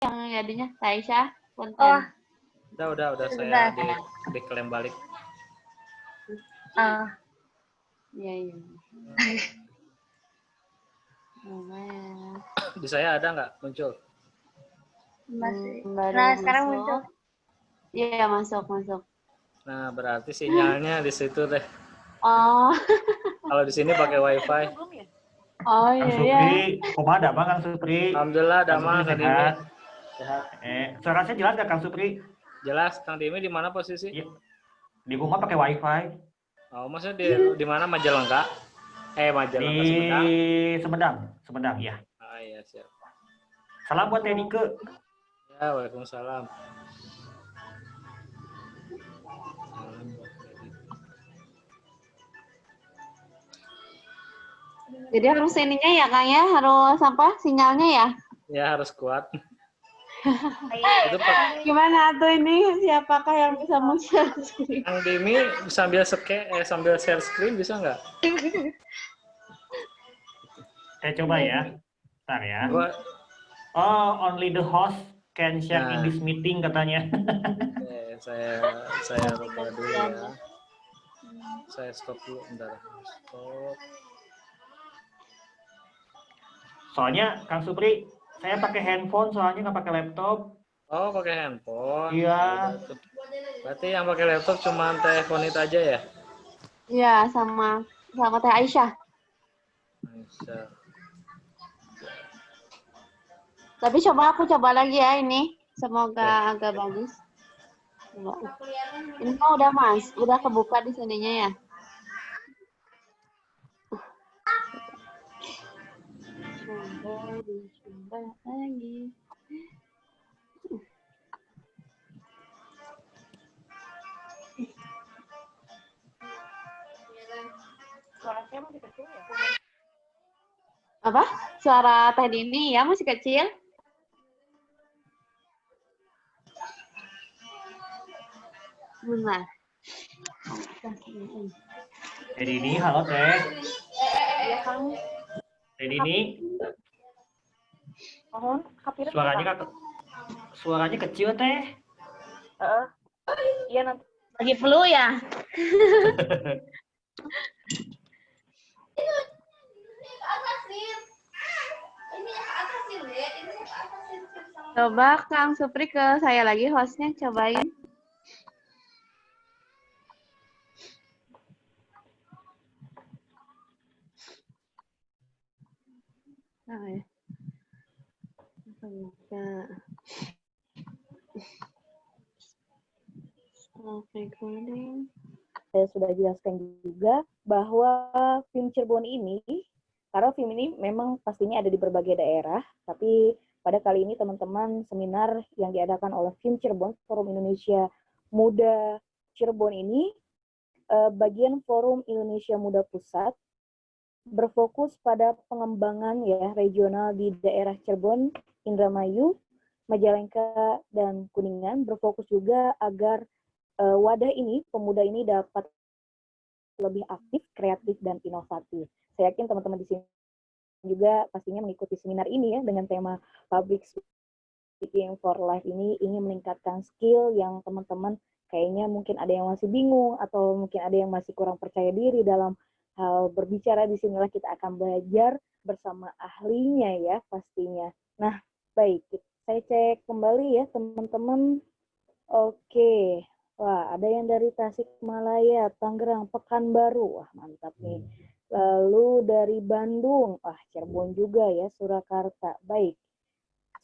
yang jadinya Aisyah, punten. Oh, Udah saya sudah. diklaim balik. Iya. Lumayan. Di saya ada nggak muncul? Masih. Baru Nah, sekarang masuk. muncul. Iya, masuk. Nah, berarti sinyalnya di situ deh. Oh. Kalau di sini pakai WiFi. Oh Kang iya. Supri, koma ada Bang Kang Supri? Alhamdulillah, Kang Dama, Supri Kang Dimi. sehat. Sehat. Suara saya jelas nggak Kang Supri? Jelas, Kang Dimi di mana posisi? Ya, di rumah pakai WiFi. Oh, maksudnya di mana Majalengka? Majalengka Di Sumedang. Sumedang ya. Ah iya, siap. Salam buat Teh Nike. Ya, waalaikumsalam. Jadi harus ininya ya Kang ya, harus apa sinyalnya ya? Ya harus kuat. Itu Gimana tuh ini? Siapakah yang bisa share screen? Kang Dimi sambil share screen bisa nggak? Saya coba ya. Bentar ya. Gua Only the host can share in this meeting katanya. saya lupa dulu ya. Saya stop dulu bentar. Stop. Soalnya Kang Supri, saya pakai handphone soalnya nggak pakai laptop. Oh, pakai handphone. Iya. Berarti yang pakai laptop cuma Teh Konita aja ya? Iya, sama Teh Aisyah. Aisyah. Tapi aku coba lagi ya ini. Semoga agak bagus. Coba. Ini mah udah kebuka di sininya ya. Coba lagi. Suara saya masih kecil ya? Apa? Suara Teh Dini ya masih kecil? Benar. Teh Dini, halo Teh. Iya, Kang. Teh Dini. Mohon, Suaranya kecil Teh. Iya nanti. Lagi flu ya? Coba Kang Supri ke saya lagi hostnya, cobain. Oh, ya. Stop recording. Saya sudah jelaskan juga bahwa film Cirebon ini, karena film ini memang pastinya ada di berbagai daerah, tapi pada kali ini teman-teman seminar yang diadakan oleh film Cirebon, Forum Indonesia Muda Cirebon ini, bagian Forum Indonesia Muda Pusat, berfokus pada pengembangan ya regional di daerah Cirebon, Indramayu, Majalengka, dan Kuningan, berfokus juga agar wadah ini, pemuda ini dapat lebih aktif, kreatif, dan inovatif. Saya yakin teman-teman di sini juga pastinya mengikuti seminar ini ya dengan tema Public Speaking for Life ini ingin meningkatkan skill yang teman-teman kayaknya mungkin ada yang masih bingung atau mungkin ada yang masih kurang percaya diri dalam hal berbicara. Di sinilah kita akan belajar bersama ahlinya ya pastinya. Nah, baik, saya cek kembali ya teman-teman. Oke. Wah, ada yang dari Tasikmalaya, Tangerang, Pekanbaru. Wah, mantap nih. Lalu dari Bandung, wah Cirebon juga ya, Surakarta. Baik.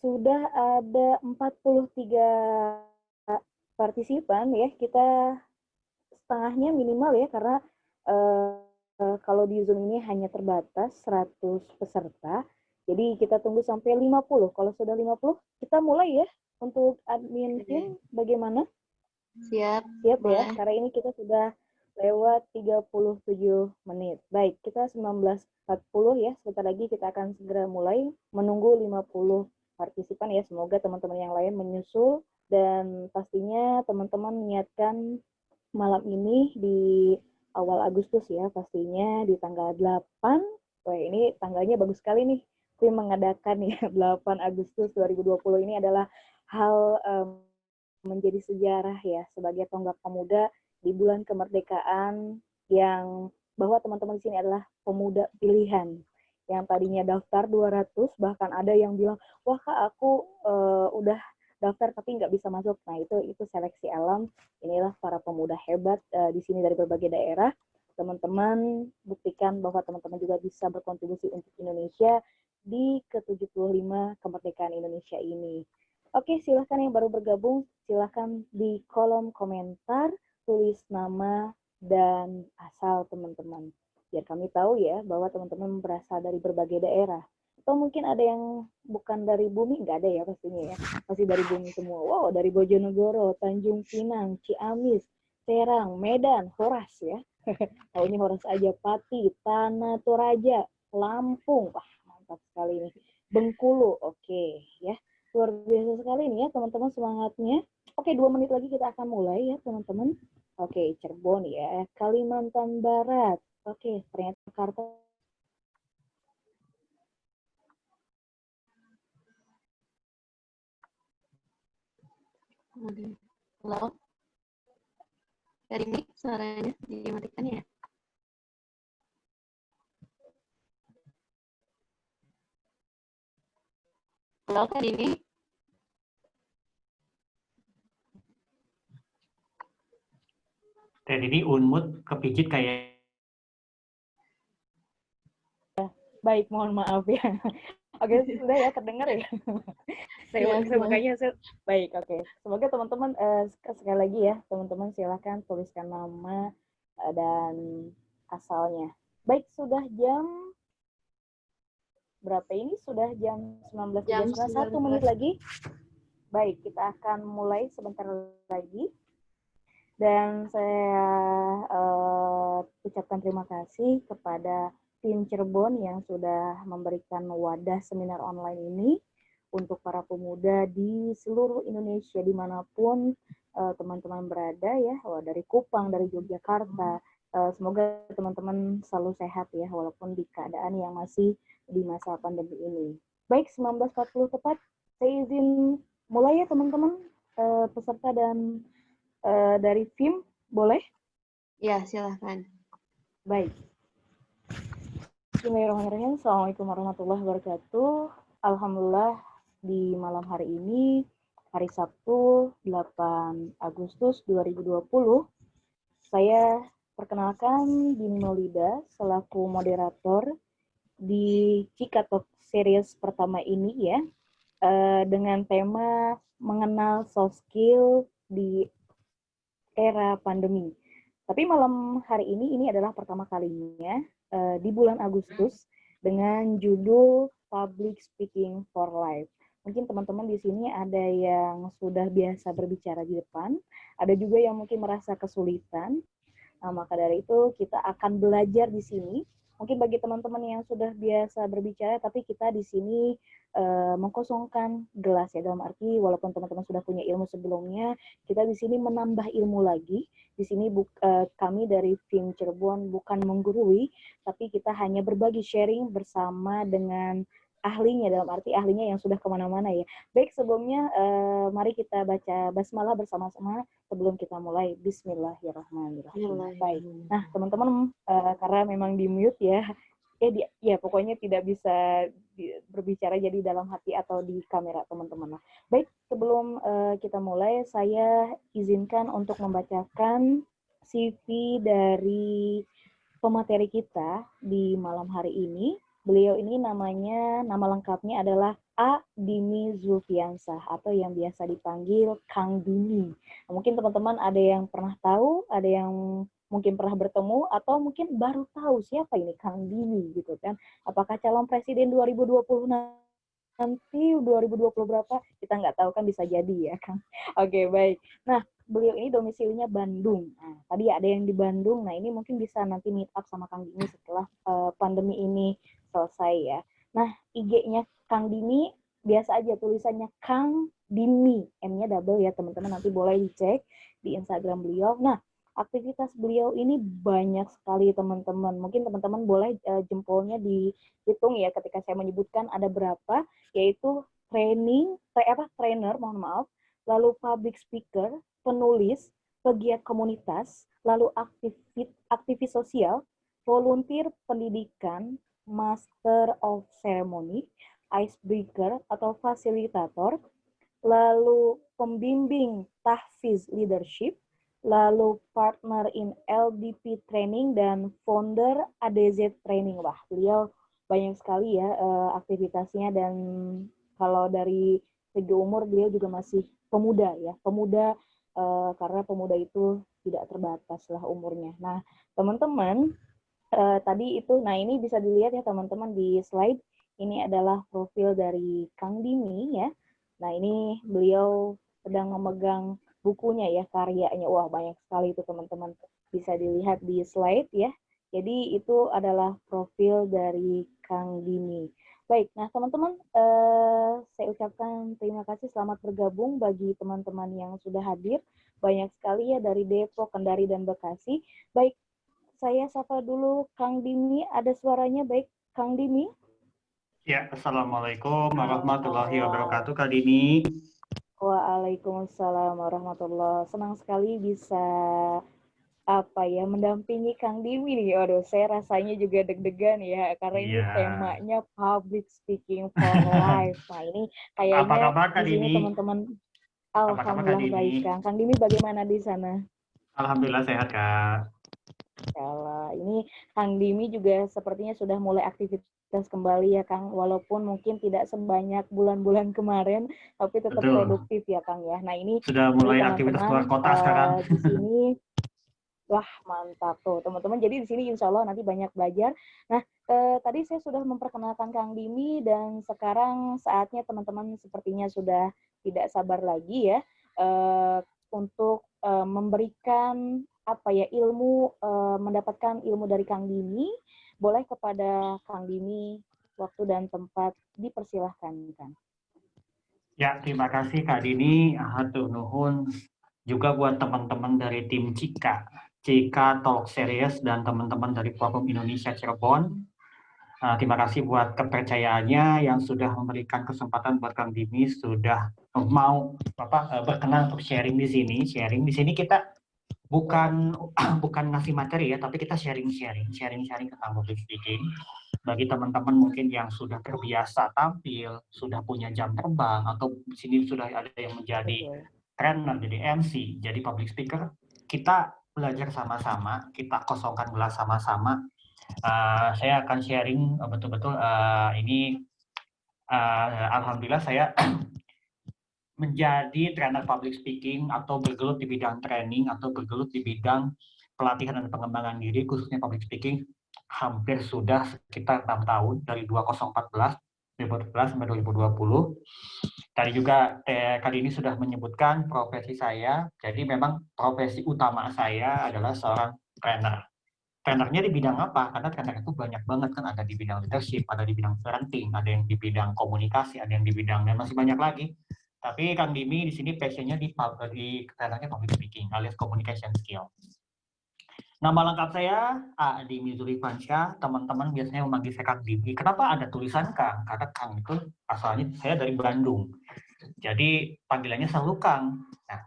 Sudah ada 43 partisipan ya. Kita setengahnya minimal ya, karena kalau di Zoom ini hanya terbatas 100 peserta. Jadi kita tunggu sampai 50. Kalau sudah 50, kita mulai ya. Untuk admin tim, bagaimana? Siap ya, karena ini kita sudah lewat 37 menit. Baik, kita 19.40 ya, sebentar lagi kita akan segera mulai menunggu 50 partisipan ya, semoga teman-teman yang lain menyusul, dan pastinya teman-teman menyiapkan malam ini di awal Agustus ya, pastinya di tanggal 8, wah ini tanggalnya bagus sekali nih, FIM mengadakan ya 8 Agustus 2020 ini adalah hal menjadi sejarah ya sebagai tonggak pemuda di bulan kemerdekaan yang bahwa teman-teman di sini adalah pemuda pilihan yang tadinya daftar 200 bahkan ada yang bilang wah Kak aku udah daftar tapi nggak bisa masuk. Nah itu seleksi alam. Inilah para pemuda hebat di sini dari berbagai daerah. Teman-teman buktikan bahwa teman-teman juga bisa berkontribusi untuk Indonesia di ke-75 kemerdekaan Indonesia ini. Oke, silahkan yang baru bergabung, silahkan di kolom komentar tulis nama dan asal teman-teman. Biar kami tahu ya bahwa teman-teman berasal dari berbagai daerah. Atau mungkin ada yang bukan dari bumi, nggak ada ya pastinya ya. Pasti dari bumi semua. Wow, dari Bojonegoro, Tanjung Pinang, Ciamis, Serang, Medan, Horas ya. Oh ini Horas aja, Pati, Tanah Toraja, Lampung. Wah, mantap sekali nih. Bengkulu, oke ya. Luar biasa sekali nih ya teman-teman semangatnya. Oke, 2 menit lagi kita akan mulai ya teman-teman. Oke, Cirebon ya, Kalimantan Barat. Oke, ternyata Jakarta. Kemudian, halo, dari mic suaranya dimatikan ya? Halo, Kak Dini. Teh Dini unmut kepijit kayak. Baik, mohon maaf ya. Oke, sudah ya terdengar ya. saya makanya baik, oke. Semoga teman-teman sekali lagi ya, teman-teman silakan tuliskan nama dan asalnya. Baik, sudah jam berapa ini? Sudah jam 19.39, 1 menit lagi. Baik, kita akan mulai sebentar lagi. Dan saya ucapkan terima kasih kepada tim Cirebon yang sudah memberikan wadah seminar online ini untuk para pemuda di seluruh Indonesia dimanapun teman-teman berada ya, dari Kupang, dari Yogyakarta. Semoga teman-teman selalu sehat ya, walaupun di keadaan yang masih di masa pandemi ini. Baik, 19.40 tepat, saya izin mulai ya teman-teman, peserta dan dari FIM, boleh? Ya, silahkan. Baik. Bismillahirrahmanirrahim. Assalamualaikum warahmatullahi wabarakatuh. Alhamdulillah di malam hari ini, hari Sabtu 8 Agustus 2020, saya perkenalkan Dini Maulida selaku moderator di Cikatalk series pertama ini ya, dengan tema mengenal soft skill di era pandemi. Tapi malam hari ini adalah pertama kalinya di bulan Agustus dengan judul Public Speaking for Life. Mungkin teman-teman di sini ada yang sudah biasa berbicara di depan, ada juga yang mungkin merasa kesulitan. Nah, maka dari itu kita akan belajar di sini. Mungkin bagi teman-teman yang sudah biasa berbicara, tapi kita di sini mengkosongkan gelas ya, dalam arti walaupun teman-teman sudah punya ilmu sebelumnya, kita di sini menambah ilmu lagi. Di sini kami dari FIM Cirebon bukan menggurui, tapi kita hanya berbagi sharing bersama dengan ahlinya, dalam arti ahlinya yang sudah kemana-mana ya. Baik, sebelumnya mari kita baca basmalah bersama-sama sebelum kita mulai. Bismillahirrahmanirrahim. Baik. Nah, teman-teman karena memang di mute ya, ya pokoknya tidak bisa berbicara jadi dalam hati atau di kamera teman-teman. Baik, sebelum kita mulai, saya izinkan untuk membacakan CV dari pemateri kita di malam hari ini. Beliau ini nama lengkapnya adalah A. Dini Zulfiansah atau yang biasa dipanggil Kang Dini. Mungkin teman-teman ada yang pernah tahu, ada yang mungkin pernah bertemu, atau mungkin baru tahu siapa ini Kang Dini gitu kan. Apakah calon presiden 2020 nanti 2020 berapa? Kita nggak tahu kan, bisa jadi ya Kang. Oke, baik. Nah, beliau ini domisilinya Bandung. Nah, tadi ada yang di Bandung. Nah, ini mungkin bisa nanti meet up sama Kang Dini setelah pandemi ini selesai ya. Nah, IG-nya Kang Dini biasa aja tulisannya Kang Dini, M-nya double ya teman-teman, nanti boleh dicek di Instagram beliau. Nah, aktivitas beliau ini banyak sekali teman-teman. Mungkin teman-teman boleh jempolnya dihitung ya ketika saya menyebutkan ada berapa, yaitu trainer, mohon maaf, lalu public speaker, penulis, pegiat komunitas, lalu aktivis sosial, volunteer pendidikan, master of ceremony, icebreaker atau fasilitator, lalu pembimbing tahfiz leadership, lalu partner in LDP training, dan founder ADZ training. Wah, beliau banyak sekali ya aktivitasnya, dan kalau dari segi umur beliau juga masih pemuda ya, karena pemuda itu tidak terbatas lah umurnya. Nah, teman-teman, tadi itu, nah ini bisa dilihat ya teman-teman di slide, ini adalah profil dari Kang Dimi ya. Nah ini beliau sedang memegang bukunya ya, karyanya. Wah, banyak sekali itu teman-teman, bisa dilihat di slide ya. Jadi itu adalah profil dari Kang Dimi. Baik, nah teman-teman, saya ucapkan terima kasih, selamat bergabung bagi teman-teman yang sudah hadir. Banyak sekali ya dari Depok, Kendari, dan Bekasi. Baik, saya sapa dulu Kang Dimi, ada suaranya. Baik, Kang Dimi. Ya, Assalamualaikum warahmatullahi wabarakatuh, Kak Dini. Waalaikumsalam warahmatullahi. Senang sekali bisa mendampingi Kang Dimi nih. Waduh, saya rasanya juga deg-degan ya, karena ini temanya public speaking for life. Nah, ini kayaknya Apa kabar, Kak di sini Dini? teman-teman, alhamdulillah baik, Kang. Kang Dimi bagaimana di sana? Alhamdulillah sehat, Kak. Insyaallah. Ini Kang Dimi juga sepertinya sudah mulai aktivitas kembali ya, Kang. Walaupun mungkin tidak sebanyak bulan-bulan kemarin, tapi tetap produktif ya, Kang ya. Nah, ini sudah mulai aktivitas keluar kota sekarang. Di sini, wah mantap tuh teman-teman. Jadi di sini insya Allah nanti banyak belajar. Nah, tadi saya sudah memperkenalkan Kang Dimi, dan sekarang saatnya teman-teman sepertinya sudah tidak sabar lagi ya untuk memberikan ilmu, mendapatkan ilmu dari Kang Dimi. Boleh kepada Kang Dimi, waktu dan tempat dipersilahkan, Kang. Ya, terima kasih Kak Dini. Hatur nuhun juga buat teman-teman dari tim Cika Talk Series, dan teman-teman dari Forum Indonesia Cirebon. Terima kasih buat kepercayaannya yang sudah memberikan kesempatan buat Kang Dimi, sudah mau berkenan untuk sharing di sini. Sharing di sini kita bukan ngasih materi ya, tapi kita sharing tentang public speaking. Bagi teman-teman mungkin yang sudah terbiasa tampil, sudah punya jam terbang, atau di sini sudah ada yang menjadi trainer, jadi MC, jadi public speaker, kita belajar sama-sama, kita kosongkan gelas sama-sama. Saya akan sharing betul-betul ini alhamdulillah saya menjadi trainer public speaking atau bergelut di bidang training atau bergelut di bidang pelatihan dan pengembangan diri khususnya public speaking hampir sudah sekitar 6 tahun, dari 2014 sampai 2020. Tadi juga kali ini sudah menyebutkan profesi saya, jadi memang profesi utama saya adalah seorang trainer. Trainernya di bidang apa? Karena trainer itu banyak banget kan, ada di bidang leadership, ada di bidang parenting, ada yang di bidang komunikasi, ada yang di bidang, dan masih banyak lagi. Tapi Kang Dimi di sini passionnya di trainernya public speaking alias communication skill. Nama lengkap saya Dimi Zulifansyah. Teman-teman biasanya memanggil saya Kang Dimi. Kenapa ada tulisan Kang? Karena Kang itu asalnya saya dari Bandung. Jadi panggilannya selalu Kang. Nah,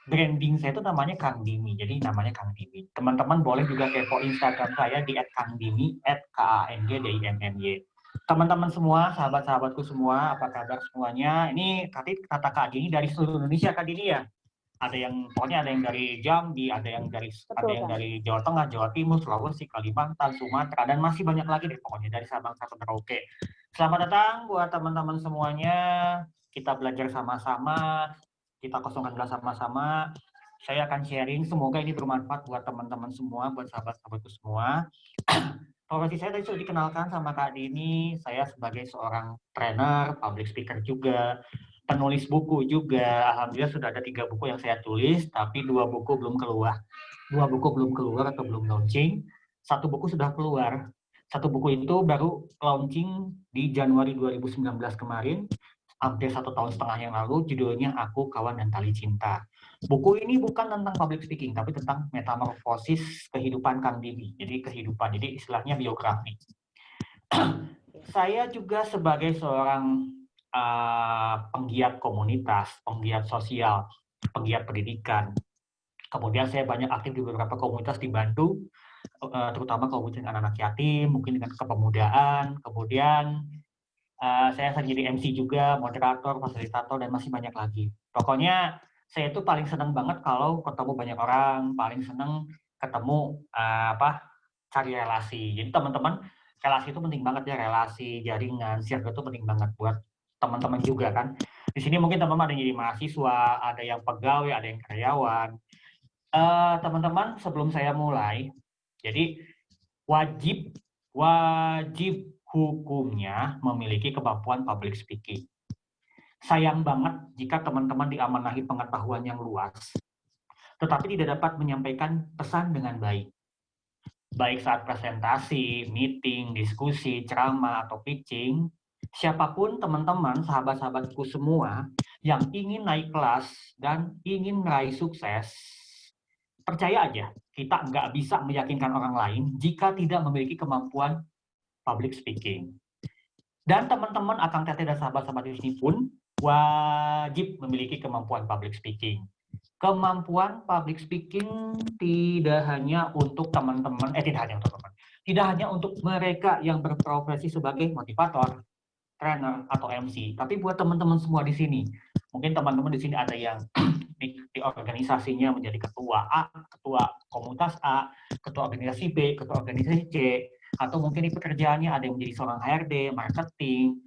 branding saya itu namanya Kang Dimi, jadi namanya Kang Dimi. Teman-teman boleh juga kepo Instagram saya di @kangdimi, @kangdimmy. Teman-teman semua, sahabat-sahabatku semua, apa kabar semuanya? Ini kata Kak Dini dari seluruh Indonesia, Kak Dini ya. Pokoknya ada yang dari Jambi, ada yang dari Jawa Tengah, Jawa Timur, Sulawesi, Kalimantan, Sumatera, dan masih banyak lagi deh pokoknya dari Sabang sampai Merauke. Selamat datang buat teman-teman semuanya. Kita belajar sama-sama, kita kosongkan gelas sama-sama. Saya akan sharing, semoga ini bermanfaat buat teman-teman semua, buat sahabat-sahabatku semua. Profesi saya tadi sudah dikenalkan sama Kak Dini, saya sebagai seorang trainer, public speaker juga, penulis buku juga. Alhamdulillah sudah ada 3 buku yang saya tulis, tapi 2 buku belum keluar. 2 buku belum keluar atau belum launching. 1 buku sudah keluar. 1 buku itu baru launching di Januari 2019 kemarin. hampir 1,5 tahun yang lalu, judulnya Aku, Kawan, dan Tali Cinta. Buku ini bukan tentang public speaking, tapi tentang metamorfosis kehidupan Kang Didi. Jadi kehidupan, jadi istilahnya biografi. Saya juga sebagai seorang penggiat komunitas, penggiat sosial, penggiat pendidikan. Kemudian saya banyak aktif di beberapa komunitas di Bandung, terutama komunitas anak-anak yatim, mungkin dengan kepemudaan. Kemudian saya sering jadi MC juga, moderator, fasilitator, dan masih banyak lagi. Pokoknya saya itu paling senang banget kalau ketemu banyak orang, paling senang ketemu cari relasi. Jadi teman-teman, relasi itu penting banget ya, relasi, jaringan, circle itu penting banget buat teman-teman juga kan. Di sini mungkin teman-teman ada yang jadi mahasiswa, ada yang pegawai, ada yang karyawan. Teman-teman, sebelum saya mulai, jadi wajib hukumnya memiliki kemampuan public speaking. Sayang banget jika teman-teman diamanahi pengetahuan yang luas, tetapi tidak dapat menyampaikan pesan dengan baik. Baik saat presentasi, meeting, diskusi, ceramah, atau pitching, siapapun teman-teman, sahabat-sahabatku semua yang ingin naik kelas dan ingin meraih sukses, percaya aja, kita nggak bisa meyakinkan orang lain jika tidak memiliki kemampuan public speaking. Dan teman-teman Akang Teteh dan sahabat-sahabat di sini pun wajib memiliki kemampuan public speaking. Kemampuan public speaking tidak hanya untuk teman-teman, tidak hanya untuk mereka yang berprofesi sebagai motivator, trainer, atau MC, tapi buat teman-teman semua di sini. Mungkin teman-teman di sini ada yang di organisasinya menjadi ketua A, ketua komunitas A, ketua organisasi B, ketua organisasi C, atau mungkin di pekerjaannya ada yang menjadi seorang HRD, marketing,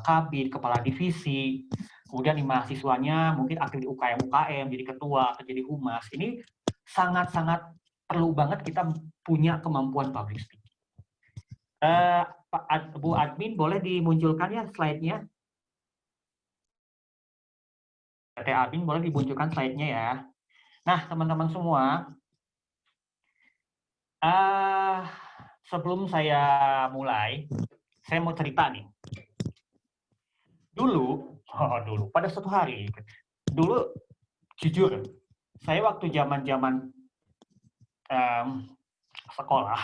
kabid, kepala divisi, kemudian di mahasiswanya mungkin aktif di UKM, jadi ketua atau jadi humas. Ini sangat-sangat perlu banget kita punya kemampuan public speaking. Bu Admin, boleh dimunculkan ya slide-nya? PT Admin, boleh dimunculkan slide-nya ya. Nah, teman-teman semua, sebelum saya mulai, saya mau cerita nih. Dulu, pada suatu hari, dulu jujur, saya waktu zaman-zaman sekolah,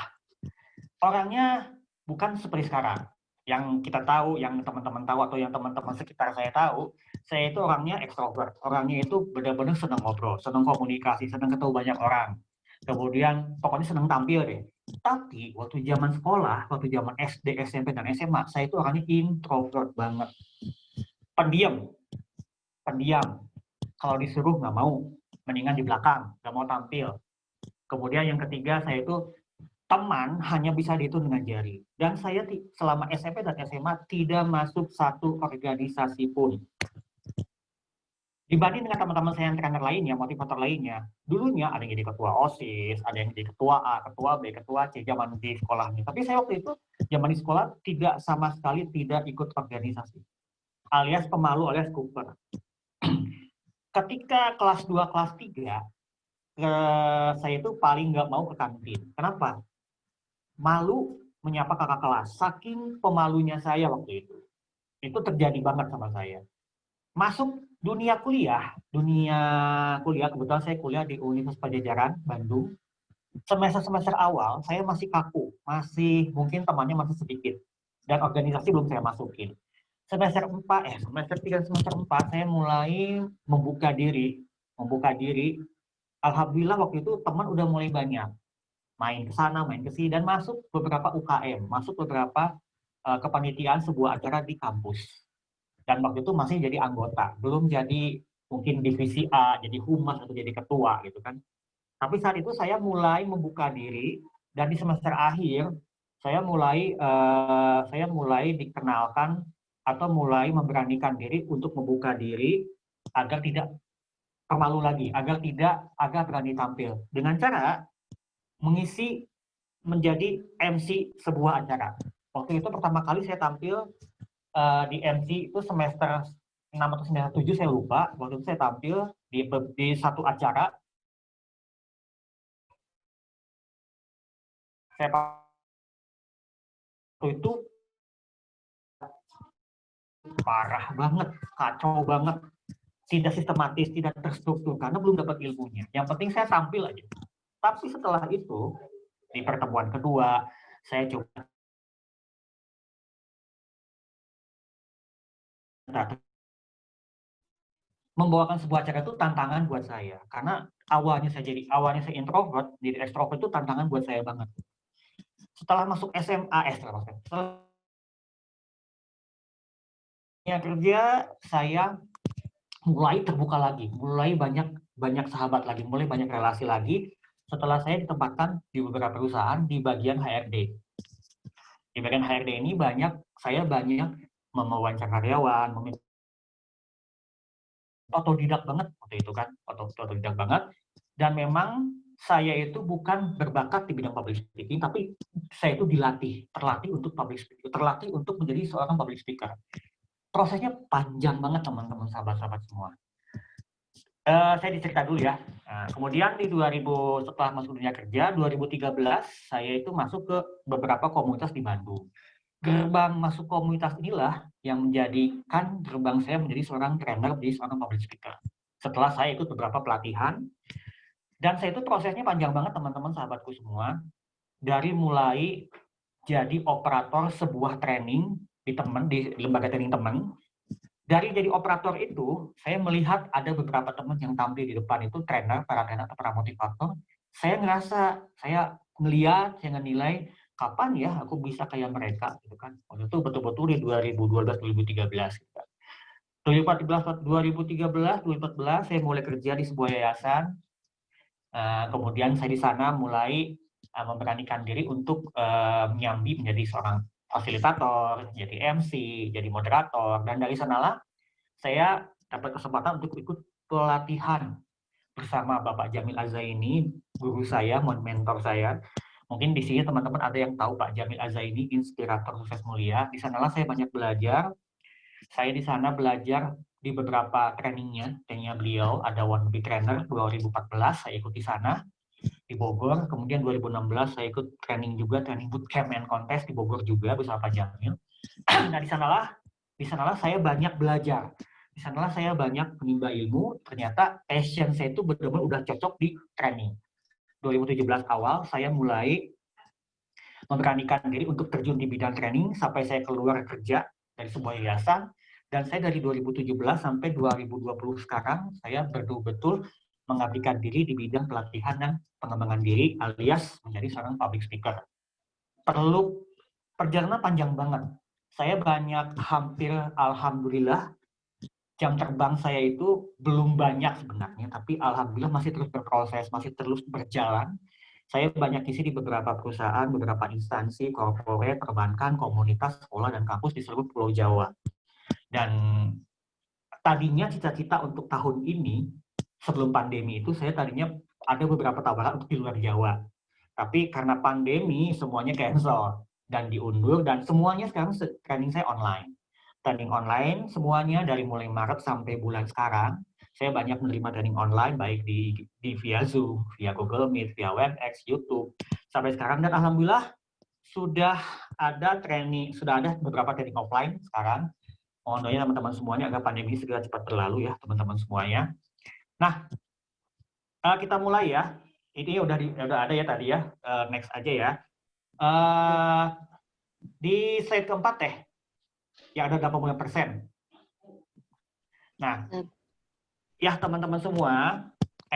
orangnya bukan seperti sekarang. Yang kita tahu, yang teman-teman tahu, atau yang teman-teman sekitar saya tahu, saya itu orangnya ekstrovert. Orangnya itu benar-benar senang ngobrol, senang komunikasi, senang ketemu banyak orang. Kemudian pokoknya senang tampil deh. Tapi waktu zaman sekolah, waktu zaman SD, SMP, dan SMA, saya itu orangnya introvert banget. Pendiam. Kalau disuruh nggak mau, mendingan di belakang, nggak mau tampil. Kemudian yang ketiga, saya itu teman hanya bisa dihitung dengan jari. Dan saya selama SMP dan SMA tidak masuk satu organisasi pun. Dibanding dengan teman-teman saya yang trainer lainnya, motivator lainnya, dulunya ada yang jadi ketua OSIS, ada yang jadi ketua A, ketua B, ketua C, zaman di sekolahnya. Tapi saya waktu itu, zaman di sekolah, tidak sama sekali tidak ikut organisasi. Alias pemalu, alias kuper. Ketika kelas 2, kelas 3, saya itu paling nggak mau ke kantin. Kenapa? Malu menyapa kakak kelas. Saking pemalunya saya waktu itu. Itu terjadi banget sama saya. Masuk dunia kuliah, kebetulan saya kuliah di Universitas Padjadjaran, Bandung. Semester awal, saya masih kaku. Mungkin temannya masih sedikit. Dan organisasi belum saya masukin. Semester 3 dan semester 4, saya mulai membuka diri. Alhamdulillah waktu itu teman udah mulai banyak. Main ke sana, main ke sini, dan masuk beberapa UKM, masuk beberapa kepanitiaan sebuah acara di kampus. Dan waktu itu masih jadi anggota, belum jadi mungkin divisi A, jadi humas atau jadi ketua gitu kan. Tapi saat itu saya mulai membuka diri, dan di semester akhir saya mulai dikenalkan atau mulai memberanikan diri untuk membuka diri agar tidak pemalu lagi, agar berani tampil dengan cara menjadi MC sebuah acara. Waktu itu pertama kali saya tampil di MC itu semester 6 atau semester 7, saya lupa. Waktu itu saya tampil di satu acara. Saya waktu itu parah banget, kacau banget, tidak sistematis, tidak terstruktur karena belum dapat ilmunya. Yang penting saya tampil aja. Tapi setelah itu di pertemuan kedua saya coba membawakan sebuah acara itu tantangan buat saya karena awalnya saya introvert, jadi ekstrovert itu tantangan buat saya banget. Setelah masuk SMA, setelah kerja saya mulai terbuka lagi, mulai banyak sahabat lagi, mulai banyak relasi lagi setelah saya ditempatkan di beberapa perusahaan di bagian HRD. Di bagian HRD ini saya banyak mewawancara karyawan, otodidak banget waktu itu kan, otodidak banget. Dan memang saya itu bukan berbakat di bidang public speaking, tapi saya itu terlatih untuk public speaking, terlatih untuk menjadi seorang public speaker. Prosesnya panjang banget teman-teman, sahabat-sahabat semua. Saya dicerita dulu ya. Nah, kemudian di setelah masuk dunia kerja, 2013 saya itu masuk ke beberapa komunitas di Bandung. Gerbang masuk komunitas inilah yang menjadikan gerbang saya menjadi seorang trainer, menjadi seorang public speaker. Setelah saya ikut beberapa pelatihan, dan saya itu prosesnya panjang banget teman-teman sahabatku semua. Dari mulai jadi operator sebuah training di lembaga training teman. Dari jadi operator itu, saya melihat ada beberapa teman yang tampil di depan itu para trainer atau para motivator. Saya ngerasa, saya ngeliat, saya nilai kapan ya aku bisa kayak mereka gitu kan. Waktu itu betul-betul di 2012-2013 gitu kan. 2013 saya mulai kerja di sebuah yayasan. Kemudian saya di sana mulai memberanikan diri untuk menyambi menjadi seorang fasilitator, jadi MC, jadi moderator, dan dari sanalah saya dapat kesempatan untuk ikut pelatihan bersama Bapak Jamil Azaini, guru saya, mentor saya. Mungkin di sini teman-teman ada yang tahu Pak Jamil Azaini, inspirator sukses mulia. Di sanalah saya banyak belajar. Saya di sana belajar di beberapa trainingnya beliau, ada One Big Trainer 2014, saya ikut di sana di Bogor. Kemudian 2016 saya ikut training bootcamp and contest di Bogor juga bersama Pak Jamil. Nah di sanalah saya banyak belajar. Di sanalah saya banyak menimba ilmu. Ternyata passion saya itu benar-benar udah cocok di training. 2017 awal saya mulai memberanikan diri untuk terjun di bidang training sampai saya keluar kerja dari sebuah yayasan. Dan saya dari 2017 sampai 2020 sekarang saya betul-betul mengabdikan diri di bidang pelatihan dan pengembangan diri alias menjadi seorang public speaker. Perlu perjalanan panjang banget. Saya hampir alhamdulillah jam terbang saya itu belum banyak sebenarnya, tapi alhamdulillah masih terus berproses, masih terus berjalan. Saya banyak isi di beberapa perusahaan, beberapa instansi, korporat, perbankan, komunitas, sekolah, dan kampus di seluruh Pulau Jawa. Dan tadinya cita-cita untuk tahun ini, sebelum pandemi itu, saya tadinya ada beberapa tawaran untuk di luar Jawa. Tapi karena pandemi, semuanya cancel dan diundur, dan semuanya sekarang training saya online. Training online, semuanya dari mulai Maret sampai bulan sekarang, saya banyak menerima training online, baik di via Zoom, via Google Meet, via WebEx, YouTube, sampai sekarang. Dan alhamdulillah, sudah ada beberapa training offline sekarang. Mohon doanya teman-teman semuanya agar pandemi segera cepat berlalu ya teman-teman semuanya. Nah, kita mulai ya. Ini udah ada ya tadi ya. Next aja ya. Di slide keempat yang ada 80%. Nah, ya teman-teman semua,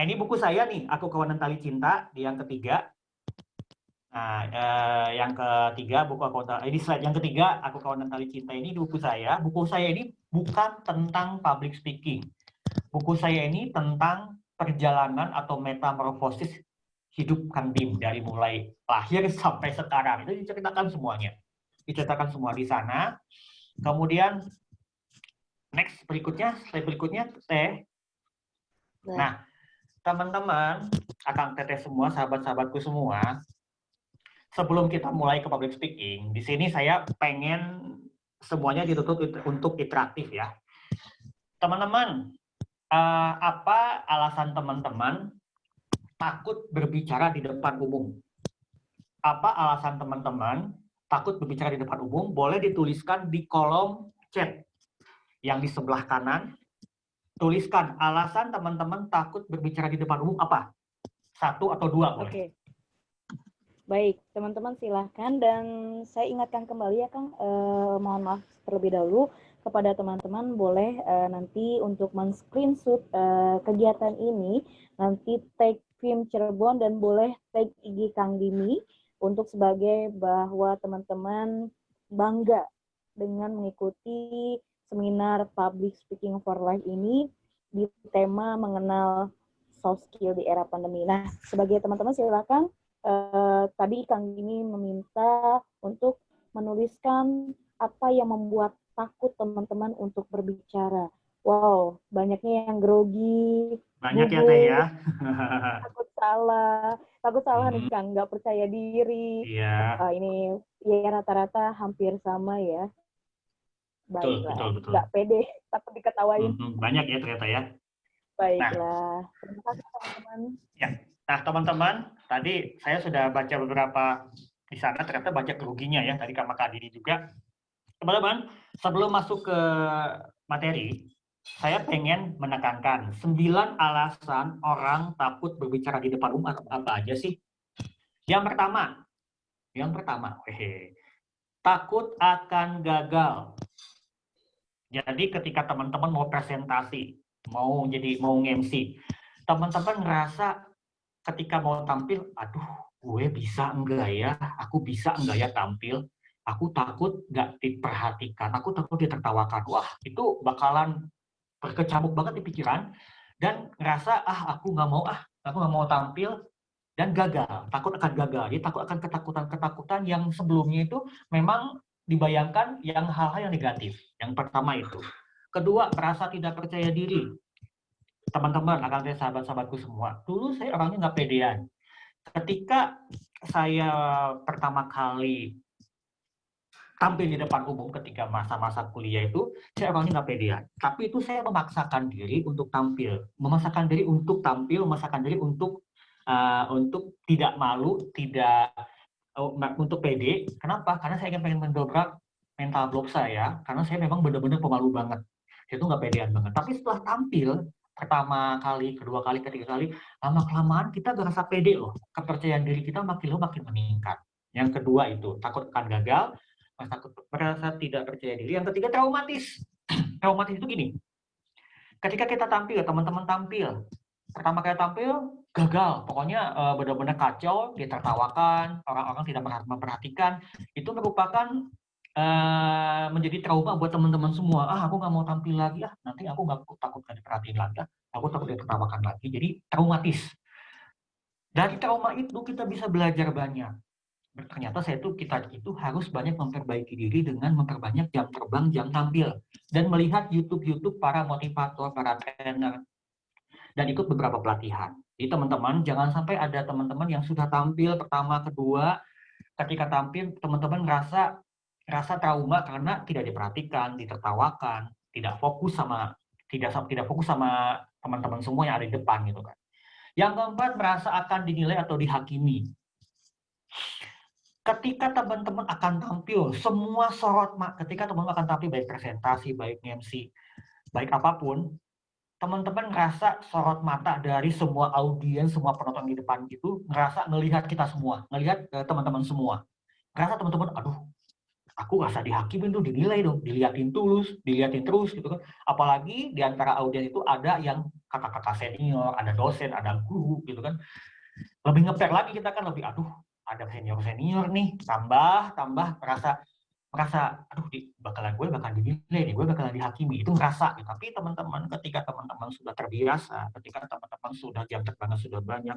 ini buku saya nih, Aku Kawanan Tali Cinta, di yang ketiga. Nah, yang ketiga di slide yang ketiga, Aku Kawanan Tali Cinta ini di buku saya. Buku saya ini bukan tentang public speaking. Buku saya ini tentang perjalanan atau metamorfosis hidup Kang Bim dari mulai lahir sampai sekarang. Itu diceritakan semuanya. Diceritakan semua di sana. Kemudian slide berikutnya Nah, teman-teman, Akang Teteh semua, sahabat-sahabatku semua, sebelum kita mulai ke public speaking, di sini saya pengen semuanya ditutup untuk interaktif ya. Teman-teman, apa alasan teman-teman takut berbicara di depan umum? Apa alasan teman-teman takut berbicara di depan umum? Boleh dituliskan di kolom chat. yang di sebelah kanan, tuliskan alasan teman-teman takut berbicara di depan umum apa? 1 atau 2 boleh. Oke. Baik, teman-teman silahkan. Dan saya ingatkan kembali ya Kang, mohon maaf terlebih dahulu kepada teman-teman boleh nanti untuk men-screenshot kegiatan ini, nanti tag film Cirebon dan boleh tag IG Kang Dini untuk sebagai bahwa teman-teman bangga dengan mengikuti seminar Public Speaking for Life ini di tema mengenal soft skill di era pandemi. Nah, sebagai teman-teman silakan. Tadi Kang Dini meminta untuk menuliskan apa yang membuat takut teman-teman untuk berbicara. Wow, banyaknya yang grogi, Banyak ya Teh ya. takut salah nih Kang, nggak percaya diri. Iya. Ini ya rata-rata hampir sama ya. Baiklah, Betul. nggak pede, takut diketawain. Banyak ya ternyata ya. Baiklah, terima kasih teman-teman. Ya. Nah, teman-teman, tadi saya sudah baca beberapa di sana, ternyata banyak keruginya ya, tadi sama Kak Dini juga. Teman-teman, sebelum masuk ke materi, saya pengen menekankan 9 alasan orang takut berbicara di depan umum apa aja sih? Yang pertama, takut akan gagal. Jadi ketika teman-teman mau presentasi, mau MC, teman-teman ngerasa ketika mau tampil, aduh, gue bisa enggak ya? Aku bisa enggak ya tampil? Aku takut nggak diperhatikan, aku takut ditertawakan. Wah, itu bakalan berkecamuk banget di pikiran dan ngerasa aku nggak mau tampil dan gagal, takut akan gagal. Jadi takut akan ketakutan yang sebelumnya itu memang dibayangkan yang hal-hal yang negatif. Yang pertama itu. Kedua, merasa tidak percaya diri. Teman-teman, akan saya sahabat-sahabatku semua, dulu saya orangnya nggak pedean. Ketika saya pertama kali tampil di depan umum ketika masa-masa kuliah itu, saya orangnya nggak pedean. Tapi itu saya memaksakan diri untuk tampil, memaksakan diri untuk tidak malu, untuk pede. Kenapa? Karena saya pengen mendobrak mental block saya, karena saya memang benar-benar pemalu banget. Saya itu nggak pedean banget. Tapi setelah tampil, pertama kali, kedua kali, ketiga kali, lama-kelamaan kita gak rasa pede loh. Kepercayaan diri kita makin meningkat. Yang kedua itu, takut akan gagal, merasa tidak percaya diri. Yang ketiga, traumatis. Traumatis itu gini, ketika kita tampil, teman-teman tampil, pertama kali tampil, gagal. Pokoknya benar-benar kacau, ditertawakan, orang-orang tidak memperhatikan. Itu merupakan menjadi trauma buat teman-teman semua. Aku nggak mau tampil lagi. Nanti aku takut nggak diperhatiin lagi. Aku takut ditertawakan lagi. Jadi traumatis. Dari trauma itu kita bisa belajar banyak. Ternyata kita itu harus banyak memperbaiki diri dengan memperbanyak jam terbang, jam tampil. Dan melihat YouTube para motivator, para trainer. Dan ikut beberapa pelatihan. Jadi teman-teman, jangan sampai ada teman-teman yang sudah tampil pertama, kedua, ketika tampil teman-teman rasa trauma karena tidak diperhatikan, ditertawakan, tidak fokus sama teman-teman semua yang ada di depan gitu kan. Yang keempat, merasa akan dinilai atau dihakimi. Ketika teman-teman akan tampil, semua ketika teman-teman akan tampil baik presentasi, baik MC, baik apapun, teman-teman ngerasa sorot mata dari semua audiens, semua penonton di depan itu, ngelihat kita semua, ngelihat teman-teman semua. Ngerasa teman-teman, aduh, aku rasa dihakimin tuh, dinilai dong, dilihatin terus gitu kan. Apalagi di antara audiens itu ada yang kakak-kakak senior, ada dosen, ada guru gitu kan. Lebih ngeper lagi kita kan, lebih aduh, ada senior nih, tambah merasa aduh, gue bakalan dinilai nih, gue bakalan dihakimi. Itu ngerasa gitu. Tapi teman-teman, ketika teman-teman sudah terbiasa, ketika teman-teman sudah jam terbangnya sudah banyak,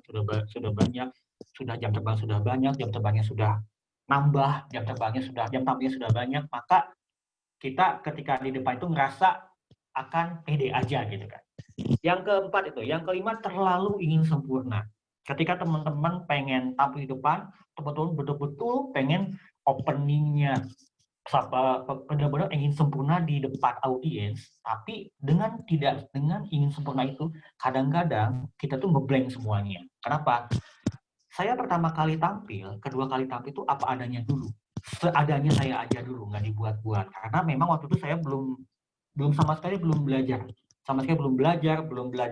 jam terbangnya sudah nambah, jam tampilnya sudah banyak, maka kita ketika di depan itu ngerasa akan pede aja gitu kan. Yang keempat itu, yang kelima, terlalu ingin sempurna. Ketika teman-teman pengen tampil di depan, teman-teman betul-betul pengen openingnya benar-benar ingin sempurna di depan audiens, tapi dengan ingin sempurna itu, kadang-kadang kita tuh ngeblank semuanya. Kenapa? Saya pertama kali tampil, kedua kali tampil itu apa adanya dulu. Seadanya saya aja dulu, nggak dibuat-buat. Karena memang waktu itu saya belum sama sekali belum belajar. Sama sekali belum belajar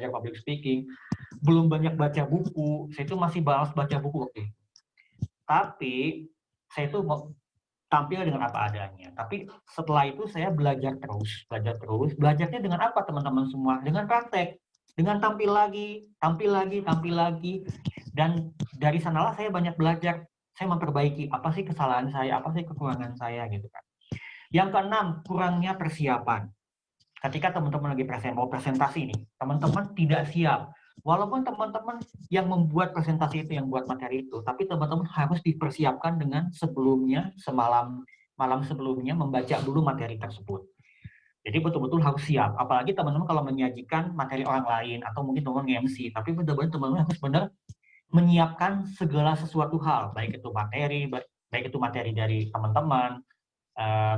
public speaking, belum banyak baca buku. Saya itu masih balas baca buku, oke. Tapi saya itu mau tampil dengan apa adanya. Tapi setelah itu saya belajar terus. Belajarnya dengan apa teman-teman semua? Dengan praktek. Dengan tampil lagi. Dan dari sanalah saya banyak belajar. Saya memperbaiki apa sih kesalahan saya, apa sih kekurangan saya gitu kan. Yang keenam, kurangnya persiapan. Ketika teman-teman lagi mau presentasi nih, teman-teman tidak siap. Walaupun teman-teman yang membuat presentasi itu, yang buat materi itu, tapi teman-teman harus dipersiapkan dengan sebelumnya, malam sebelumnya membaca dulu materi tersebut. Jadi betul-betul harus siap. Apalagi teman-teman kalau menyajikan materi orang lain, atau mungkin teman-teman MC, tapi benar-benar teman-teman harus benar menyiapkan segala sesuatu hal, baik itu materi dari teman-teman,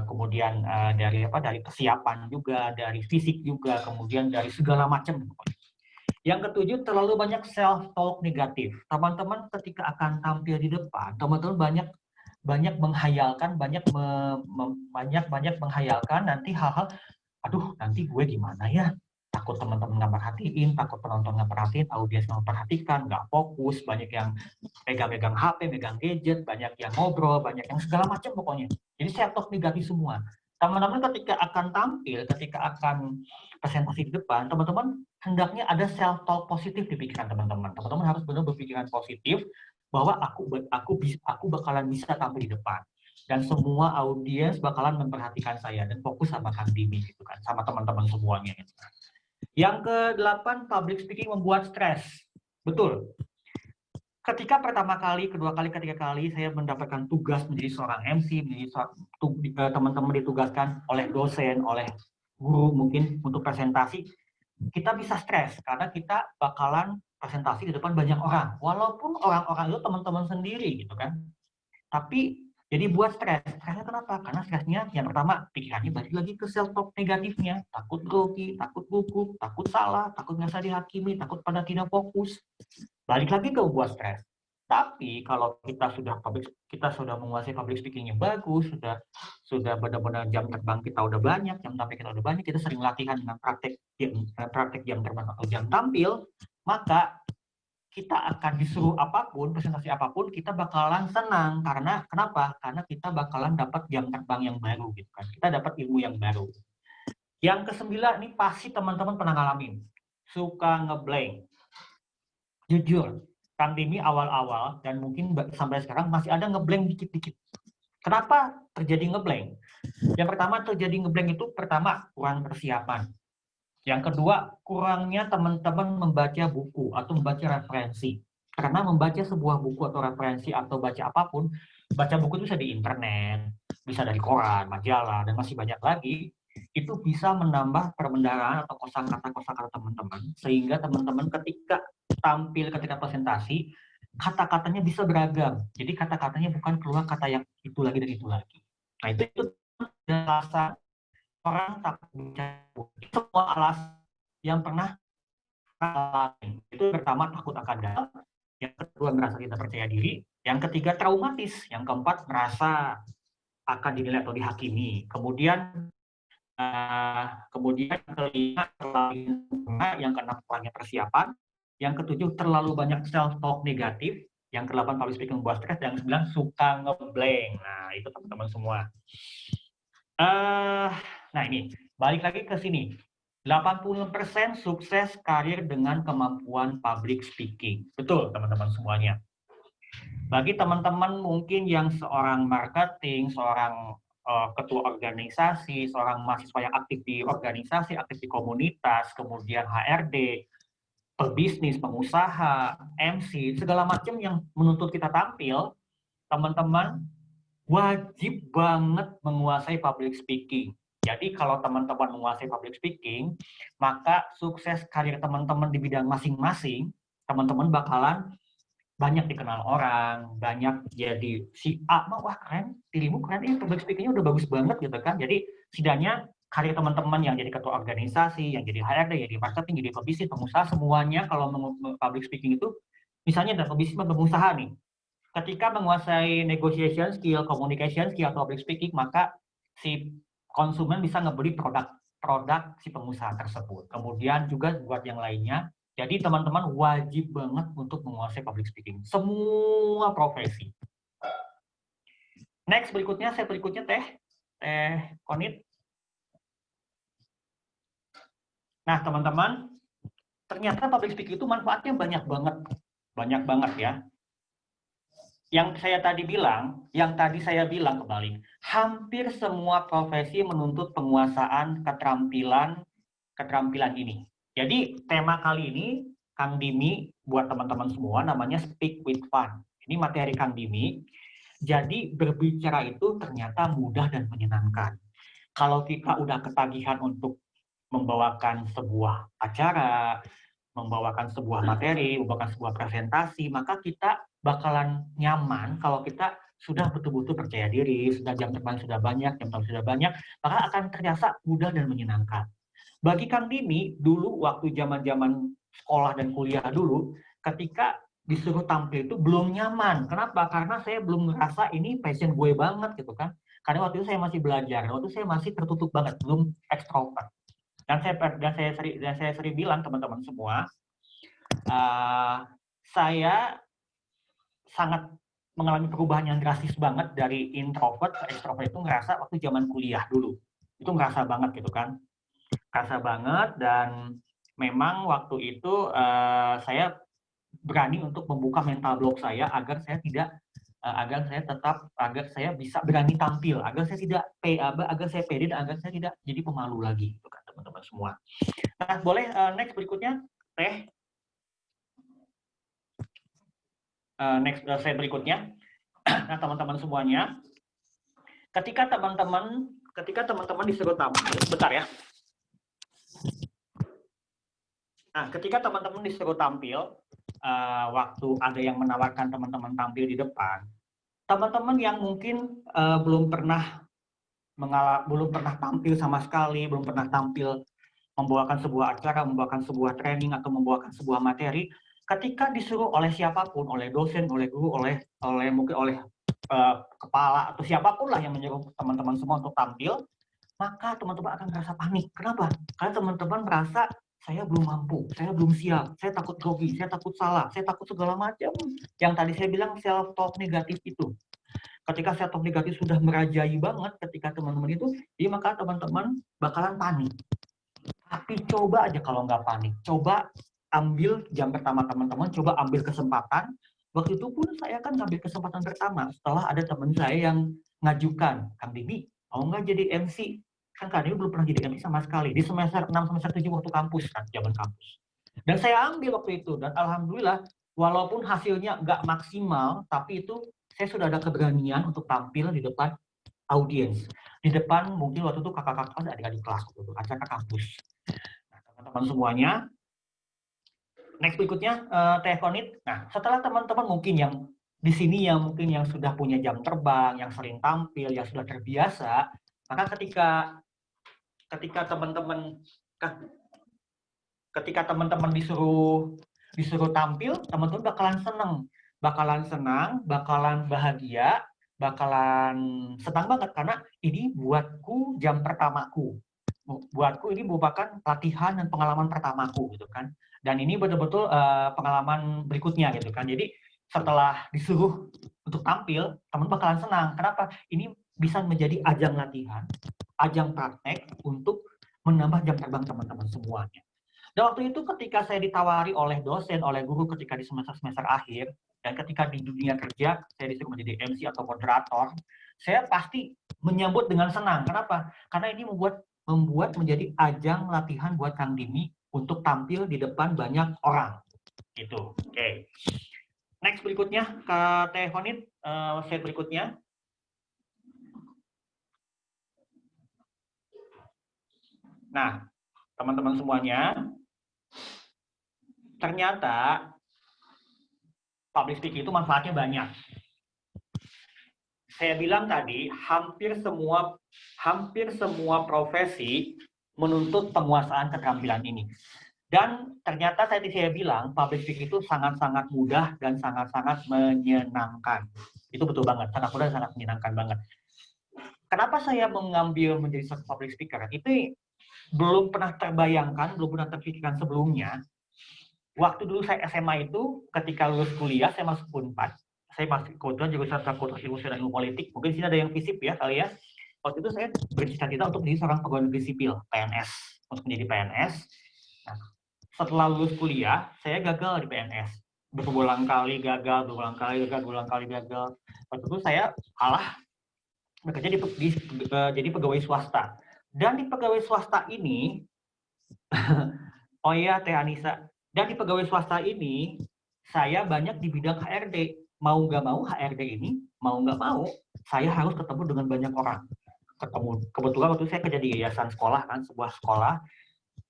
kemudian dari kesiapan juga, dari fisik juga, kemudian dari segala macam. Yang ketujuh, terlalu banyak self talk negatif. Teman-teman ketika akan tampil di depan, teman-teman banyak menghayalkan, banyak menghayalkan nanti hal-hal, aduh nanti gue gimana ya? Takut teman-teman nggak perhatiin, takut penonton nggak perhatiin, audiens nggak memperhatikan, nggak fokus, banyak yang pegang-pegang HP, megang gadget, banyak yang ngobrol, banyak yang segala macam pokoknya. Jadi self talk negatif semua. Teman-teman ketika akan tampil, ketika akan presentasi di depan, teman-teman hendaknya ada self talk positif di pikiran teman-teman. Teman-teman harus benar berpikiran positif bahwa aku bakalan bisa tampil di depan. Dan semua audiens bakalan memperhatikan saya dan fokus sama Kang Dimi gitu kan, sama teman-teman semuanya gitu kan. Yang ke-8, public speaking membuat stres. Betul. Ketika pertama kali, kedua kali, ketiga kali saya mendapatkan tugas menjadi seorang MC, teman-teman ditugaskan oleh dosen, oleh guru mungkin untuk presentasi, kita bisa stres karena kita bakalan presentasi di depan banyak orang. Walaupun orang-orang itu teman-teman sendiri gitu kan. Tapi jadi buat stres. Stresnya kenapa? Karena stresnya yang pertama, pikirannya balik lagi ke self talk negatifnya. Takut grogi, takut gugup, takut salah, takut ngerasa dihakimi, takut pada tidak fokus. Balik lagi ke buat stres. Tapi kalau kita sudah menguasai public speakingnya bagus, sudah benar-benar jam terbang kita udah banyak, jam tampil kita udah banyak, kita sering latihan dengan praktek jam terbang atau jam tampil, maka kita akan disuruh apapun, presentasi apapun, kita bakalan senang. Karena kenapa? Karena kita bakalan dapat jam terbang yang baru gitu kan. Kita dapat ilmu yang baru. Yang ke-9 ini pasti teman-teman pernah ngalamin. Suka ngeblank. Jujur, Kang Dimi awal-awal dan mungkin sampai sekarang masih ada ngeblank dikit-dikit. Kenapa terjadi ngeblank? Yang pertama terjadi ngeblank itu pertama kurang persiapan. Yang kedua, kurangnya teman-teman membaca buku atau membaca referensi. Karena membaca sebuah buku atau referensi atau baca apapun, baca buku itu bisa di internet, bisa dari koran, majalah, dan masih banyak lagi, itu bisa menambah perbendaharaan atau kosakata teman-teman, sehingga teman-teman ketika tampil, ketika presentasi, kata-katanya bisa beragam. Jadi kata-katanya bukan keluar kata yang itu lagi dan itu lagi. Nah itu alasan orang takut bicara. Semua alasan yang pernah alami. Itu pertama takut akan gagal, yang kedua merasa tidak percaya diri, yang ketiga traumatis, yang keempat merasa akan dinilai atau dihakimi. Kemudian kelima, yang keenam kurangnya persiapan, yang ketujuh terlalu banyak self talk negatif, yang ke-8 public speaking membuat stres, yang ke-9 suka ngeblank. Nah itu teman-teman semua. Nah ini, balik lagi ke sini. 80% sukses karir dengan kemampuan public speaking. Betul, teman-teman semuanya. Bagi teman-teman mungkin yang seorang marketing, seorang ketua organisasi, seorang mahasiswa yang aktif di organisasi, aktif di komunitas, kemudian HRD, pebisnis, pengusaha, MC, segala macam yang menuntut kita tampil, teman-teman wajib banget menguasai public speaking. Jadi kalau teman-teman menguasai public speaking, maka sukses karir teman-teman di bidang masing-masing, teman-teman bakalan banyak dikenal orang, banyak jadi si A, wah keren, dirimu keren, public speakingnya udah bagus banget gitu kan. Jadi setidaknya karir teman-teman yang jadi ketua organisasi, yang jadi HRD, jadi marketing, jadi pebisnis, pengusaha, semuanya kalau public speaking itu, misalnya ada pebisnis pengusaha nih, ketika menguasai negotiation skill, communication skill, atau public speaking, maka si konsumen bisa ngebeli produk produk si pengusaha tersebut. Kemudian juga buat yang lainnya, jadi teman-teman wajib banget untuk menguasai public speaking. Semua profesi. Next, saya berikutnya Teh Konit. Nah, teman-teman, ternyata public speaking itu manfaatnya banyak banget ya. Yang tadi saya bilang kembali, hampir semua profesi menuntut penguasaan keterampilan ini. Jadi tema kali ini, Kang Dimi, buat teman-teman semua, namanya Speak with Fun. Ini materi Kang Dimi. Jadi berbicara itu ternyata mudah dan menyenangkan. Kalau kita udah ketagihan untuk membawakan sebuah acara, membawakan sebuah materi, membawakan sebuah presentasi, maka kita bakalan nyaman kalau kita sudah betul-betul percaya diri, sudah jam terbang sudah banyak, jam terbang sudah banyak, maka akan terasa mudah dan menyenangkan. Bagi Kang Dimi, dulu waktu zaman-zaman sekolah dan kuliah dulu, ketika disuruh tampil itu belum nyaman. Kenapa? Karena saya belum ngerasa ini passion gue banget gitu kan. Karena waktu itu saya masih belajar, waktu itu saya masih tertutup banget, belum ekstrovert. Dan saya sering bilang teman-teman semua, saya sangat mengalami perubahan yang drastis banget dari introvert ke extrovert itu ngerasa waktu zaman kuliah dulu. Itu ngerasa banget gitu kan. Ngerasa banget dan memang waktu itu saya berani untuk membuka mental block saya agar saya bisa berani tampil, agar saya pede dan agar saya tidak jadi pemalu lagi gitu kan teman-teman semua. Nah, boleh next berikutnya Teh. Next slide berikutnya. Nah, teman-teman semuanya, ketika teman-teman disuruh tampil, bentar ya. Nah, ketika teman-teman disuruh tampil, waktu ada yang menawarkan teman-teman tampil di depan, teman-teman yang mungkin belum pernah tampil sama sekali, belum pernah tampil membawakan sebuah acara, membawakan sebuah training atau membawakan sebuah materi, ketika disuruh oleh siapapun, oleh dosen, oleh guru, mungkin oleh kepala atau siapapun lah yang menyuruh teman-teman semua untuk tampil, maka teman-teman akan merasa panik. Kenapa? Karena teman-teman merasa saya belum mampu, saya belum siap, saya takut grogi, saya takut salah, saya takut segala macam. Yang tadi saya bilang self-talk negatif itu. Ketika self-talk negatif sudah merajai banget ketika teman-teman itu, jadi maka teman-teman bakalan panik. Tapi coba aja kalau nggak panik, coba ambil jam pertama teman-teman, coba ambil kesempatan. Waktu itu pun saya kan ngambil kesempatan pertama setelah ada teman saya yang ngajukan, Kang Dimi, mau nggak jadi MC? Kan Kang Dimi belum pernah jadi MC sama sekali di semester 6 semester 7 waktu kampus kan, zaman kampus. Dan saya ambil waktu itu dan alhamdulillah walaupun hasilnya nggak maksimal, tapi itu saya sudah ada keberanian untuk tampil di depan audiens, di depan mungkin waktu itu kakak-kakak ada adik-adik kelas gitu, acara kampus. Nah, teman-teman semuanya, next berikutnya Teh Konit. Nah, setelah teman-teman mungkin yang di sini yang sudah punya jam terbang, yang sering tampil, yang sudah terbiasa, maka ketika teman-teman disuruh tampil, teman-teman bakalan senang, bakalan bahagia, bakalan senang banget karena ini buatku jam pertamaku. Buatku ini merupakan latihan dan pengalaman pertamaku gitu kan. Dan ini betul-betul pengalaman berikutnya gitu kan. Jadi setelah disuruh untuk tampil, teman bakalan senang. Kenapa? Ini bisa menjadi ajang latihan, ajang praktek untuk menambah jam terbang teman-teman semuanya. Dan waktu itu ketika saya ditawari oleh dosen, oleh guru ketika di semester akhir, dan ketika di dunia kerja, saya disuruh menjadi MC atau moderator, saya pasti menyambut dengan senang. Kenapa? Karena ini membuat menjadi ajang latihan buat Kang Dimi untuk tampil di depan banyak orang. Gitu. Oke. Next berikutnya, Kak Teh Honit, slide berikutnya. Nah, teman-teman semuanya, ternyata public speaking itu manfaatnya banyak. Saya bilang tadi, hampir semua profesi menuntut penguasaan keterampilan ini. Dan ternyata tadi saya bilang, public speaking itu sangat-sangat mudah dan sangat-sangat menyenangkan. Itu betul banget, sangat mudah dan sangat menyenangkan banget. Kenapa saya mengambil menjadi public speaker? Itu belum pernah terbayangkan, belum pernah terpikirkan sebelumnya. Waktu dulu saya SMA itu, ketika lulus kuliah, saya masuk Unpad. Saya masih kebetulan jurusan Fakultas Ilmu Sosial dan Ilmu Politik. Mungkin sini ada yang FISIP ya kali ya. Waktu itu saya bercita-cita untuk menjadi seorang pegawai negeri sipil, PNS. Untuk menjadi PNS. Nah, setelah lulus kuliah, saya gagal di PNS. Berulang kali gagal, berulang kali gagal. Waktu itu saya kalah bekerja jadi pegawai swasta. Dan di pegawai swasta ini, oh iya Teh Anissa, dan di pegawai swasta ini, saya banyak di bidang HRD. Mau nggak mau HRD ini, mau nggak mau, saya harus ketemu dengan banyak orang. Kebetulan waktu saya kerja di yayasan sekolah kan, sebuah sekolah.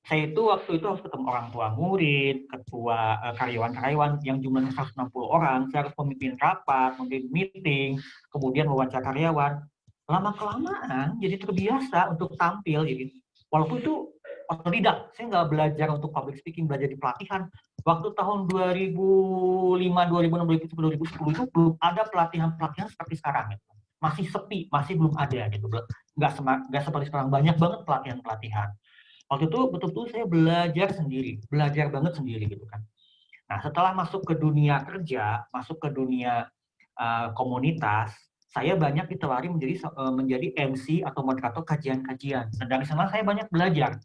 Saya itu waktu itu harus ketemu orang tua murid, ketua karyawan-karyawan yang jumlahnya 160 orang. Saya harus memimpin rapat, memimpin meeting, kemudian wawancara karyawan. Lama-kelamaan jadi terbiasa untuk tampil. Jadi, walaupun itu otodidak, saya nggak belajar untuk public speaking, belajar di pelatihan. Waktu tahun 2005, 2006, 2010 itu belum ada pelatihan-pelatihan seperti sekarang. Gitu. Masih sepi, masih belum ada. Gitu. Nggak seperti sekarang, banyak banget pelatihan-pelatihan. Waktu itu betul-betul saya belajar banget sendiri gitu kan. Nah setelah masuk ke dunia kerja, masuk ke dunia komunitas, saya banyak ditawari menjadi MC atau moderator kajian-kajian. Dan dari sana saya banyak belajar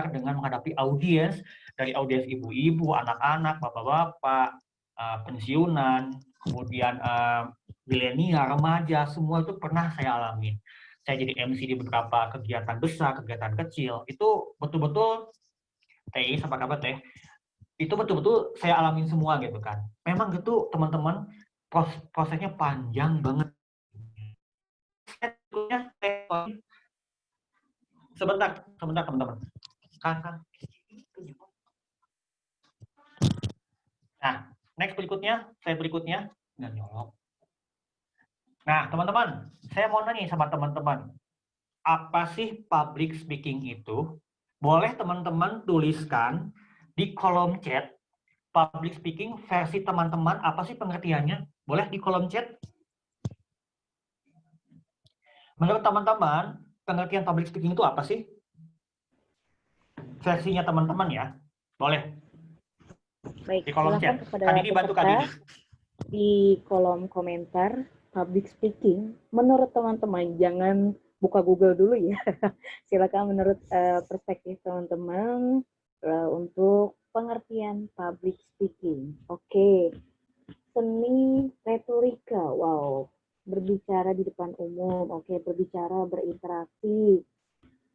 dengan menghadapi audiens, dari audiens ibu-ibu, anak-anak, bapak-bapak, pensiunan, kemudian milenial, remaja, semua itu pernah saya alamin. Saya jadi MC di beberapa kegiatan besar, kegiatan kecil, itu betul-betul, Teh, apa kabar Teh? Itu betul-betul saya alamin semua gitu kan. Memang gitu teman-teman, prosesnya panjang banget. Sebentar teman-teman. Kan. Nah, next berikutnya, nggak nyolok. Nah, teman-teman, saya mau nanya sama teman-teman, apa sih public speaking itu? Boleh teman-teman tuliskan di kolom chat, public speaking versi teman-teman, apa sih pengertiannya? Boleh di kolom chat? Menurut teman-teman, pengertian public speaking itu apa sih? Versinya teman-teman ya, boleh. Baik, di kolom chat. Kepada peserta di kolom komentar public speaking. Menurut teman-teman, jangan buka Google dulu ya. Silakan menurut perspektif teman-teman untuk pengertian public speaking. Oke. Seni retorika. Wow. Berbicara di depan umum. Oke, berbicara berinteraksi.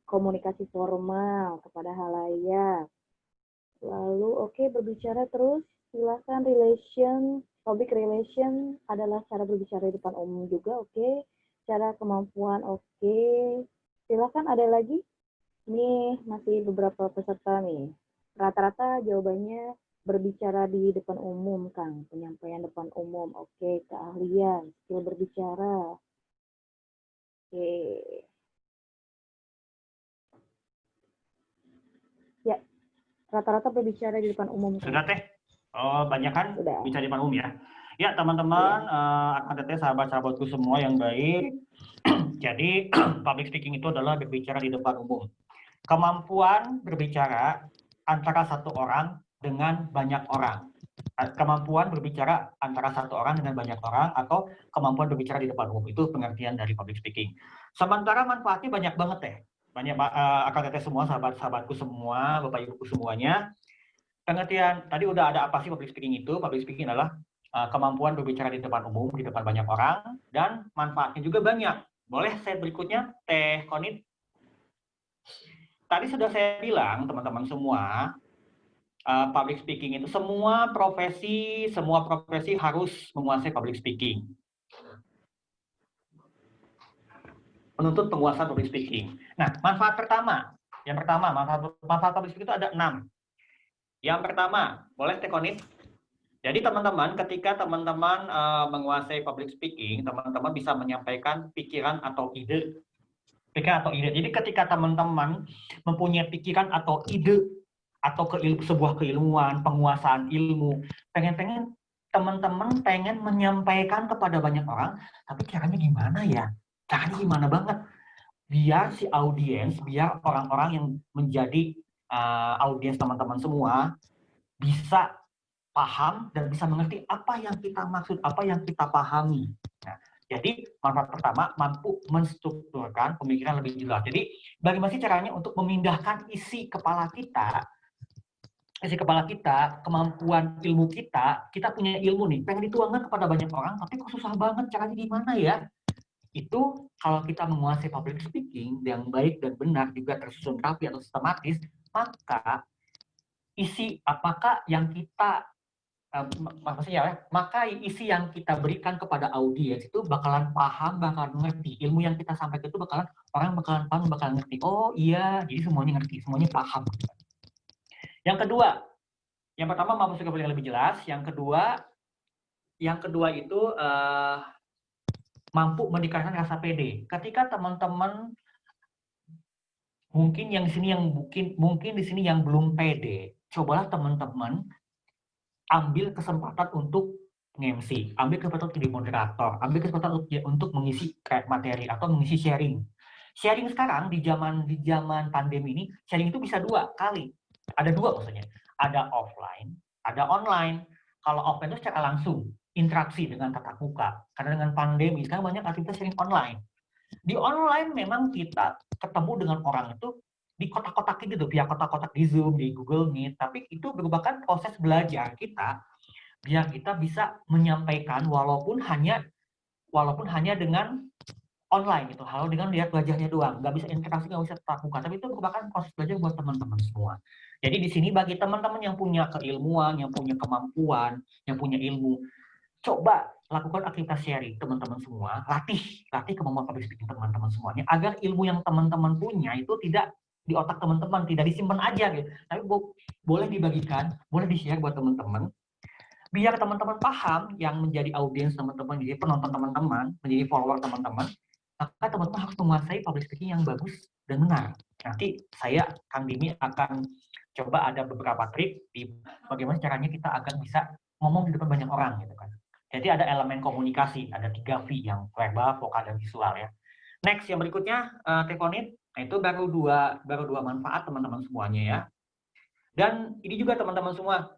Komunikasi formal kepada halayak. Lalu berbicara terus. Silakan public relation adalah cara berbicara di depan umum juga, cara kemampuan, silakan ada lagi. Ini masih beberapa peserta nih. Rata-rata jawabannya berbicara di depan umum, Kang. Penyampaian depan umum, keahlian, skill berbicara. Ya, rata-rata berbicara di depan umum. Sudah Teh? Oh, banyak kan bicara di depan umum ya. Ya, teman-teman, akan teteh sahabat-sahabatku semua yang baik. Jadi, public speaking itu adalah berbicara di depan umum. Kemampuan berbicara antara satu orang dengan banyak orang. Kemampuan berbicara antara satu orang dengan banyak orang atau kemampuan berbicara di depan umum. Itu pengertian dari public speaking. Sementara manfaatnya banyak banget Teh. Banyak akan teteh semua, sahabat-sahabatku semua, Bapak Ibuku semuanya. Pengertian tadi udah ada apa sih public speaking itu? Public speaking adalah kemampuan berbicara di depan umum, di depan banyak orang, dan manfaatnya juga banyak. Boleh slide berikutnya, Teh Konit? Tadi sudah saya bilang, teman-teman semua, public speaking itu semua profesi harus menguasai public speaking. Menuntut penguasaan public speaking. Nah, manfaat pertama. Yang pertama, manfaat public speaking itu ada 6. Yang pertama, boleh Teh Konit? Jadi teman-teman, ketika teman-teman menguasai public speaking, teman-teman bisa menyampaikan pikiran atau ide. Jadi ketika teman-teman mempunyai pikiran atau ide atau sebuah keilmuan, penguasaan ilmu, teman-teman pengen menyampaikan kepada banyak orang, tapi caranya gimana ya? Caranya gimana banget? biar si audiens, biar orang-orang yang menjadi audiens teman-teman semua bisa paham dan bisa mengerti apa yang kita maksud, apa yang kita pahami. Nah, jadi manfaat pertama, mampu menstrukturkan pemikiran lebih jelas. Jadi bagaimana sih caranya untuk memindahkan isi kepala kita, kemampuan ilmu kita punya ilmu nih, pengen dituangkan kepada banyak orang, tapi kok susah banget, caranya gimana ya? Itu kalau kita menguasai public speaking yang baik dan benar, juga tersusun rapi atau sistematis, maka isi yang kita berikan kepada audiens itu bakalan paham, bakalan ngerti. Ilmu yang kita sampaikan itu orang bakalan paham, bakalan ngerti. Oh iya, jadi semuanya ngerti, semuanya paham. Yang kedua, yang pertama mampu sekali lebih jelas. Yang kedua itu mampu meningkatkan rasa pede. Ketika teman-teman mungkin di sini yang belum pede, cobalah teman-teman ambil kesempatan untuk nge-MC, ambil kesempatan untuk jadi moderator, ambil kesempatan untuk mengisi materi atau mengisi sharing. Sharing sekarang di zaman pandemi ini, sharing itu bisa 2 kali. Ada 2 maksudnya. Ada offline, ada online. Kalau offline itu secara langsung, interaksi dengan tatap muka. Karena dengan pandemi, sekarang banyak aktivitas sharing online. Di online memang kita ketemu dengan orang itu di kotak-kotak gitu, via kotak-kotak di Zoom, di Google Meet, tapi itu merupakan proses belajar kita biar kita bisa menyampaikan walaupun hanya dengan online gitu, halo dengan lihat wajahnya doang, nggak bisa interaksi, nggak bisa tatap muka, tapi itu merupakan proses belajar buat teman-teman semua. Jadi di sini bagi teman-teman yang punya keilmuan, yang punya kemampuan, yang punya ilmu, coba lakukan aktivitas sharing teman-teman semua, latih kemampuan public speaking teman-teman semuanya, agar ilmu yang teman-teman punya itu tidak di otak teman-teman, tidak disimpan aja gitu, tapi boleh dibagikan, boleh di-share buat teman-teman, biar teman-teman paham, yang menjadi audiens teman-teman, menjadi penonton teman-teman, menjadi follower teman-teman, maka teman-teman harus menguasai public speaking yang bagus dan benar. Nanti saya, Kang Dimi, akan coba ada beberapa trik di bagaimana caranya kita akan bisa ngomong di depan banyak orang gitu kan. Jadi ada elemen komunikasi, ada 3 V yang verbal, vokal, dan visual ya. Next, yang berikutnya, Tekonit. Nah, itu baru dua manfaat teman-teman semuanya ya. Dan ini juga teman-teman semua,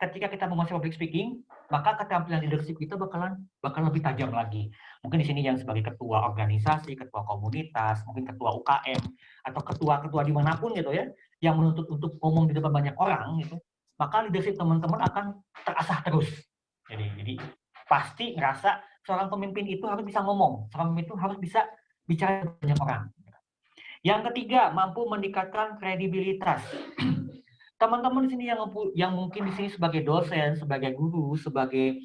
ketika kita menguasai public speaking, maka keterampilan leadership kita bakalan lebih tajam lagi. Mungkin di sini yang sebagai ketua organisasi, ketua komunitas, mungkin ketua UKM, atau ketua-ketua dimanapun gitu ya, yang menuntut untuk ngomong di depan banyak orang gitu, maka leadership teman-teman akan terasah terus. Jadi pasti ngerasa seorang pemimpin itu harus bisa ngomong, seorang pemimpin itu harus bisa bicara banyak orang. Yang ketiga, mampu meningkatkan kredibilitas. Teman-teman di sini yang mungkin di sini sebagai dosen, sebagai guru, sebagai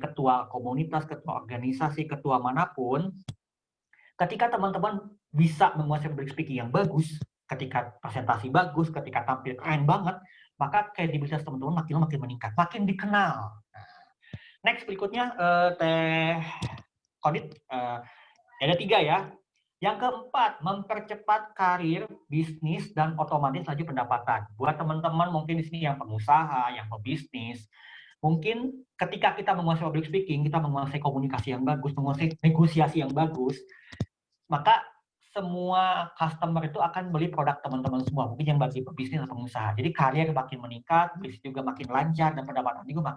ketua komunitas, ketua organisasi, ketua manapun, ketika teman-teman bisa menguasai public speaking yang bagus, ketika presentasi bagus, ketika tampil keren banget, maka kredibilitas teman-teman makin meningkat, makin dikenal. Next, berikutnya Teh Konit, ada 3 ya. Yang keempat, mempercepat karir, bisnis, dan otomatis laju pendapatan. Buat teman-teman mungkin di sini yang pengusaha, yang pebisnis, mungkin ketika kita menguasai public speaking, kita menguasai komunikasi yang bagus, menguasai negosiasi yang bagus, maka semua customer itu akan beli produk teman-teman semua, mungkin yang bagi pebisnis atau pengusaha. Jadi karir makin meningkat, bisnis juga makin lancar, dan pendapatan juga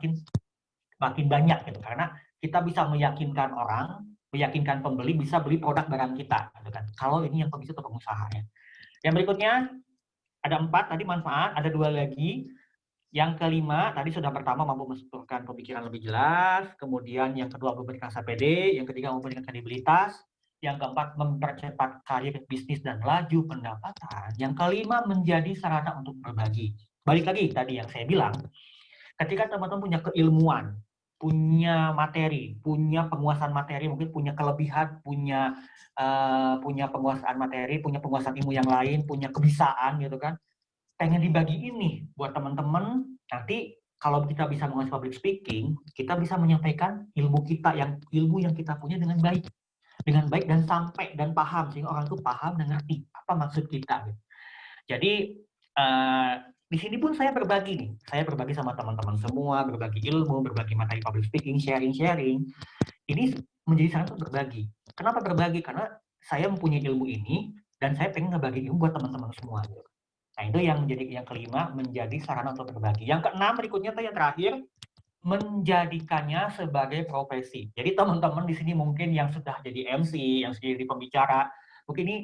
makin banyak gitu, karena kita bisa meyakinkan orang, meyakinkan pembeli bisa beli produk barang kita gitu kan. Kalau ini yang pebisnis atau pengusaha ya. Yang berikutnya ada 4 tadi manfaat, ada 2 lagi. Yang kelima tadi sudah pertama mampu menstrukturkan pemikiran lebih jelas, kemudian yang kedua memberikan rasa pede, yang ketiga memberikan kredibilitas, yang keempat mempercepat karir, bisnis, dan laju pendapatan, yang kelima menjadi sarana untuk berbagi. Balik lagi tadi yang saya bilang, ketika teman-teman punya keilmuan, punya materi, punya penguasaan materi, mungkin punya kelebihan, punya penguasaan materi, punya penguasaan ilmu yang lain, punya kebisaan gitu kan, pengen dibagiin nih buat teman-teman. Nanti kalau kita bisa menguasai public speaking, kita bisa menyampaikan ilmu yang kita punya dengan baik dan sampai dan paham, sehingga orang itu paham dan ngerti apa maksud kita gitu. Jadi di sini pun saya berbagi sama teman-teman semua, berbagi ilmu, berbagi materi public speaking, sharing. Ini menjadi sangat berbagi. Kenapa berbagi? Karena saya mempunyai ilmu ini dan saya pengen ngebagi ilmu buat teman-teman semua. Nah, itu yang menjadi yang kelima, menjadi sarana untuk berbagi. Yang keenam berikutnya yang terakhir, menjadikannya sebagai profesi. Jadi teman-teman di sini mungkin yang sudah jadi MC, yang sudah jadi pembicara, mungkin ini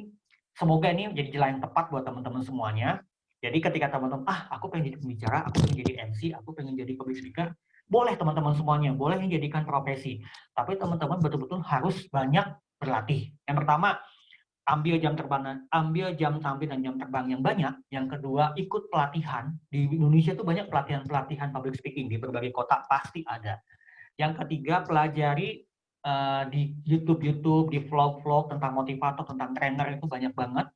semoga ini menjadi jalan yang tepat buat teman-teman semuanya. Jadi ketika teman-teman, aku pengen jadi pembicara, aku pengen jadi MC, aku pengen jadi public speaker, boleh teman-teman semuanya, boleh dijadikan profesi. Tapi teman-teman betul-betul harus banyak berlatih. Yang pertama, ambil jam tampil dan jam terbang yang banyak. Yang kedua, ikut pelatihan. Di Indonesia itu banyak pelatihan public speaking, di berbagai kota pasti ada. Yang ketiga, pelajari di YouTube, di vlog-vlog tentang motivator, tentang trainer, itu banyak banget.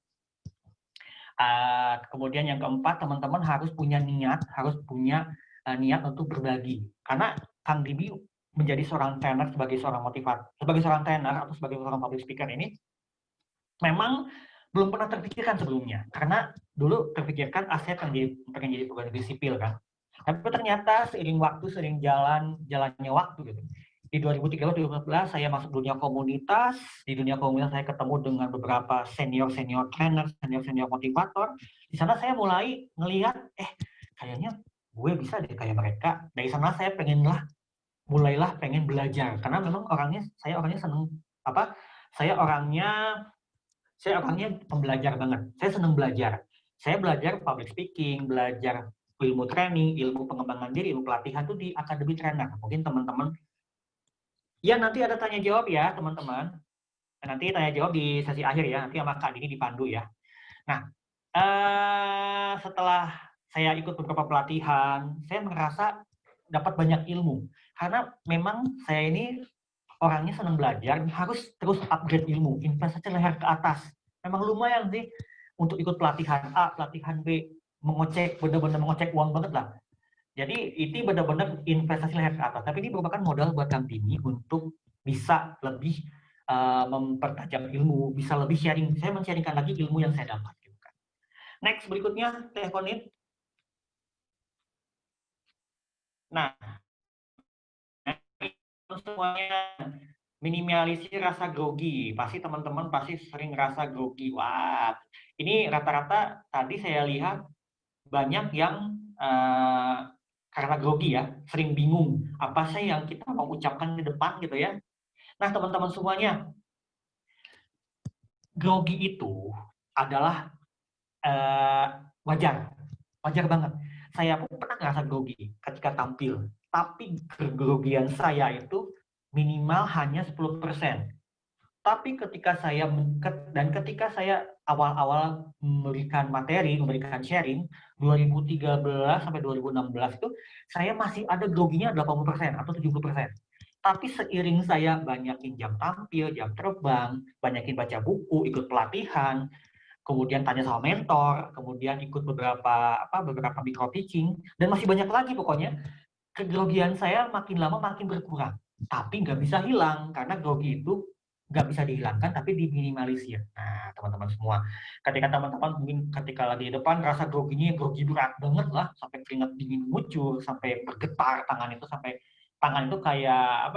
Kemudian yang keempat, teman-teman harus punya niat untuk berbagi. Karena Kang Dibi menjadi seorang trainer, sebagai seorang motivator, sebagai seorang trainer atau sebagai seorang public speaker ini memang belum pernah terpikirkan sebelumnya, karena dulu terpikirkan saya pengen jadi pegawai negeri sipil kan, tapi ternyata seiring waktu, seiring jalannya waktu gitu. Di 2013-2014 saya masuk dunia komunitas. Di dunia komunitas saya ketemu dengan beberapa senior trainer, senior motivator. Di sana saya mulai ngelihat, kayaknya gue bisa deh kayak mereka. Dari sana saya mulailah pengen belajar, karena memang saya orangnya seneng saya orangnya pembelajar banget. Saya senang belajar. Saya belajar public speaking, belajar ilmu training, ilmu pengembangan diri, ilmu pelatihan itu di Akademi Trainer. Mungkin teman-teman, ya nanti ada tanya jawab ya teman-teman. Nanti tanya jawab di sesi akhir ya. Nanti sama Kak Dini dipandu ya. Nah, setelah saya ikut beberapa pelatihan, saya merasa dapat banyak ilmu. Karena memang saya ini orangnya senang belajar, harus terus upgrade ilmu, investasi leher ke atas. Memang lumayan sih untuk ikut pelatihan A, pelatihan B, benar-benar mengocek uang banget lah. Jadi itu benar-benar investasi leher ke atas. Tapi ini merupakan modal buat Kang Dini untuk bisa lebih mempertajam ilmu, bisa lebih sharing. Saya men-sharingkan lagi ilmu yang saya dapat. Next, berikutnya, teleponin. Nah, semuanya minimalisir rasa grogi. Pasti teman-teman sering rasa grogi. Wah, ini rata-rata tadi saya lihat banyak yang karena grogi ya, sering bingung apa sih yang kita mau ucapkan di depan gitu ya. Nah, teman-teman semuanya, grogi itu adalah wajar banget. Saya pun pernah ngerasa grogi ketika tampil, tapi kegrogian saya itu minimal hanya 10%. Tapi ketika saya awal-awal memberikan materi, memberikan sharing 2013 sampai 2016 itu saya masih ada groginya 80% atau 70%. Tapi seiring saya banyakin jam tampil, jam terbang, banyakin baca buku, ikut pelatihan, kemudian tanya sama mentor, kemudian ikut beberapa micro teaching, dan masih banyak lagi pokoknya, kegrogian saya makin lama makin berkurang. Tapi nggak bisa hilang, karena grogi itu nggak bisa dihilangkan, tapi diminimalisir. Nah, teman-teman semua, ketika teman-teman mungkin ketika lagi di depan, rasa grogi berat banget lah, sampai keringat dingin muncul, sampai bergetar tangan itu kayak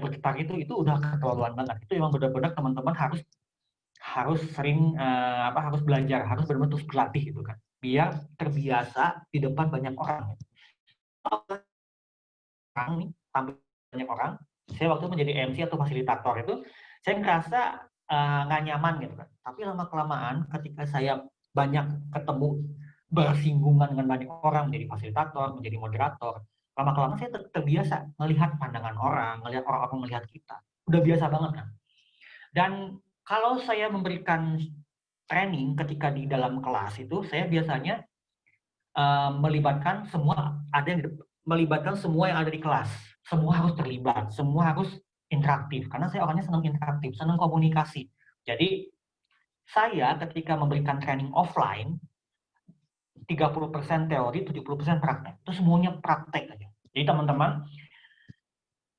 bergetar itu udah keterlaluan banget. Itu memang benar-benar teman-teman harus sering harus belajar, harus benar-benar terus berlatih gitu kan, biar terbiasa di depan banyak orang nih, tampil banyak orang. Saya waktu menjadi MC atau fasilitator itu saya ngerasa nggak nyaman gitu kan. Tapi lama-kelamaan ketika saya banyak ketemu, bersinggungan dengan banyak orang, menjadi fasilitator, menjadi moderator, lama-kelamaan saya terbiasa melihat pandangan orang, melihat orang-orang melihat kita. Udah biasa banget kan. Dan kalau saya memberikan training ketika di dalam kelas itu, saya biasanya melibatkan semua yang ada di kelas. Semua harus terlibat, semua harus interaktif. Karena saya orangnya senang interaktif, senang komunikasi. Jadi saya ketika memberikan training offline, 30% teori, 70% praktek. Itu semuanya praktek aja. Jadi teman-teman,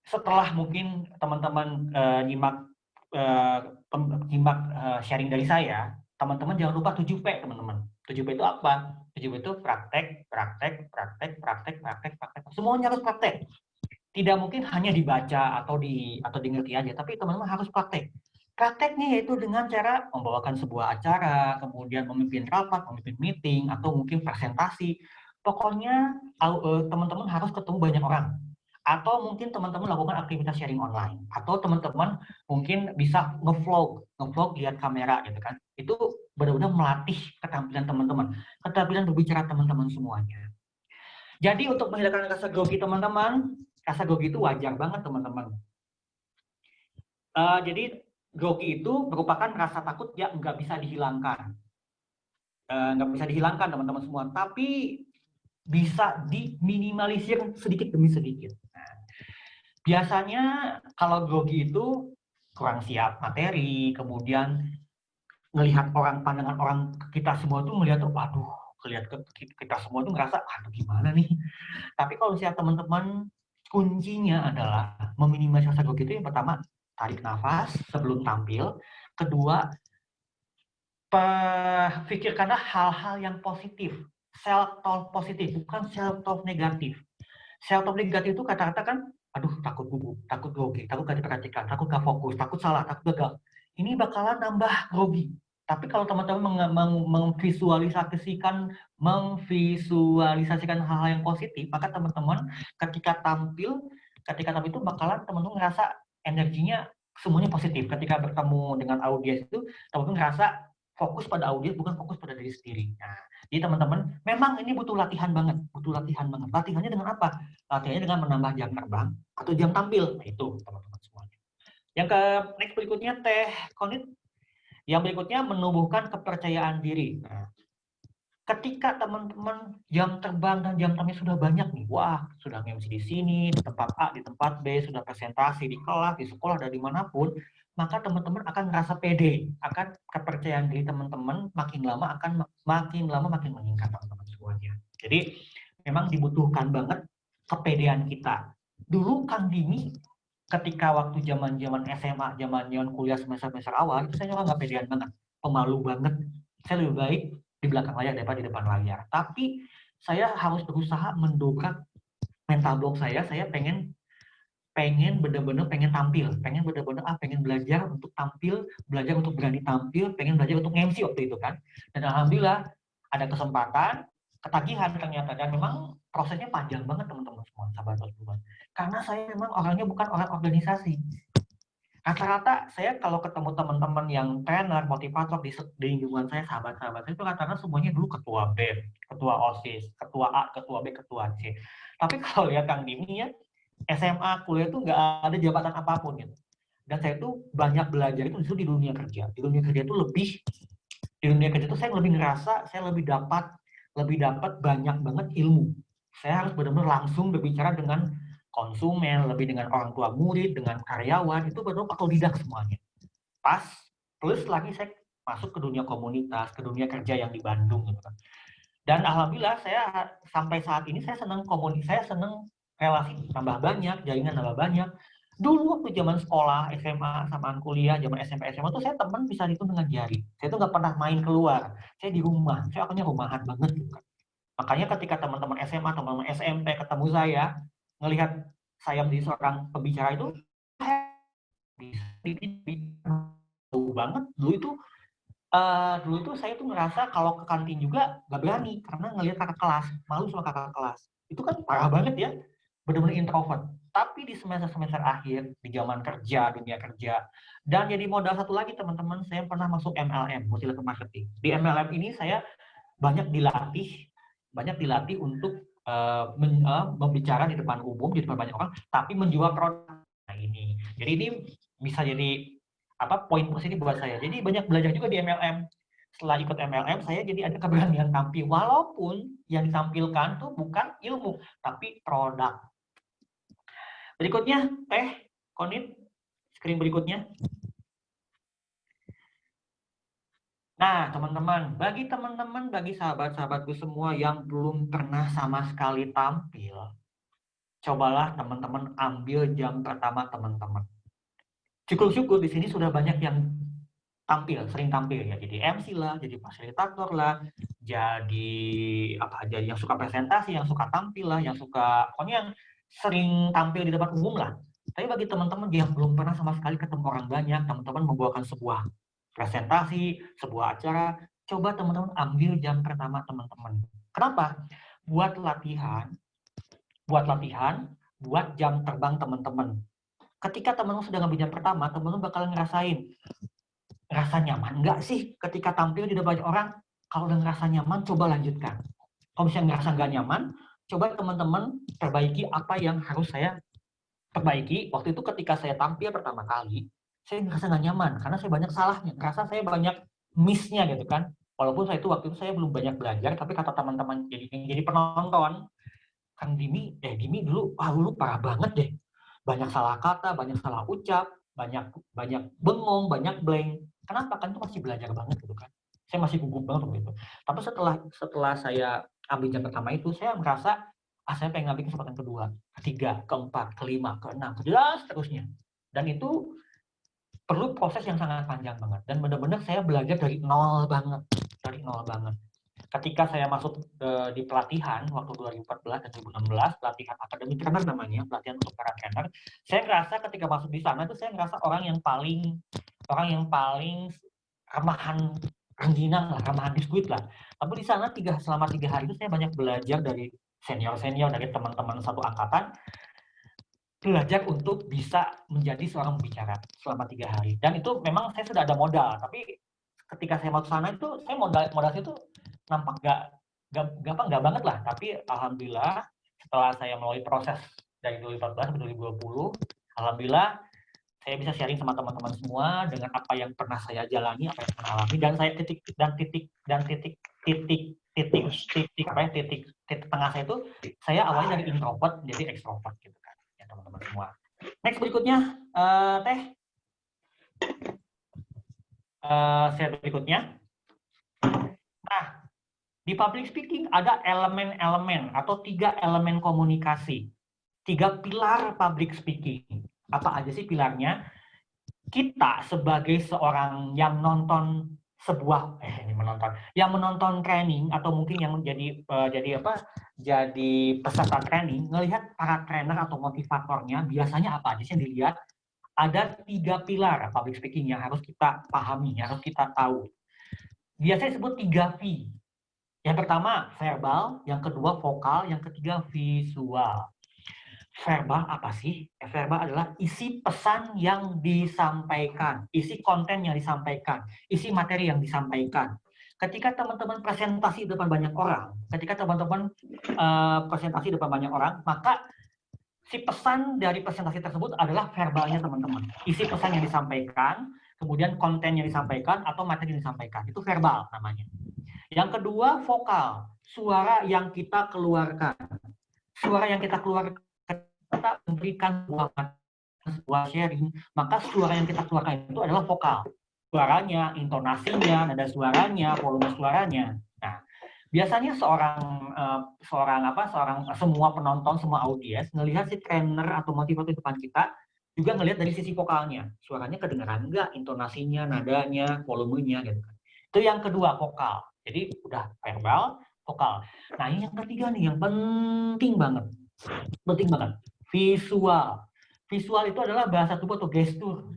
setelah mungkin teman-teman nyimak sharing dari saya, teman-teman jangan lupa 7P, teman-teman. 7P itu apa? 7P itu praktek. Semuanya harus praktek. Tidak mungkin hanya dibaca atau dimengerti aja, tapi teman-teman harus praktek. Prakteknya yaitu dengan cara membawakan sebuah acara, kemudian memimpin rapat, memimpin meeting, atau mungkin presentasi. Pokoknya teman-teman harus ketemu banyak orang. Atau mungkin teman-teman lakukan aktivitas sharing online. Atau teman-teman mungkin bisa ngevlog lihat kamera gitu kan. Itu benar-benar melatih keterampilan teman-teman, keterampilan berbicara teman-teman semuanya. Jadi untuk menghilangkan rasa grogi teman-teman, rasa grogi itu wajar banget teman-teman. Jadi grogi itu merupakan rasa takut yang nggak bisa dihilangkan. Nggak bisa dihilangkan teman-teman semua, tapi bisa diminimalisir sedikit demi sedikit. Nah, biasanya kalau grogi itu kurang siap materi, kemudian melihat pandangan orang kita semua tuh melihat tuh, waduh, kita semua tuh ngerasa, aduh gimana nih. Tapi kalau misalnya teman-teman, kuncinya adalah meminimalisir rasa grogi itu yang pertama, tarik nafas sebelum tampil. Kedua, pikirkanlah hal-hal yang positif. Self-talk positif, bukan self-talk negatif. Self-talk negatif itu kata-kata kan, aduh takut gugup, takut grogi, takut gak diperhatikan, takut gak fokus, takut salah, takut gagal. Ini bakalan nambah grogi. Tapi kalau teman-teman memvisualisasikan hal-hal yang positif, maka teman-teman ketika tampil itu bakalan teman-teman ngerasa energinya semuanya positif. Ketika bertemu dengan audiens itu, teman-teman ngerasa fokus pada audiens, bukan fokus pada diri sendiri. Nah, jadi teman-teman, memang ini butuh latihan banget. Latihannya dengan apa? Latihannya dengan menambah jam terbang atau jam tampil. Nah, itu teman-teman semuanya. Yang next berikutnya Teh Konit. Yang berikutnya menumbuhkan kepercayaan diri. Nah, ketika teman-teman jam terbang dan jam terbangnya sudah banyak nih, wah sudah MC di sini, di tempat A, di tempat B, sudah presentasi di kelas, di sekolah, dan dimanapun, maka teman-teman akan merasa pede, akan kepercayaan diri teman-teman makin lama makin meningkat teman-teman semuanya. Jadi memang dibutuhkan banget kepedean kita. Dulu Kang Dimi ketika waktu zaman SMA, zaman kuliah semester awal, itu saya nggak pedean banget, pemalu banget. Saya lebih baik di belakang layar daripada di depan layar. Tapi saya harus berusaha mendobrak mental block saya. Saya pengen bener-bener pengen tampil, pengen belajar untuk tampil, belajar untuk berani tampil, pengen belajar untuk MC waktu itu kan. Dan alhamdulillah ada kesempatan, ketagihan ternyata, dan memang prosesnya panjang banget teman-teman semua, sahabat teman. Karena saya memang orangnya bukan orang organisasi. Rata-rata saya kalau ketemu teman-teman yang trainer, motivator di lingkungan saya, sahabat-sahabat saya itu rata-rata semuanya dulu ketua BEM, ketua OSIS, ketua A, ketua B, ketua C. Tapi kalau lihat Kang Dimi ya, SMA, kuliah itu nggak ada jabatan apapun gitu. Dan saya itu banyak belajar itu justru di dunia kerja. Di dunia kerja itu saya lebih ngerasa saya lebih dapat banyak banget ilmu. Saya harus benar-benar langsung berbicara dengan konsumen, lebih dengan orang tua murid, dengan karyawan, itu benar-benar otodidak semuanya. Pas, plus lagi saya masuk ke dunia komunitas, ke dunia kerja yang di Bandung gitu kan. Dan alhamdulillah saya sampai saat ini saya senang relasi tambah banyak, jaringan tambah banyak. Dulu waktu zaman sekolah, SMA, samaan kuliah, zaman SMP, SMA tuh saya teman bisa dihitung dengan jari. Saya tuh nggak pernah main keluar. Saya di rumah, saya akhirnya rumahan banget gitu kan. Makanya ketika teman-teman SMA, teman-teman SMP ketemu saya, ngelihat saya menjadi seorang pembicara itu, jauh banget. Dulu itu saya tuh ngerasa kalau ke kantin juga nggak berani karena ngelihat kakak kelas, malu sama kakak kelas. Itu kan parah banget ya, benar-benar introvert. Tapi di semester akhir, di zaman kerja, dunia kerja, dan jadi modal satu lagi teman-teman, saya pernah masuk MLM, multi-level marketing. Di MLM ini saya banyak dilatih untuk membicara di depan umum, di depan banyak orang, tapi menjual produk. Nah ini, jadi ini bisa jadi poin positif buat saya. Jadi banyak belajar juga di MLM. Setelah ikut MLM, saya jadi ada keberanian tampil. Walaupun yang ditampilkan tuh bukan ilmu, tapi produk. Berikutnya, Teh Konit, screen berikutnya. Nah, teman-teman, bagi sahabat-sahabatku semua yang belum pernah sama sekali tampil, cobalah teman-teman ambil jam pertama teman-teman. Syukur-syukur di sini sudah banyak yang sering tampil ya, jadi MC lah, jadi fasilitator lah, jadi yang suka presentasi, yang suka tampil lah, yang suka pokoknya yang sering tampil di depan umum lah. Tapi bagi teman-teman yang belum pernah sama sekali ketemu orang banyak, teman-teman membawakan sebuah presentasi, sebuah acara, coba teman-teman ambil jam pertama teman-teman. Kenapa? Buat latihan, buat jam terbang teman-teman. Ketika teman-teman sudah ngambil jam pertama, teman-teman bakal ngerasain, rasa nyaman nggak sih ketika tampil di depan banyak orang? Kalau udah ngerasa nyaman, coba lanjutkan. Kalau misalnya ngerasa nggak nyaman, coba teman-teman perbaiki apa yang harus saya perbaiki. Waktu itu ketika saya tampil pertama kali, saya ngerasa nggak nyaman karena saya banyak salahnya, ngerasa saya banyak miss-nya gitu kan. Walaupun waktu itu saya belum banyak belajar, tapi kata teman-teman jadi penonton, Kang Dimi dulu, lu parah banget deh. Banyak salah kata, banyak salah ucap, banyak bengong, banyak blank. Kenapa? Kan itu masih belajar banget gitu kan. Saya masih gugup banget waktu itu. Tapi setelah saya ambil jam pertama itu, saya merasa saya pengen ngambil kesempatan kedua, ketiga, keempat, kelima, keenam, ke-11 seterusnya. Dan itu perlu proses yang sangat panjang banget. Dan benar-benar saya belajar dari nol banget. Ketika saya masuk di pelatihan waktu 2014 dan 2016, pelatihan Academy Trainer namanya, pelatihan untuk para trainer, saya ngerasa ketika masuk di sana itu saya ngerasa orang yang paling ramahan rengginang lah, ramahan biskuit lah. Tapi di sana selama 3 hari itu saya banyak belajar dari senior dari teman-teman satu angkatan, belajar untuk bisa menjadi seorang pembicara selama 3 hari. Dan itu memang saya sudah ada modal, tapi ketika saya masuk sana itu saya modal itu nampak nggak banget lah. Tapi alhamdulillah setelah saya melalui proses dari 2014 ke 2020, alhamdulillah saya bisa sharing sama teman-teman semua dengan apa yang pernah saya jalani, apa yang pernah alami, dan saya titik tengah saya itu, saya awalnya dari introvert jadi extrovert gitu kan, ya teman-teman semua. Next berikutnya, slide berikutnya. Nah, di public speaking ada elemen-elemen atau 3 elemen komunikasi, 3 pilar public speaking. Apa aja sih pilarnya? Kita sebagai seorang yang menonton training atau mungkin yang jadi peserta training, ngelihat para trainer atau motivatornya biasanya apa aja sih yang dilihat? Ada 3 pilar public speaking yang harus kita pahami, yang harus kita tahu. Biasanya disebut 3 V. Yang pertama verbal, yang kedua vokal, yang ketiga visual. Verbal apa sih? Verbal adalah isi pesan yang disampaikan, isi konten yang disampaikan, isi materi yang disampaikan. Ketika teman-teman presentasi di depan banyak orang, maka si pesan dari presentasi tersebut adalah verbalnya teman-teman. Isi pesan yang disampaikan, kemudian konten yang disampaikan atau materi yang disampaikan. Itu verbal namanya. Yang kedua vokal, suara yang kita keluarkan. Suara yang kita keluarkan, kita memberikan sebuah sharing, maka suara yang kita keluarkan itu adalah vokal. Suaranya, intonasinya, nada suaranya, volume suaranya. Nah, biasanya semua penonton, semua audiens ngelihat si trainer atau motivator di depan kita juga ngelihat dari sisi vokalnya. Suaranya kedengaran enggak, intonasinya, nadanya, volumenya gitu kan. Itu yang kedua, vokal. Jadi udah verbal, vokal. Nah, ini yang ketiga nih yang penting banget. Visual. Visual itu adalah bahasa tubuh atau gestur.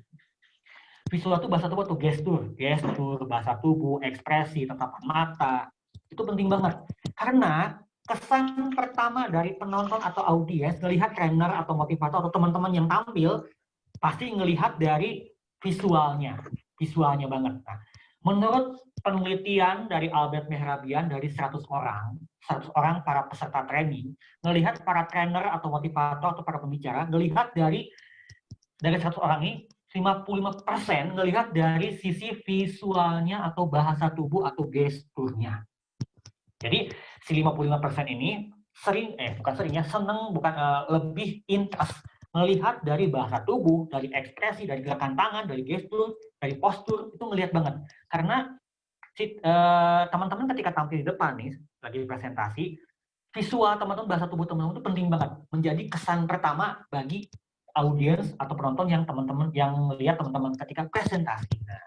Visual itu bahasa tubuh atau gestur. Gestur, bahasa tubuh, ekspresi, tatapan mata. Itu penting banget. Karena kesan pertama dari penonton atau audiens ngelihat trainer atau motivator atau teman-teman yang tampil pasti ngelihat dari visualnya. Visualnya banget. Nah, menurut penelitian dari Albert Mehrabian dari 100 orang para peserta training, ngelihat para trainer atau motivator atau para pembicara, ngelihat dari 100 orang ini, 55% ngelihat dari sisi visualnya atau bahasa tubuh atau gesturnya. Jadi si 55% ini lebih interest melihat dari bahasa tubuh, dari ekspresi, dari gerakan tangan, dari gestur, dari postur, itu ngelihat banget. Karena teman-teman ketika tampil di depan nih, lagi presentasi, visual teman-teman, bahasa tubuh teman-teman itu penting banget. Menjadi kesan pertama bagi audiens atau penonton yang melihat teman-teman ketika presentasi. Nah,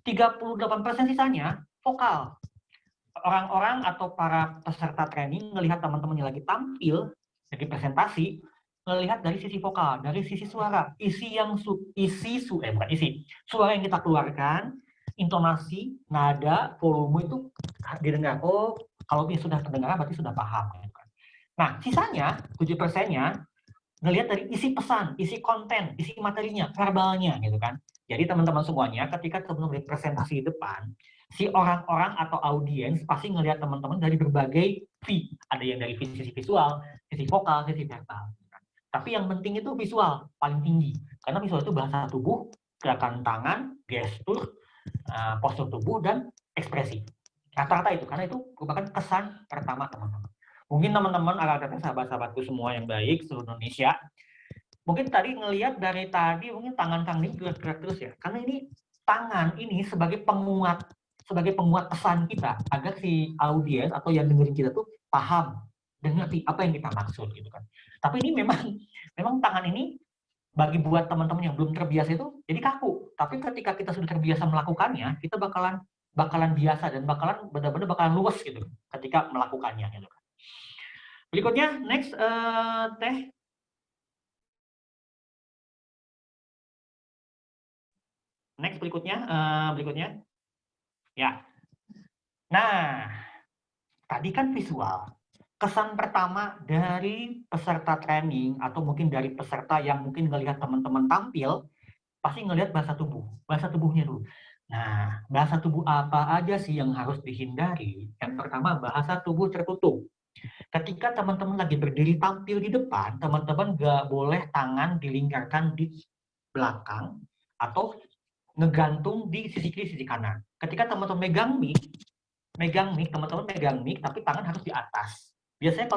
38% sisanya vokal. Orang-orang atau para peserta training melihat teman-teman yang lagi tampil, lagi presentasi, melihat dari sisi vokal, dari sisi suara, suara yang kita keluarkan, intonasi, nada, volume itu didengar. Oh, kalau dia sudah terdengar berarti sudah paham. Nah, sisanya 7%-nya ngelihat dari isi pesan, isi konten, isi materinya, verbalnya gitu kan. Jadi teman-teman semuanya ketika teman-teman presentasi di depan, si orang-orang atau audiens pasti ngelihat teman-teman dari berbagai sisi. Ada yang dari sisi visual, sisi vokal, sisi verbal. Tapi yang penting itu visual, paling tinggi. Karena visual itu bahasa tubuh, gerakan tangan, gestur, postur tubuh, dan ekspresi. Rata-rata itu, karena itu merupakan kesan pertama teman-teman. Mungkin teman-teman, anak-anak sahabat-sahabatku semua yang baik, seluruh Indonesia, mungkin tadi ngelihat dari tadi, mungkin tangan Kang Dim gerak-gerak terus ya. Karena ini, tangan ini sebagai penguat pesan kita, agar si audiens atau yang dengerin kita tuh paham, dan ngerti apa yang kita maksud gitu kan. Tapi ini memang tangan ini bagi buat teman-teman yang belum terbiasa itu jadi kaku. Tapi ketika kita sudah terbiasa melakukannya, kita bakalan biasa dan bakalan benar-benar bakalan luas gitu ketika melakukannya gitu kan. Berikutnya next Teh. Next berikutnya. Ya. Nah, tadi kan visual. Kesan pertama dari peserta training atau mungkin dari peserta yang mungkin ngelihat teman-teman tampil, pasti ngelihat bahasa tubuhnya dulu. Nah, bahasa tubuh apa aja sih yang harus dihindari? Yang pertama, bahasa tubuh tertutup. Ketika teman-teman lagi berdiri tampil di depan, teman-teman nggak boleh tangan dilingkarkan di belakang atau ngegantung di sisi kiri, sisi kanan. Ketika teman-teman megang mic, teman-teman megang mic, tapi tangan harus di atas. Biasanya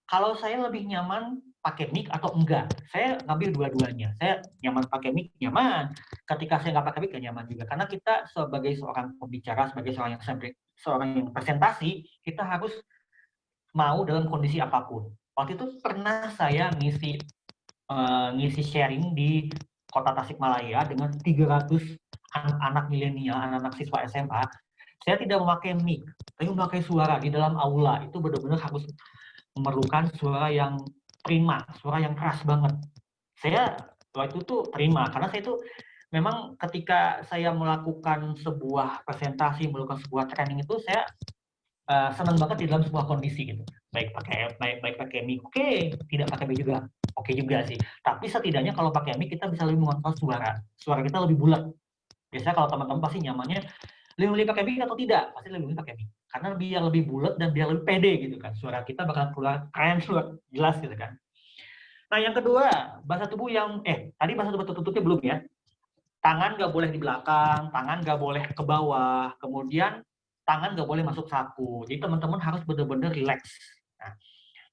kalau saya lebih nyaman pakai mic atau enggak, saya ngambil dua-duanya. Saya nyaman pakai mic, nyaman. Ketika saya nggak pakai mic, nggak nyaman juga. Karena kita sebagai seorang pembicara, sebagai seorang yang presentasi, kita harus mau dalam kondisi apapun. Waktu itu pernah saya ngisi sharing di Kota Tasikmalaya dengan 300 anak milenial, anak-anak siswa SMA. Saya tidak memakai mic, tapi memakai suara di dalam aula. Itu benar-benar harus memerlukan suara yang prima, suara yang keras banget. Saya waktu itu terima, karena saya itu memang ketika saya melakukan sebuah presentasi, melakukan sebuah training itu, saya senang banget di dalam sebuah kondisi gitu. Baik pakai mic, oke. Tidak pakai mic juga, oke juga sih. Tapi setidaknya kalau pakai mic kita bisa lebih mengontrol suara kita lebih bulat. Biasanya kalau teman-teman pasti nyamannya lebih pakai mic atau tidak, pasti lebih pakai mic. Karena biar lebih bulat dan biar lebih pede gitu kan. Suara kita bakal keluar keren, jelas gitu kan. Nah yang kedua, bahasa tubuh yang tadi bahasa tubuh tertutupnya belum ya. Tangan nggak boleh di belakang, tangan nggak boleh ke bawah, kemudian tangan nggak boleh masuk saku. Jadi teman-teman harus benar-benar relax. Nah,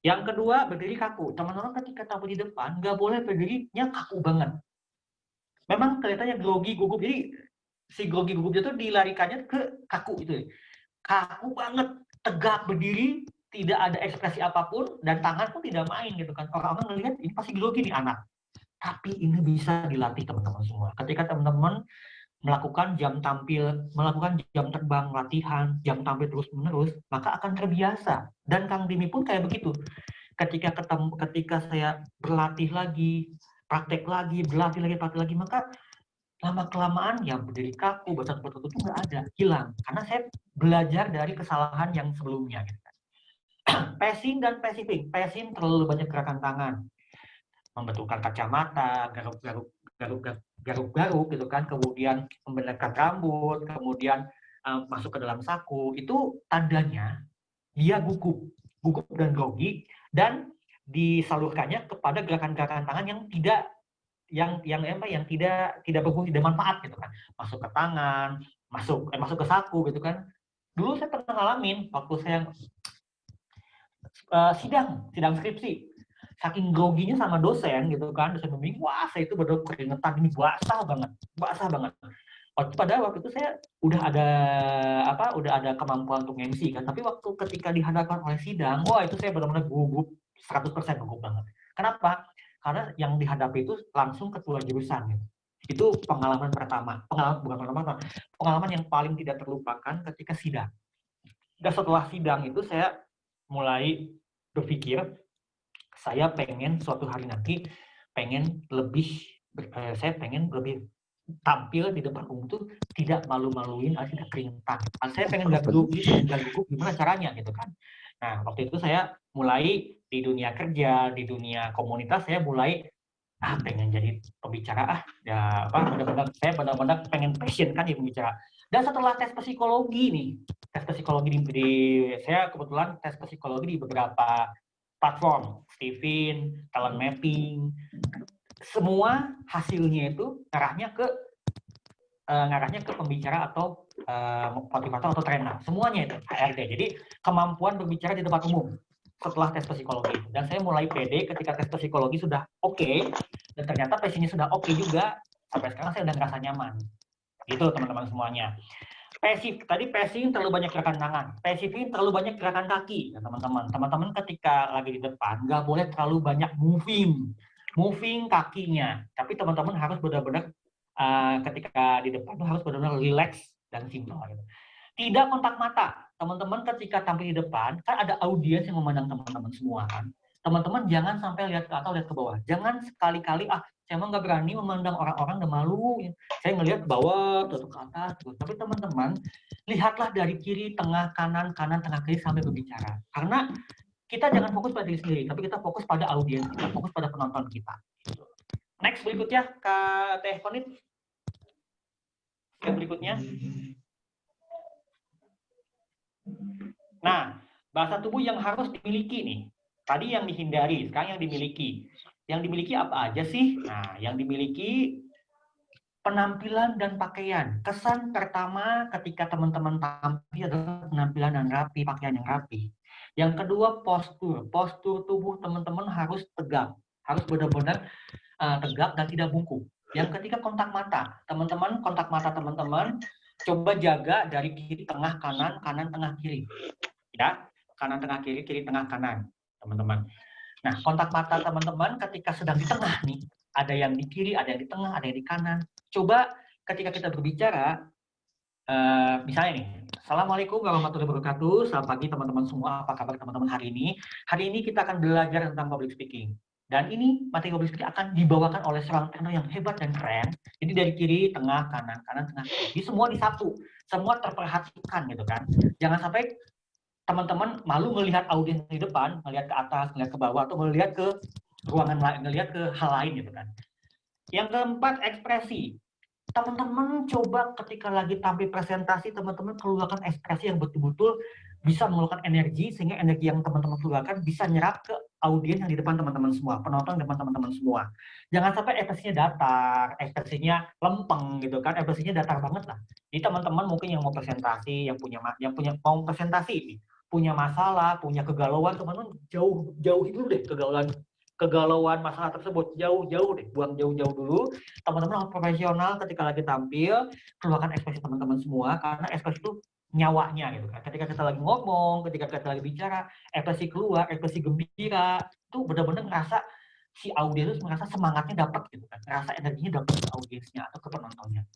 yang kedua, berdiri kaku. Teman-teman ketika tampil di depan, nggak boleh berdirinya kaku banget. Memang kelihatannya grogi, gugup. Jadi si grogi, gugupnya itu dilarikannya ke kaku itu. Kaku banget, tegak berdiri, tidak ada ekspresi apapun, dan tangan pun tidak main gitu kan. Orang-orang melihat ini pasti grogi nih anak. Tapi ini bisa dilatih teman-teman semua. Ketika teman-teman melakukan jam terbang, latihan, jam tampil terus-menerus, maka akan terbiasa. Dan Kang Dimi pun kayak begitu. Ketika saya berlatih lagi, praktek lagi, berlatih lagi, maka lama-kelamaan ya berdiri kaku, bahasa tubuh itu nggak ada, hilang. Karena saya belajar dari kesalahan yang sebelumnya. Pacing dan pacing. Pacing terlalu banyak gerakan tangan. Membetulkan kacamata, garuk-garuk gitu kan, kemudian membenarkan rambut, kemudian masuk ke dalam saku, itu tandanya dia gugup dan grogi, dan disalurkannya kepada gerakan-gerakan tangan yang tidak berfungsi, tidak manfaat gitu kan, masuk ke tangan, masuk ke saku gitu kan. Dulu saya pernah ngalamin waktu saya sidang skripsi. Saking groginya sama dosen gitu kan, dosen membimbing, wah saya itu benar keringetan, ini basah banget. Padahal waktu itu saya udah ada kemampuan untuk MC kan, tapi ketika dihadapkan oleh sidang, wah itu saya benar-benar gugup, 100% gugup banget. Kenapa? Karena yang dihadapi itu langsung ketua jurusan gitu. Itu pengalaman pertama, pengalaman yang paling tidak terlupakan ketika sidang. Dan setelah sidang itu saya mulai berpikir, saya pengen suatu hari nanti saya pengen lebih tampil di depan umum tuh tidak malu-maluin atau tidak keringetan. Saya pengen nggak gugup, gimana caranya gitu kan. Nah, waktu itu saya mulai di dunia kerja, di dunia komunitas, saya mulai pengen jadi pembicara saya benar-benar pengen passion kan di pembicara. Dan setelah tes psikologi nih, saya kebetulan tes psikologi di beberapa platform, Steven, talent mapping, semua hasilnya itu ngarahnya ke pembicara atau motivator atau trainer, semuanya itu HRD. Jadi kemampuan berbicara di depan umum setelah tes psikologi. Dan saya mulai pede ketika tes psikologi sudah oke, dan ternyata passionnya sudah oke juga. Sampai sekarang saya udah ngerasa nyaman. Gitu teman-teman semuanya. Passing terlalu banyak gerakan tangan, passing terlalu banyak gerakan kaki ya teman-teman. Teman-teman ketika lagi di depan nggak boleh terlalu banyak moving kakinya. Tapi teman-teman harus benar-benar ketika di depan harus benar-benar relax dan simpel. Gitu. Tidak kontak mata. Teman-teman ketika tampil di depan, kan ada audiens yang memandang teman-teman semua kan. Teman-teman jangan sampai lihat ke atas, lihat ke bawah. Jangan sekali-kali, saya emang nggak berani memandang orang-orang, udah malu. Saya ngelihat ke bawah, terus ke atas. Terus. Tapi teman-teman, lihatlah dari kiri, tengah, kanan, tengah, kiri sampai berbicara. Karena kita jangan fokus pada diri sendiri, tapi kita fokus pada audiens kita, fokus pada penonton kita. Next berikutnya, Kak Teh Konit. Yang berikutnya. Nah, bahasa tubuh yang harus dimiliki nih. Tadi yang dihindari, sekarang yang dimiliki. Yang dimiliki apa aja sih? Nah, yang dimiliki penampilan dan pakaian. Kesan pertama ketika teman-teman tampil adalah penampilan yang rapi, pakaian yang rapi. Yang kedua, postur. Postur tubuh teman-teman harus tegak. Harus benar-benar tegak dan tidak bungkuk. Yang ketiga, kontak mata. Teman-teman, kontak mata teman-teman coba jaga dari kiri, tengah, kanan, tengah, kiri. Ya, kanan, tengah, kiri, tengah, kanan, teman-teman. Nah, kontak mata teman-teman ketika sedang di tengah nih, ada yang di kiri, ada yang di tengah, ada yang di kanan. Coba ketika kita berbicara, misalnya nih, Assalamualaikum warahmatullahi wabarakatuh, selamat pagi teman-teman semua, apa kabar teman-teman hari ini? Hari ini kita akan belajar tentang public speaking. Dan ini materi public speaking akan dibawakan oleh seorang trainer yang hebat dan keren. Jadi dari kiri, tengah, kanan, tengah, kiri. Jadi semua disatu, semua terperhatikan gitu kan. Jangan sampai teman-teman malu melihat audiens di depan, melihat ke atas, melihat ke bawah, atau melihat ke ruangan lain, melihat ke hal lain gitu kan. Yang keempat, ekspresi. Teman-teman coba ketika lagi tampil presentasi, teman-teman keluarkan ekspresi yang betul-betul bisa mengeluarkan energi, sehingga energi yang teman-teman keluarkan bisa nyerap ke audiens yang di depan teman-teman semua, penonton di depan teman-teman semua. Jangan sampai ekspresinya datar, ekspresinya lempeng gitu kan, ekspresinya datar banget lah. Jadi teman-teman mungkin yang mau presentasi, yang punya mau presentasi, punya masalah, punya kegalauan, teman-teman jauhi dulu deh kegalauan masalah tersebut, jauh-jauh deh, buang jauh-jauh dulu. Teman-teman harus profesional ketika lagi tampil, keluarkan ekspresi teman-teman semua, karena ekspresi itu nyawanya gitu kan. Ketika kita lagi ngomong, ketika kita lagi bicara, ekspresi keluar, ekspresi gembira, itu benar-benar ngerasa si audiens merasa semangatnya dapat gitu kan, ngerasa energinya dapat ke audiensnya atau ke penontonnya.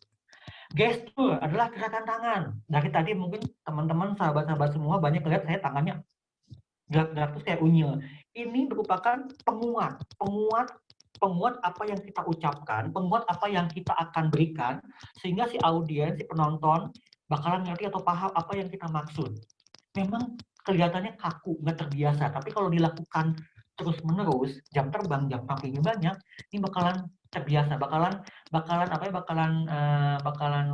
Gestur adalah gerakan tangan. Dari tadi mungkin teman-teman, sahabat-sahabat semua banyak lihat saya tangannya gerak-gerak terus kayak unyil. Ini merupakan penguat apa yang kita ucapkan, penguat apa yang kita akan berikan, sehingga si audiens, si penonton bakalan ngerti atau paham apa yang kita maksud. Memang kelihatannya kaku, nggak terbiasa, tapi kalau dilakukan terus-menerus, jam terbang, jam tampilnya banyak, ini bakalan terbiasa, bakalan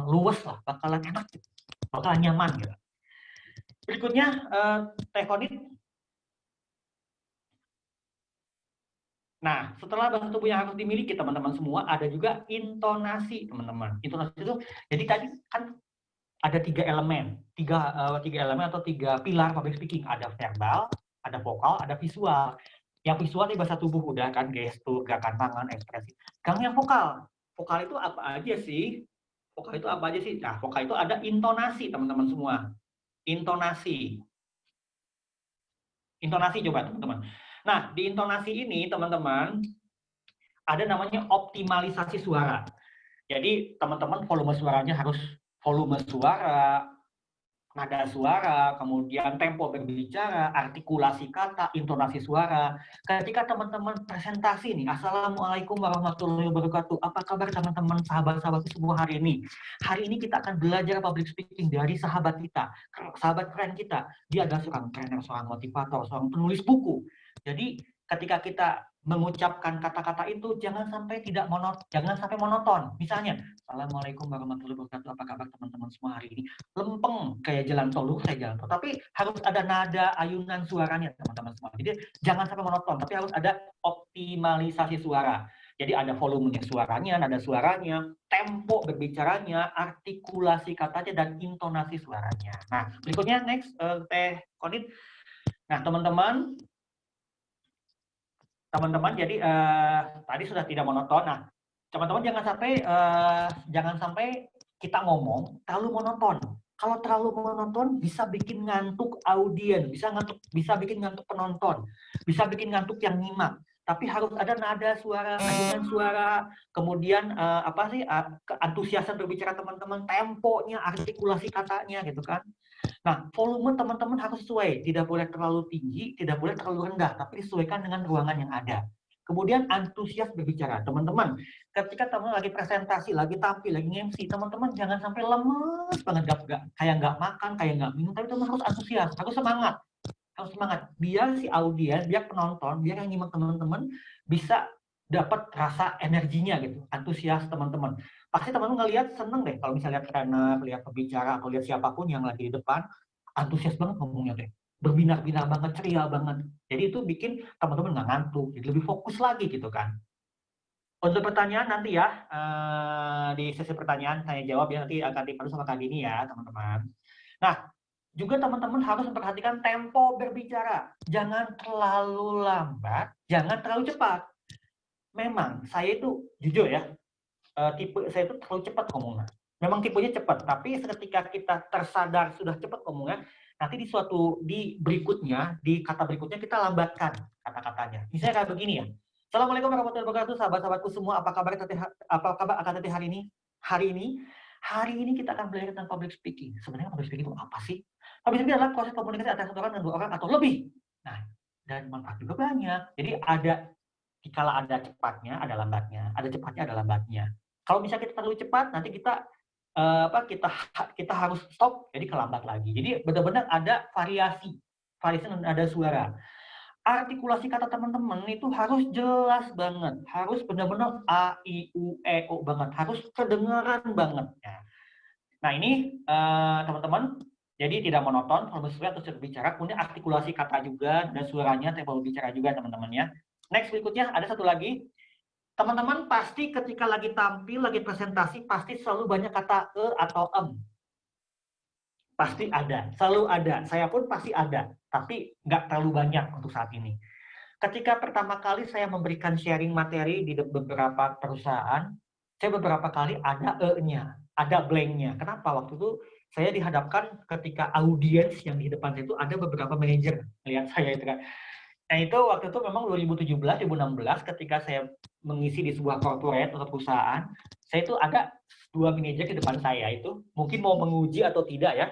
luwes lah, bakalan enak, bakalan nyaman gitu. Berikutnya, Teh Konit. Nah, setelah bahasa tubuh yang harus dimiliki teman-teman semua, ada juga intonasi teman-teman. Intonasi itu, jadi tadi kan ada tiga elemen atau tiga pilar public speaking. Ada verbal, ada vokal, ada visual. Yang visual itu bahasa tubuh udah kan, gestur, gerakan tangan, ekspresi. Sekarang yang vokal. Vokal itu apa aja sih? Nah, vokal itu ada intonasi teman-teman semua. Intonasi coba teman-teman. Nah, di intonasi ini teman-teman ada namanya optimalisasi suara. Jadi teman-teman volume suaranya harus volume suara nada suara, kemudian tempo berbicara, artikulasi kata, intonasi suara. Ketika teman-teman presentasi nih, Assalamualaikum warahmatullahi wabarakatuh. Apa kabar teman-teman, sahabat-sahabatku semua hari ini? Hari ini kita akan belajar public speaking dari sahabat kita, sahabat keren kita. Dia adalah seorang trainer, seorang motivator, seorang penulis buku. Jadi ketika kita mengucapkan kata-kata itu jangan sampai monoton. Misalnya, Assalamualaikum warahmatullahi wabarakatuh. Apa kabar teman-teman semua hari ini? Lempeng kayak jalan tol, saya jalan tol. Tapi harus ada nada ayunan suaranya teman-teman semua. Jadi jangan sampai monoton, tapi harus ada optimalisasi suara. Jadi ada volumenya suaranya, nada suaranya, tempo berbicaranya, artikulasi katanya, dan intonasi suaranya. Nah, berikutnya next, Teh Konit. Nah, teman-teman, jadi tadi sudah tidak monoton. Nah, teman-teman jangan sampai kita ngomong terlalu monoton. Kalau terlalu monoton bisa bikin ngantuk audiens, bisa bikin ngantuk penonton, bisa bikin ngantuk yang nyimak. Tapi harus ada nada suara, ayunan suara, kemudian antusiasan berbicara teman-teman, temponya, artikulasi katanya gitu kan. Nah, volume teman-teman harus sesuai, tidak boleh terlalu tinggi, tidak boleh terlalu rendah, tapi disesuaikan dengan ruangan yang ada. Kemudian antusias berbicara, teman-teman. Ketika teman lagi presentasi, lagi tampil, lagi MC, teman-teman jangan sampai lemes banget, kayak nggak makan, kayak nggak minum, tapi teman harus antusias, harus semangat. Biar si audiens, biar penonton, biar yang nyimak teman-teman bisa dapat rasa energinya gitu, antusias teman-teman. Pasti teman-teman ngelihat seneng deh kalau misalnya lihat trainer, lihat pembicara, atau lihat siapapun yang lagi di depan, antusias banget ngomongnya deh, berbinar-binar banget, ceria banget. Jadi itu bikin teman-teman nggak ngantuk, jadi lebih fokus lagi gitu kan. Untuk pertanyaan nanti ya, di sesi pertanyaan saya jawab ya, nanti akan dipandu sama Kak Dini ya teman-teman. Nah, juga teman-teman harus memperhatikan tempo berbicara. Jangan terlalu lambat, jangan terlalu cepat. Memang saya itu jujur ya, tipe saya itu terlalu cepat ngomongnya. Memang tipenya cepat, tapi ketika kita tersadar sudah cepat ngomongnya, nanti di berikutnya, di kata berikutnya kita lambatkan kata-katanya. Misalnya kayak begini ya. Assalamualaikum warahmatullahi wabarakatuh, sahabat-sahabatku semua. Apa kabar akan nanti hari ini? Hari ini kita akan belajar tentang public speaking. Sebenarnya public speaking itu apa sih? Public speaking adalah proses komunikasi antara satu orang dan dua orang atau lebih. Nah, dan manfaat juga banyak. Jadi kalau ada cepatnya, ada lambatnya. Ada cepatnya, ada lambatnya. Kalau misalnya kita terlalu cepat, nanti kita harus stop, jadi kelambat lagi. Jadi benar-benar ada variasi dan ada suara. Artikulasi kata teman-teman itu harus jelas banget, harus benar-benar A, I, U, E, O banget, harus kedengaran banget. Nah ini teman-teman, jadi tidak monoton, kalau suara terus berbicara, kemudian artikulasi kata juga, dan suaranya, tempo berbicara juga teman-teman ya. Next berikutnya ada satu lagi. Teman-teman pasti ketika lagi tampil, lagi presentasi, pasti selalu banyak kata atau Pasti ada, selalu ada. Saya pun pasti ada, tapi nggak terlalu banyak untuk saat ini. Ketika pertama kali saya memberikan sharing materi di beberapa perusahaan, saya beberapa kali ada nya, ada blank-nya. Kenapa? Waktu itu saya dihadapkan ketika audiens yang di depan saya itu ada beberapa manajer melihat saya itu kan. Nah itu waktu itu memang 2017-2016 ketika saya mengisi di sebuah corporate atau perusahaan, saya itu ada 2 manajer di depan saya itu mungkin mau menguji atau tidak ya,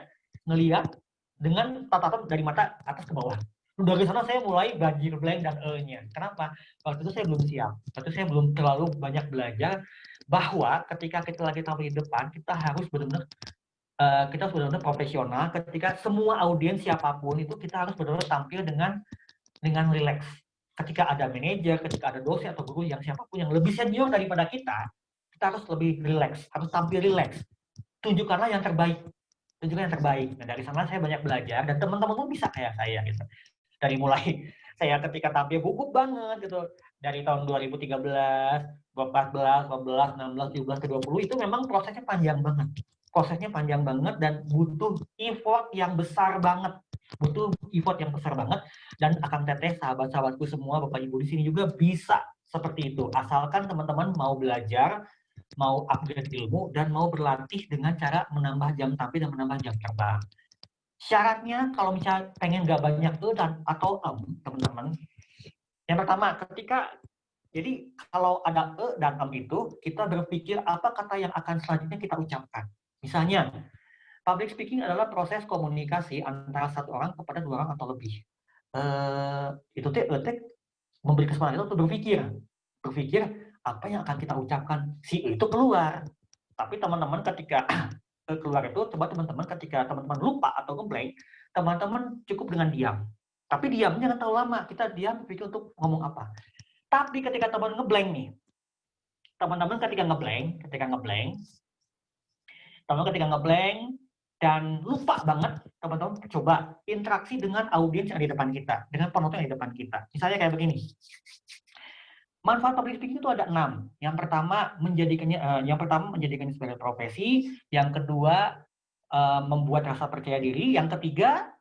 ngelihat dengan tatapan dari mata atas ke bawah. Dari sana saya mulai banjir blank dan nya. Kenapa? Waktu itu saya belum siap. Waktu itu saya belum terlalu banyak belajar bahwa ketika kita lagi tampil di depan, kita harus benar-benar profesional. Ketika semua audiens siapapun itu kita harus benar-benar tampil dengan rileks. Ketika ada manajer, ketika ada dosen atau guru yang siapapun yang lebih senior daripada kita harus lebih rileks, harus tampil rileks. Tunjukkanlah yang terbaik. Nah, dari sana saya banyak belajar dan teman-teman pun bisa kayak saya gitu. Dari mulai saya ketika tampil gugup banget gitu. Dari tahun 2013, 2014, 2015, 16, 17 ke 20 itu memang prosesnya panjang banget. Dan butuh effort yang besar banget. Dan Akang Teteh, sahabat-sahabatku semua, Bapak Ibu di sini juga bisa seperti itu. Asalkan teman-teman mau belajar, mau upgrade ilmu, dan mau berlatih dengan cara menambah jam tampil dan menambah jam terbang. Syaratnya kalau misalnya pengen nggak banyak dan atau teman-teman, yang pertama jadi kalau ada dan itu kita berpikir apa kata yang akan selanjutnya kita ucapkan. Misalnya public speaking adalah proses komunikasi antara satu orang kepada dua orang atau lebih. Itu teh memberi kesempatan kita untuk berpikir apa yang akan kita ucapkan, si itu keluar. Tapi teman-teman ketika keluar itu, coba teman-teman ketika teman-teman lupa atau ngeblank, teman-teman cukup dengan diam. Tapi diamnya jangan terlalu lama, kita diam berpikir untuk ngomong apa. Tapi ketika teman ngeblank nih, teman-teman ketika ngeblank dan lupa banget, teman-teman coba interaksi dengan audiens yang di depan kita, dengan penonton yang di depan kita. Misalnya kayak begini. Manfaat public speaking itu ada 6. Yang pertama menjadikannya sebagai profesi, yang kedua membuat rasa percaya diri, yang ketiga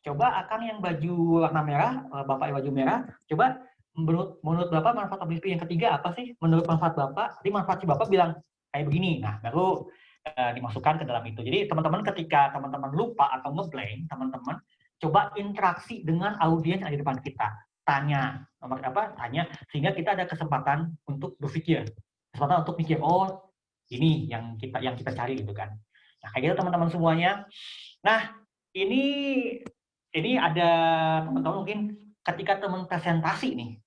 coba Akang yang baju warna merah, Bapak yang baju merah, coba menurut Bapak manfaat public speaking yang ketiga apa sih? Menurut manfaat Bapak, jadi manfaat si Bapak bilang kayak begini. Nah, baru dimasukkan ke dalam itu. Jadi teman-teman ketika teman-teman lupa atau ngeblank, teman-teman coba interaksi dengan audiens yang ada di depan kita. Tanya sehingga kita ada kesempatan untuk berpikir, kesempatan untuk mikir, oh ini yang kita cari gitu kan. Nah, kayak gitu teman-teman semuanya. Nah, ini ada teman-teman mungkin ketika teman presentasi nih,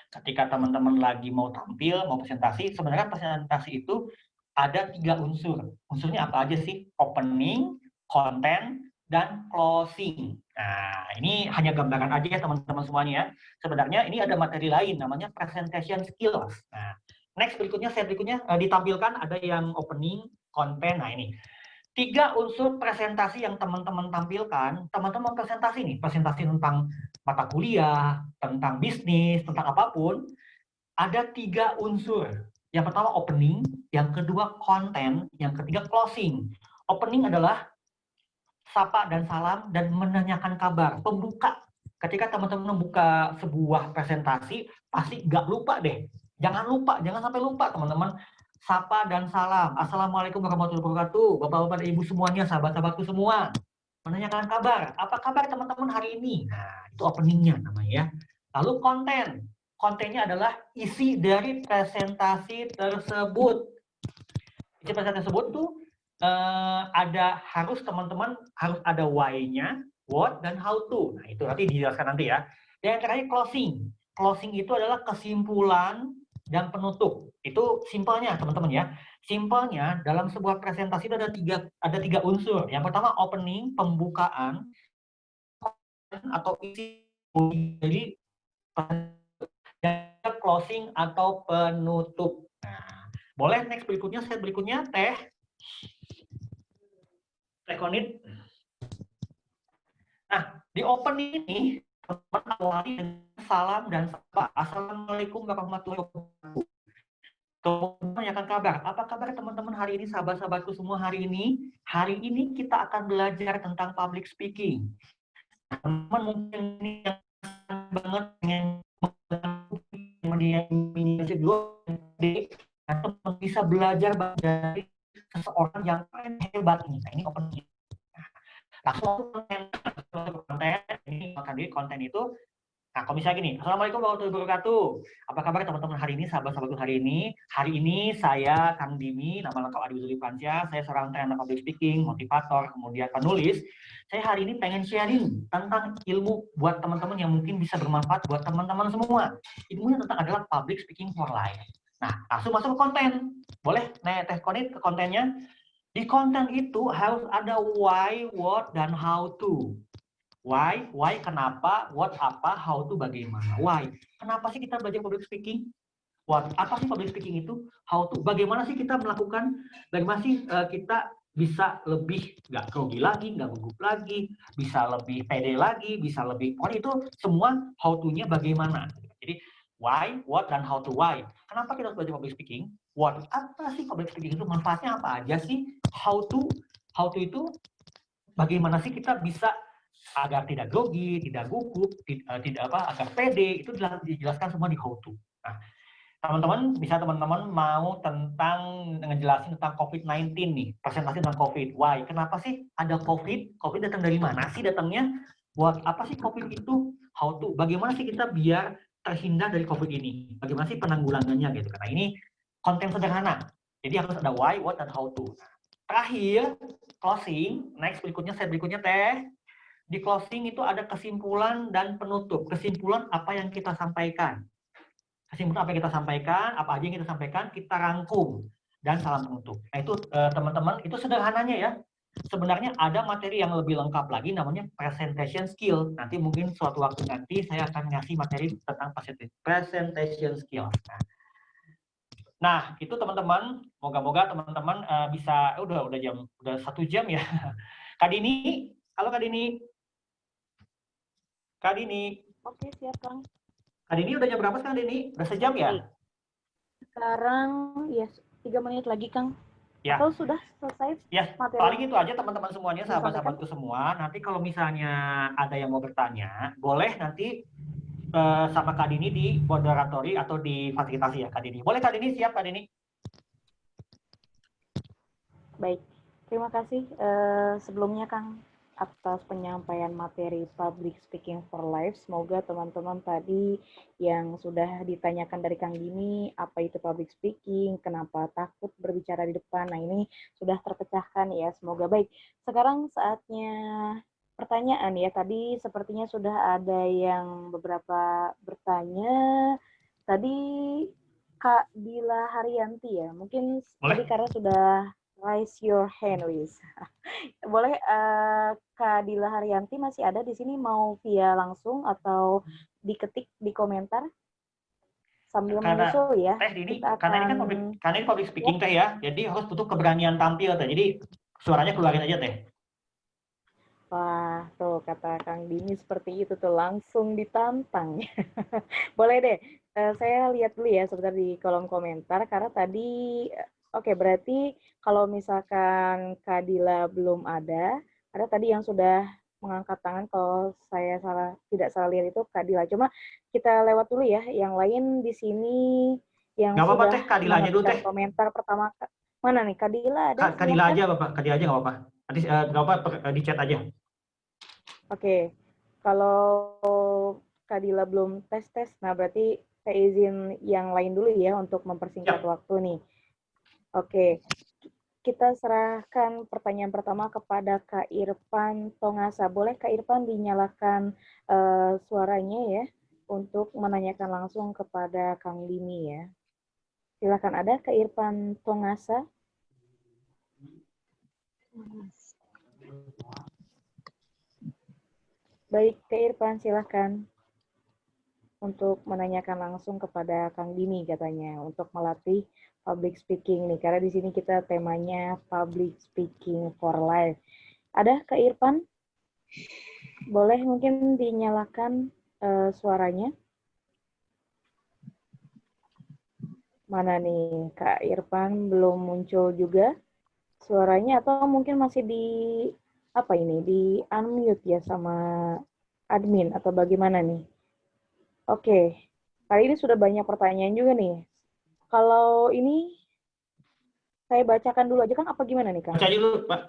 ketika teman-teman lagi mau tampil, mau presentasi, sebenarnya presentasi itu ada 3 unsur. Unsurnya apa aja sih? Opening, content, dan closing. Nah, ini hanya gambaran aja ya teman-teman semuanya. Sebenarnya ini ada materi lain namanya presentation skills. Nah, next slide berikutnya ditampilkan ada yang opening, content. Nah, ini 3 unsur presentasi yang teman-teman tampilkan. Teman-teman presentasi tentang mata kuliah, tentang bisnis, tentang apapun. Ada 3 unsur. Yang pertama opening, yang kedua content, yang ketiga closing. Opening adalah sapa dan salam dan menanyakan kabar, pembuka. Ketika teman-teman membuka sebuah presentasi, pasti nggak lupa deh. Jangan sampai lupa teman-teman. Sapa dan salam. Assalamualaikum warahmatullahi wabarakatuh. Bapak-bapak dan ibu semuanya, sahabat-sahabatku semua. Menanyakan kabar. Apa kabar teman-teman hari ini? Nah, itu openingnya namanya ya. Lalu konten. Kontennya adalah isi dari presentasi tersebut. Isi presentasi tersebut tuh teman-teman harus ada why-nya, what, dan how to. Nah, itu nanti dijelaskan nanti ya. Dan yang terakhir closing. Closing itu adalah kesimpulan dan penutup. Itu simpelnya teman-teman ya. Simpelnya dalam sebuah presentasi itu ada tiga unsur. Yang pertama opening, pembukaan, atau isi. Jadi closing atau penutup. Nah, boleh next berikutnya, slide berikutnya Teh Konit. Nah, di opening ini teman-teman awali dengan salam dan sapa. Assalamualaikum warahmatullahi wabarakatuh. Kemudian menanyakan kabar. Apa kabar teman-teman hari ini, sahabat-sahabatku semua hari ini? Hari ini kita akan belajar tentang public speaking. Teman-teman mungkin ini yang banget atau bisa belajar dari seseorang yang hebat ini. Nah, ini opening. Langsung konten ini akan di konten itu. Nah, kalau misalnya gini, Assalamualaikum warahmatullahi wabarakatuh. Apa kabar teman-teman hari ini, sahabat-sahabatku hari ini? Hari ini saya Kang Dimi, nama lengkap Adi Wisuli Pansya. Saya seorang trainer public speaking, motivator, kemudian penulis. Saya hari ini pengen sharing tentang ilmu buat teman-teman yang mungkin bisa bermanfaat buat teman-teman semua. Ilmunya tentang adalah public speaking for life. Nah, langsung masuk ke konten. Boleh, Teh Konit ke kontennya. Di konten itu harus ada why, what, dan how to. Why kenapa, what apa, how to bagaimana. Why, kenapa sih kita belajar public speaking? What, apa sih public speaking itu? How to, bagaimana sih kita melakukan, bagaimana sih kita bisa lebih nggak grogi lagi, nggak gugup lagi, bisa lebih pede lagi, bisa lebih, itu semua how to-nya bagaimana. Jadi why, what, dan how to. Why, kenapa kita harus belajar public speaking? What, apa sih public speaking itu, manfaatnya apa aja sih? How to itu bagaimana sih kita bisa agar tidak grogi, tidak gugup, agar pede, itu dijelaskan semua di how to. Nah, teman-teman mau tentang ngejelasin tentang COVID-19 nih, presentasi tentang COVID. Why? Kenapa sih ada COVID? COVID datang dari mana sih datangnya? Buat apa sih COVID itu? How to? Bagaimana sih kita biar terhindar dari COVID ini? Bagaimana sih penanggulangannya gitu? Karena ini konten sederhana. Jadi harus ada why, what, dan how to. terakhir, closing, next slide berikutnya Teh. Di closing itu ada kesimpulan dan penutup. Kesimpulan apa yang kita sampaikan. Kesimpulan apa yang kita sampaikan, apa aja yang kita sampaikan, kita rangkum. Dan salam penutup. Nah itu teman-teman, itu sederhananya ya. Sebenarnya ada materi yang lebih lengkap lagi namanya presentation skill. Nanti mungkin suatu waktu nanti saya akan ngasih materi tentang presentation skill. Nah, itu teman-teman, moga-moga teman-teman bisa udah 1 jam ya. Kak Dini, halo Kak Dini. Kak Dini. Oke, siap Kang. Kak Dini udah jam berapa sekarang Dini? Udah sejam ya? Sekarang ya 3 menit lagi Kang. Ya. Atau sudah selesai? Ya, materi paling itu aja teman-teman semuanya, sahabat-sahabatku semua. Nanti kalau misalnya ada yang mau bertanya, boleh nanti sama Kak Dini di moderatori atau di fasilitasi ya Kak Dini. Boleh Kak Dini, siap Kak Dini? Baik, terima kasih sebelumnya Kang atas penyampaian materi Public Speaking for Life. Semoga teman-teman tadi yang sudah ditanyakan dari Kang Dini, apa itu Public Speaking, kenapa takut berbicara di depan, nah ini sudah terpecahkan ya, semoga baik. Sekarang saatnya pertanyaan ya, tadi sepertinya sudah ada yang beberapa bertanya. Tadi Kak Dila Haryanti ya, mungkin tadi karena sudah raise your hand, Wiz. Boleh Kak Dila Haryanti masih ada di sini, mau via langsung atau diketik di komentar sambil menyusul ya. Teh Dini, karena ini public speaking Teh ya, jadi harus butuh keberanian tampil Teh. Jadi suaranya keluarin aja Teh. Wah, tuh kata Kang Dini seperti itu tuh, langsung ditantang. Boleh deh, saya lihat dulu ya sebentar di kolom komentar, karena tadi, oke, berarti kalau misalkan Kak Dila belum ada tadi yang sudah mengangkat tangan, kalau saya tidak salah lihat itu Kak Dila. Cuma kita lewat dulu ya, yang lain di sini yang nggak sudah apa-apa Teh, Kak Dila aja dulu Teh. Komentar pertama, mana nih Kak Dila ada? Kak Dila aja Bapak, Kak Dila aja nggak apa-apa. Nanti nggak apa-apa di chat aja. Oke, kalau Kak Dila belum tes, nah berarti saya izin yang lain dulu ya untuk mempersingkat waktu nih. Oke, kita serahkan pertanyaan pertama kepada Kak Irfan Tongasa. Boleh Kak Irfan dinyalakan suaranya ya untuk menanyakan langsung kepada Kang Dini ya. Silakan, ada Kak Irfan Tongasa. Baik, Kak Irfan, silakan untuk menanyakan langsung kepada Kang Dini katanya untuk melatih public speaking nih, karena di sini kita temanya public speaking for life. Ada Kak Irfan? Boleh mungkin dinyalakan suaranya? Mana nih Kak Irfan, belum muncul juga suaranya, atau mungkin masih di di unmute ya sama admin atau bagaimana nih? Oke, kali ini sudah banyak pertanyaan juga nih. Kalau ini saya bacakan dulu aja Kang, apa gimana nih Kang?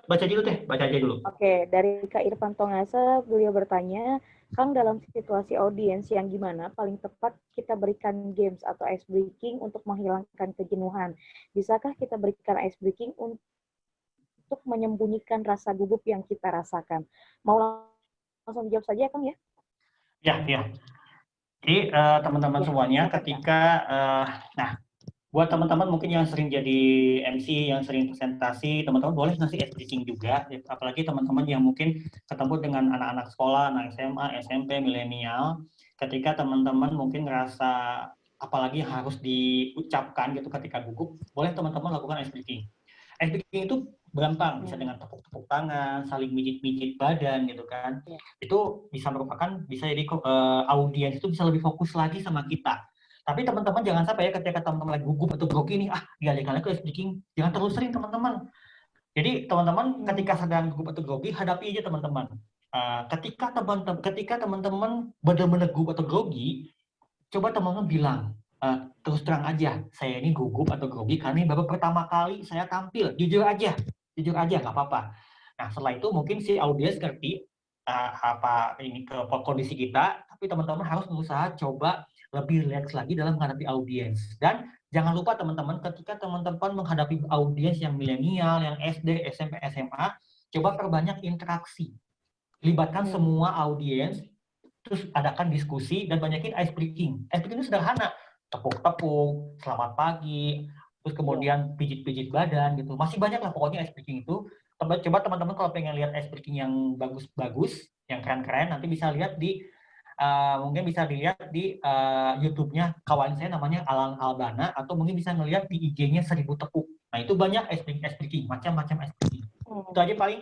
Baca dulu Teh, baca aja dulu. Oke, dari Kak Irfan Tongasa, beliau bertanya, Kang, dalam situasi audiens yang gimana paling tepat kita berikan games atau ice breaking untuk menghilangkan kejenuhan? Bisakah kita berikan ice breaking untuk menyembunyikan rasa gugup yang kita rasakan? Mau langsung dijawab saja Kang ya? Ya. Jadi teman-teman semuanya ketika, buat teman-teman mungkin yang sering jadi MC, yang sering presentasi, teman-teman boleh ngasih ice breaking juga, apalagi teman-teman yang mungkin ketemu dengan anak-anak sekolah, anak SMA, SMP, milenial, ketika teman-teman mungkin ngerasa apalagi harus diucapkan gitu ketika gugup, boleh teman-teman lakukan ice breaking. Ice breaking itu gampang, bisa dengan tepuk-tepuk tangan, saling mijit-mijit badan gitu kan. Itu bisa jadi audiens itu bisa lebih fokus lagi sama kita. Tapi teman-teman jangan sampai ya ketika teman-teman lagi gugup atau grogi nih, kali-kali ke speaking, jangan terlalu sering teman-teman. Jadi teman-teman ketika sedang gugup atau grogi, hadapi aja teman-teman. Ketika teman-teman benar-benar gugup atau grogi, coba teman-teman bilang, terus terang aja, saya ini gugup atau grogi karena ini baru pertama kali saya tampil, jujur aja nggak apa-apa. Nah setelah itu mungkin si audiens ngerti ke kondisi kita, tapi teman-teman harus berusaha coba lebih relax lagi dalam menghadapi audiens, dan jangan lupa teman-teman, ketika teman-teman menghadapi audiens yang milenial, yang SD, SMP, SMA, coba perbanyak interaksi. Libatkan semua audiens, terus adakan diskusi, dan banyakin ice breaking. Ice breaking itu sederhana. Tepuk-tepuk, selamat pagi, terus kemudian pijit-pijit badan gitu. Masih banyak lah pokoknya ice breaking itu. Coba teman-teman kalau pengen lihat ice breaking yang bagus-bagus, yang keren-keren, nanti bisa lihat di mungkin bisa dilihat di YouTube-nya kawan saya namanya Alan Albana, atau mungkin bisa ngelihat di IG-nya 1000 Tepuk. Nah itu banyak ice breaking, macam-macam ice breaking. Itu aja paling.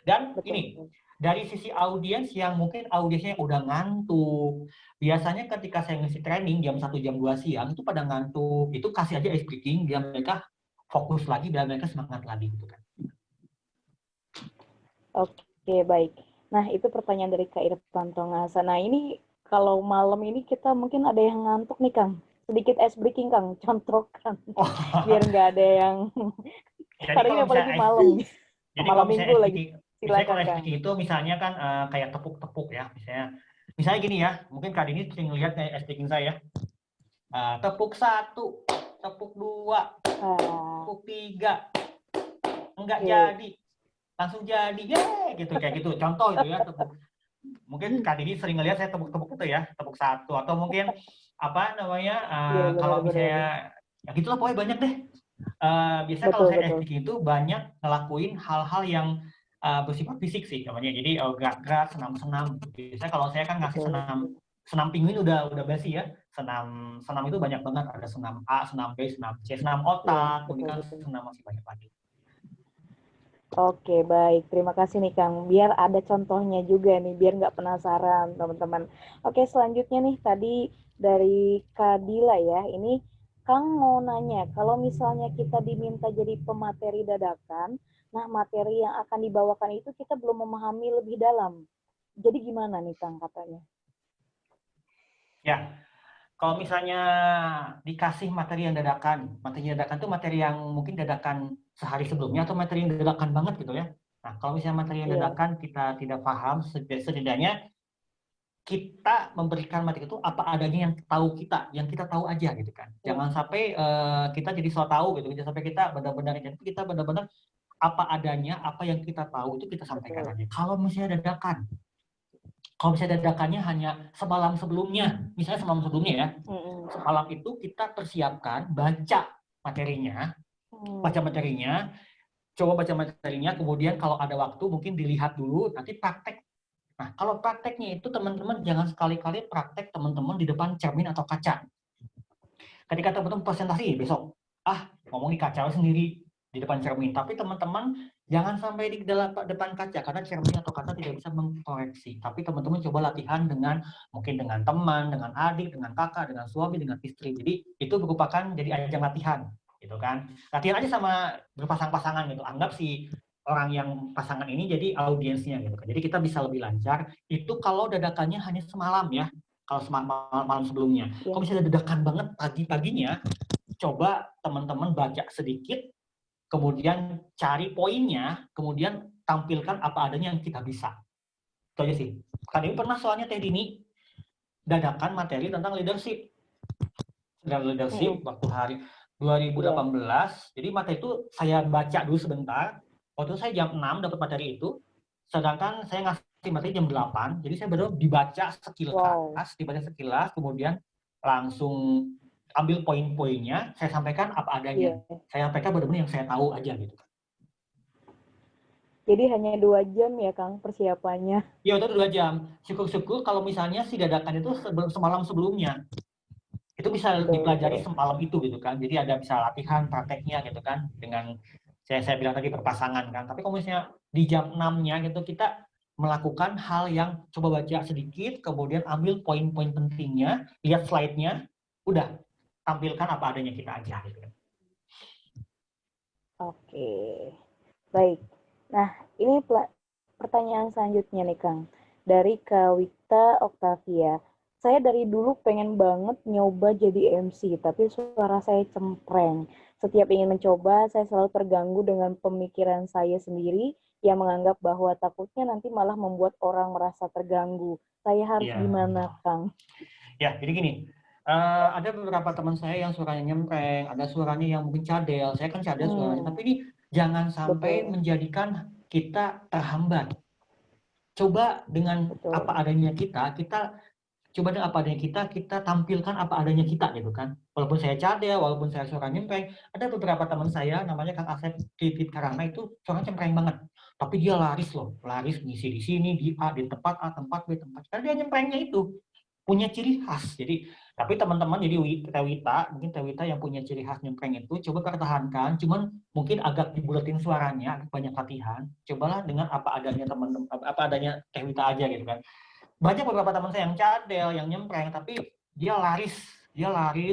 Dan ini dari sisi audiens yang mungkin audiensnya udah ngantuk, biasanya ketika saya ngisi training jam 1 jam 2 siang itu pada ngantuk, itu kasih aja ice breaking biar mereka fokus lagi dan mereka semangat lagi gitu kan. Oke, baik. Nah, itu pertanyaan dari Kak Irfan Tongasa. Nah, ini kalau malam ini kita mungkin ada yang ngantuk nih, Kang. Sedikit ice breaking, Kang. Contohkan. Biar nggak ada yang... Karena ini apalagi malam. Jadi malam kalau minggu lagi. Misalnya kalau Silakan, ice Kang. breaking itu misalnya kan kayak tepuk-tepuk ya. Misalnya gini ya, mungkin Kak Dini sering lihat kayak ice breaking saya. Tepuk 1, tepuk 2, tepuk 3. Enggak jadi. Langsung jadi, gitu kayak gitu. Contoh itu ya, tepuk. Mungkin Kak Dini sering ngelihat saya tepuk-tepuk itu ya, tepuk 1, atau mungkin apa namanya kalau misalnya ya gitulah pokoknya banyak deh. Biasanya kalau saya ice breaking itu banyak ngelakuin hal-hal yang bersifat fisik sih namanya. Jadi gerak-gerak, senam-senam. Biasanya kalau saya kan ngasih senam pinguin udah basi ya. Senam itu banyak banget, ada senam A, senam B, senam C, senam otak, kemudian senam masih banyak lagi. Oke, baik. Terima kasih nih, Kang. Biar ada contohnya juga nih, biar nggak penasaran, teman-teman. Oke, selanjutnya nih, tadi dari Kadila ya. Ini Kang mau nanya, kalau misalnya kita diminta jadi pemateri dadakan, nah materi yang akan dibawakan itu kita belum memahami lebih dalam. Jadi gimana nih, Kang, katanya? Ya, kalau misalnya dikasih materi yang dadakan itu materi yang mungkin dadakan sehari sebelumnya atau materi yang dadakan banget gitu ya. Nah, kalau misalnya materi yang dadakan kita tidak paham, setidaknya kita memberikan materi itu apa adanya yang kita tahu aja gitu kan. Jangan sampai kita jadi so tahu gitu. Jangan sampai kita benar-benar apa adanya, apa yang kita tahu itu kita sampaikan aja. Kalau misalnya dadakan, kalau misalnya dadakannya hanya semalam sebelumnya, misalnya semalam sebelumnya ya, semalam itu kita persiapkan baca materinya, coba baca materinya, kemudian kalau ada waktu mungkin dilihat dulu, nanti praktek. Nah, kalau prakteknya itu teman-teman jangan sekali-kali praktek teman-teman di depan cermin atau kaca. Ketika teman-teman presentasi besok, ngomong di kaca sendiri di depan cermin, tapi teman-teman jangan sampai di depan kaca karena cermin atau kaca tidak bisa mengkoreksi. Tapi teman-teman coba latihan mungkin dengan teman, dengan adik, dengan kakak, dengan suami, dengan istri. Jadi itu merupakan jadi ajang latihan, gitu kan. Latihan aja sama berpasang-pasangan gitu. Anggap si orang yang pasangan ini jadi audiensnya gitu kan. Jadi kita bisa lebih lancar. Itu kalau dadakannya hanya semalam ya. Kalau malam sebelumnya. Kalau misalnya dadakan banget pagi-paginya, coba teman-teman baca sedikit, kemudian cari poinnya, kemudian tampilkan apa adanya yang kita bisa. Itu aja sih. Kali ini pernah soalnya Teh Dini dadakan materi tentang leadership. Waktu hari 2018. Jadi materi itu saya baca dulu sebentar. Waktu saya jam 6 dapat materi itu. Sedangkan saya ngasih materi jam 8. Jadi saya baru dibaca sekilas, kemudian langsung ambil poin-poinnya, saya sampaikan apa adanya. Saya sampaikan benar-benar yang saya tahu aja gitu. Jadi hanya 2 jam ya, Kang, persiapannya? Iya, itu 2 jam. Syukur-syukur kalau misalnya si dadakan itu semalam sebelumnya. Itu bisa dipelajari semalam itu gitu kan. Jadi ada bisa latihan prakteknya gitu kan. Dengan saya bilang tadi berpasangan kan. Tapi kalau misalnya di jam 6-nya gitu kita melakukan hal yang coba baca sedikit, kemudian ambil poin-poin pentingnya, lihat slide-nya, udah tampilkan apa adanya kita aja gitu kan. Oke, baik. Nah, ini pertanyaan selanjutnya nih, Kang. Dari Kak Wita Octavia. Saya dari dulu pengen banget nyoba jadi MC, tapi suara saya cempreng. Setiap ingin mencoba, saya selalu terganggu dengan pemikiran saya sendiri yang menganggap bahwa takutnya nanti malah membuat orang merasa terganggu. Saya harus gimana, Kang? Ya, jadi gini. Ada beberapa teman saya yang suaranya nyempreng, ada suaranya yang mungkin cadel. Saya kan cadel suaranya, tapi ini jangan sampai Betul. menjadikan kita terhambat. Coba dengan Betul. apa adanya kita coba dengan apa adanya kita tampilkan apa adanya kita gitu kan. Walaupun saya cadel, walaupun saya suara nyempreng, ada beberapa teman saya namanya Kang Asep Titit Karana itu suaranya cempreng banget. Tapi dia laris loh, laris ngisi di sini, di A, di tempat A, tempat B, tempat. Karena dia nyemprengnya itu punya ciri khas. Jadi, tapi teman-teman jadi mungkin Tewita yang punya ciri khas nyempreng itu coba pertahankan, cuman mungkin agak dibulatin suaranya, agak banyak latihan. Cobalah dengan apa adanya teman-teman, apa adanya Tewita aja gitu kan. Banyak beberapa teman saya yang cadel, yang nyempreng, tapi dia laris,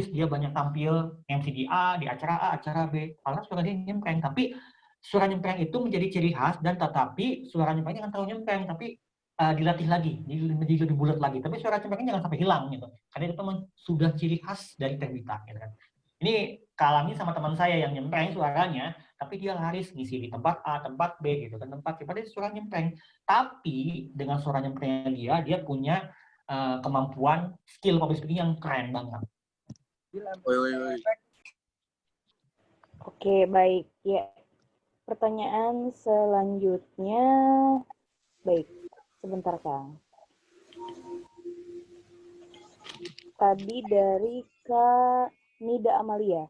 dia banyak tampil MC di A, di acara A, acara B. Padahal suara dia nyempreng, tapi suara nyempreng itu menjadi ciri khas dan tetapi suara nyemprengnya kan tahu nyempreng, tapi dilatih lagi, jadi lebih bulat lagi. Tapi suara nyemprengnya jangan sampai hilang gitu. Karena itu memang sudah ciri khas dari Tewita gitu kan. Ini kalami sama teman saya yang nyempreng suaranya, tapi dia laris ngisi di tempat A, tempat B gitu kan, tempat C, padahal suara nyempreng. Tapi dengan suara nyemprengnya dia punya kemampuan skill public speaking yang keren banget. Oke, baik. Ya. Pertanyaan selanjutnya, baik. Sebentar, Kang. Tadi dari Kak Nida Amalia.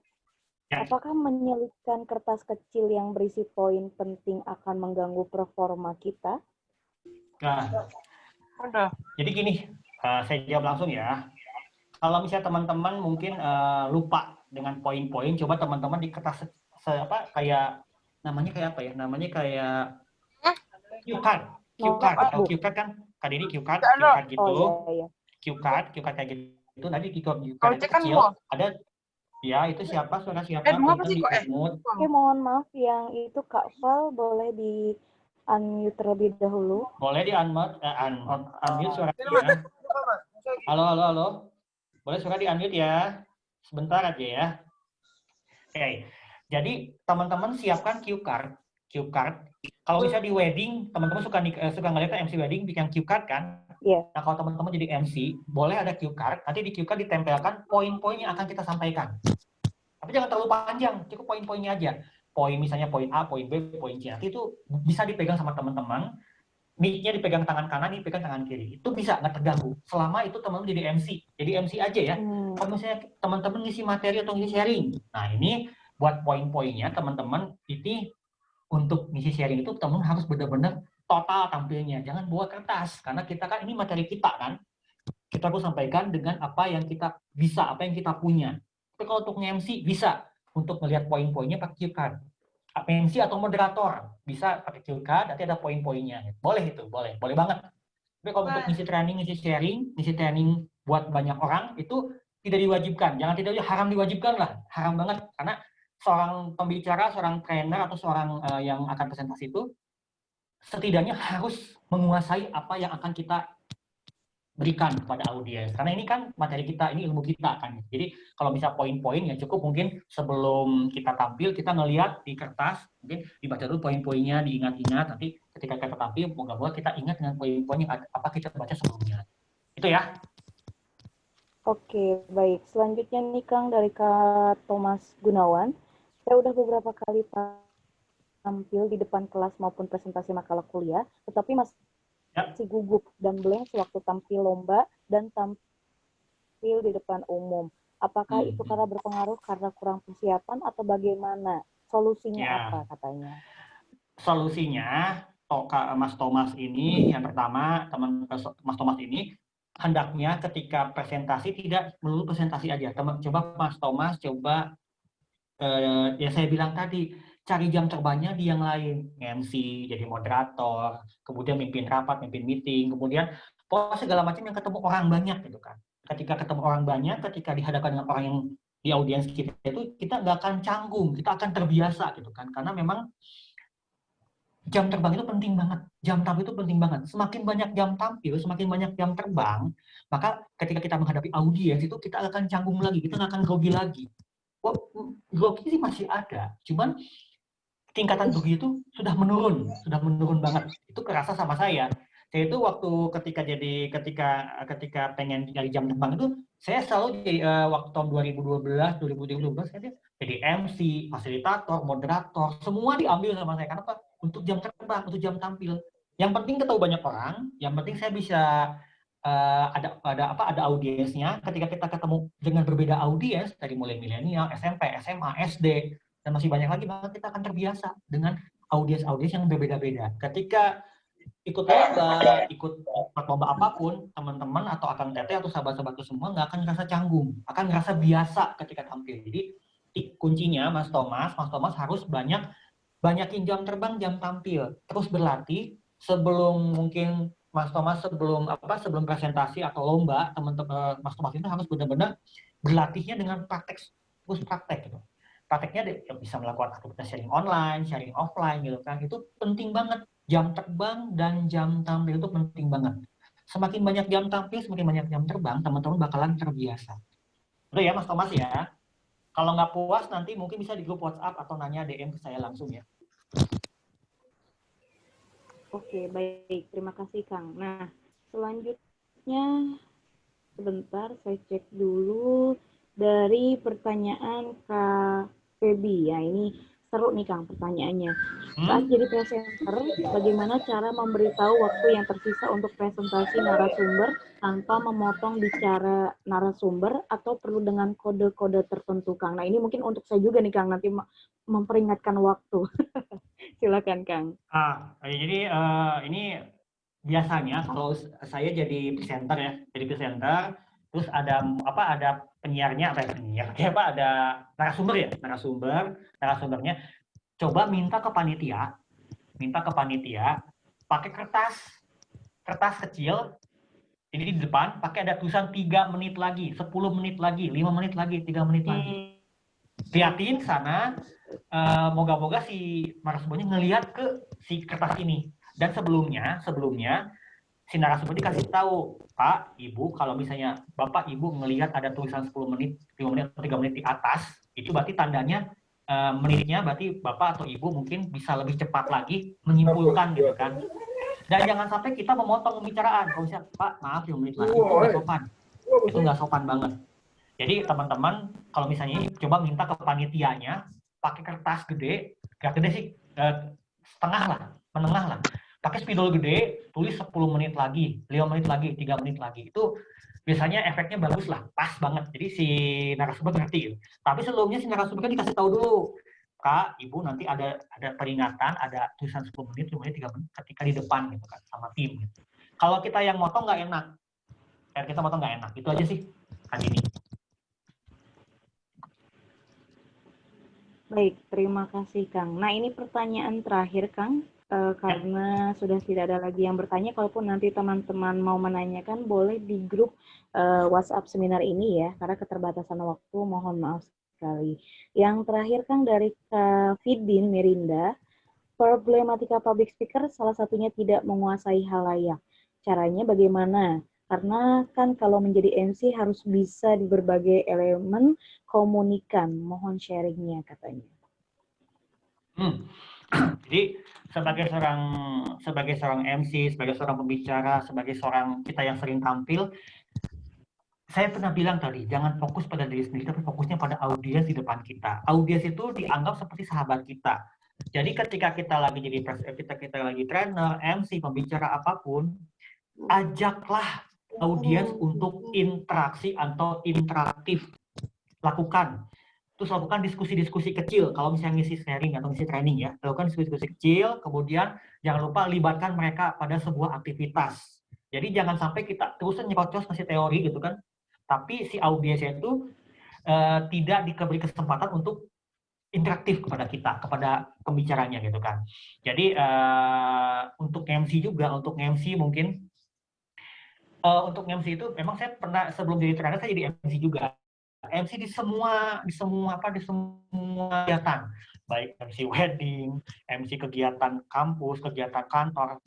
Ya. Apakah menyelipkan kertas kecil yang berisi poin penting akan mengganggu performa kita? Nah, jadi gini, saya jawab langsung ya. Kalau misalnya teman-teman mungkin lupa dengan poin-poin, coba teman-teman di kertas kayak namanya kayak apa ya? Namanya kayak cue card atau cue card kan? Kali ini cue card gitu. Oh, iya. Cue card kayak gitu. Nanti di cue card itu kecil ada. Ya, itu siapa? Suara siapa? Oke, mohon maaf yang itu Kak Val boleh di unmute terlebih dahulu. Boleh di unmute suaranya. Halo. Boleh suara di unmute ya. Sebentar aja ya. Oke. Jadi teman-teman siapkan cue card. Kalau misalnya di wedding, teman-teman suka ngeliat MC wedding bikin cue card kan? Iya. Nah, kalau teman-teman jadi MC, boleh ada cue card. Nanti di cue card ditempelkan poin-poin yang akan kita sampaikan. Tapi jangan terlalu panjang, cukup poin-poinnya aja. Poin misalnya poin A, poin B, poin C. Nanti itu bisa dipegang sama teman-teman. Mic-nya dipegang tangan kanan, dipegang tangan kiri. Itu bisa nggak terganggu. Selama itu teman-teman jadi MC. Jadi MC aja ya. Kalau misalnya teman-teman ngisi materi atau ngisi sharing. Nah, ini buat poin-poinnya teman-teman ini untuk ngisi sharing itu teman harus benar-benar total tampilnya. Jangan bawa kertas. Karena kita kan ini materi kita kan. Kita harus sampaikan dengan apa yang kita bisa, apa yang kita punya. Tapi kalau untuk MC bisa untuk melihat poin-poinnya pakai cue card. MC atau moderator bisa pakai cue card, nanti ada poin-poinnya. Boleh itu, boleh banget. Tapi kalau untuk ngisi training, ngisi training buat banyak orang itu tidak diwajibkan. Jangan haram diwajibkan lah, haram banget. Karena seorang pembicara, seorang trainer atau seorang yang akan presentasi itu setidaknya harus menguasai apa yang akan kita berikan kepada audiens. Karena ini kan materi kita, ini ilmu kita kan. Jadi kalau bisa poin-poin ya cukup mungkin sebelum kita tampil kita ngelihat di kertas, mungkin dibaca dulu poin-poinnya, diingat-ingat. Nanti ketika kita tampil, moga-moga kita ingat dengan poin-poin yang apa kita baca sebelumnya. Itu ya. Oke, baik. Selanjutnya nih Kang dari Kak Thomas Gunawan. Saya udah beberapa kali tampil di depan kelas maupun presentasi makalah kuliah, tetapi masih gugup dan blank sewaktu tampil lomba dan tampil di depan umum. Apakah itu karena berpengaruh karena kurang persiapan atau bagaimana? Solusinya apa katanya? Solusinya, Mas Thomas ini yang pertama, teman Mas Thomas ini hendaknya ketika presentasi tidak melulu presentasi aja. Coba Mas Thomas ya saya bilang tadi, cari jam terbangnya di yang lain, MC, jadi moderator, kemudian mimpin rapat, mimpin meeting, kemudian segala macam yang ketemu orang banyak gitu kan. Ketika ketemu orang banyak, ketika dihadapkan dengan orang yang di audiens kita itu, kita nggak akan canggung, kita akan terbiasa gitu kan. Karena memang jam terbang itu penting banget. Jam tampil itu penting banget. Semakin banyak jam tampil, semakin banyak jam terbang, maka ketika kita menghadapi audiens itu kita akan canggung lagi, kita nggak akan grogi lagi. Grogi sih masih ada, cuman tingkatan grogi itu sudah menurun banget. Itu kerasa sama saya. Saya itu waktu ketika pengen nyari jam terbang itu, saya selalu waktu tahun 2012, 2013 saya jadi MC, fasilitator, moderator, semua diambil sama saya. Karena apa? Untuk jam terbang, untuk jam tampil. Yang penting ketemu banyak orang, yang penting saya bisa ada audiensnya. Ketika kita ketemu dengan berbeda audiens dari mulai milenial, SMP, SMA, SD, dan masih banyak lagi, maka kita akan terbiasa dengan audiens yang berbeda-beda. Ketika ikut lomba apapun, teman-teman atau akang teteh atau sahabat-sahabatku semua nggak akan ngerasa canggung, akan ngerasa biasa ketika tampil. Jadi kuncinya Mas Thomas harus banyakin jam terbang, jam tampil, terus berlatih sebelum mungkin Mas Thomas sebelum presentasi atau lomba, teman-teman Mas Thomas itu harus benar-benar berlatihnya dengan terus praktek gitu. Prakteknya bisa melakukan aktivitas sharing online, sharing offline gitu kan. Itu penting banget. Jam terbang dan jam tampil itu penting banget. Semakin banyak jam tampil, semakin banyak jam terbang, teman-teman bakalan terbiasa. Udah ya Mas Thomas ya. Kalau nggak puas nanti mungkin bisa di grup WhatsApp atau nanya DM ke saya langsung ya. Oke, baik. Terima kasih, Kang. Nah, selanjutnya, sebentar saya cek dulu dari pertanyaan Kak Febi. Ya, ini seru nih, Kang, pertanyaannya. Saat jadi presenter, bagaimana cara memberitahu waktu yang tersisa untuk presentasi narasumber tanpa memotong bicara narasumber atau perlu dengan kode-kode tertentu, Kang? Nah, ini mungkin untuk saya juga nih, Kang, nanti memperingatkan waktu. Silakan, Kang. Jadi ini biasanya kalau saya jadi presenter, terus ada penyiarnya, ada narasumbernya, coba minta ke panitia pakai kertas kecil, ini di depan pakai ada tulisan 3 menit lagi, 10 menit lagi, 5 menit lagi, 3 menit lagi. Liatin sana, moga-moga si narasumbernya ngelihat ke si kertas ini. Dan sebelumnya si narasumber dikasih tahu, Pak, Ibu, kalau misalnya Bapak, Ibu ngelihat ada tulisan 10 menit, 5 menit, atau 3 menit di atas, itu berarti tandanya menitnya berarti Bapak atau Ibu mungkin bisa lebih cepat lagi menyimpulkan gitu kan. Dan jangan sampai kita memotong pembicaraan. Kalau misalnya, Pak, maaf 5 menit lagi, itu nggak sopan. Itu nggak sopan banget. Jadi teman-teman kalau misalnya coba minta ke panitianya pakai kertas gede, nggak gede sih, setengah lah, menengah lah. Pakai spidol gede, tulis 10 menit lagi, 5 menit lagi, 3 menit lagi. Itu biasanya efeknya bagus lah, pas banget. Jadi si narasumber ngerti. Tapi sebelumnya si narasumber kan dikasih tahu dulu, Kak, Ibu nanti ada peringatan, ada tulisan 10 menit, 5 menit, 3 menit ketika di depan gitu kan, sama tim. Gitu. Kalau kita yang motong nggak enak, Itu aja sih, kan ini. Baik, terima kasih, Kang. Nah, ini pertanyaan terakhir, Kang. Karena sudah tidak ada lagi yang bertanya, kalaupun nanti teman-teman mau menanyakan, boleh di grup WhatsApp seminar ini ya, karena keterbatasan waktu, mohon maaf sekali. Yang terakhir, Kang, dari Kak Fidin Mirinda, problematika public speaker salah satunya tidak menguasai halayak. Caranya bagaimana? Karena kan kalau menjadi MC harus bisa di berbagai elemen komunikan. Mohon sharingnya katanya. Jadi sebagai seorang MC, sebagai seorang pembicara, sebagai seorang kita yang sering tampil, saya pernah bilang tadi, jangan fokus pada diri sendiri, tapi fokusnya pada audiens di depan kita. Audiens itu dianggap seperti sahabat kita. Jadi ketika kita lagi trainer, MC, pembicara apapun, ajaklah audiens untuk interaksi atau interaktif. Terus lakukan diskusi-diskusi kecil. Kalau misalnya ngisi sharing atau ngisi training ya, lakukan diskusi-diskusi kecil, kemudian jangan lupa libatkan mereka pada sebuah aktivitas. Jadi jangan sampai kita terusan nyerocos kasih teori gitu kan, tapi si audiensnya itu tidak diberi kesempatan untuk interaktif kepada kita, kepada pembicaranya gitu kan. Jadi untuk MC mungkin untuk MC itu memang saya pernah sebelum jadi trainer saya jadi MC juga. MC di semua kegiatan, baik MC wedding, MC kegiatan kampus, kegiatan kantor,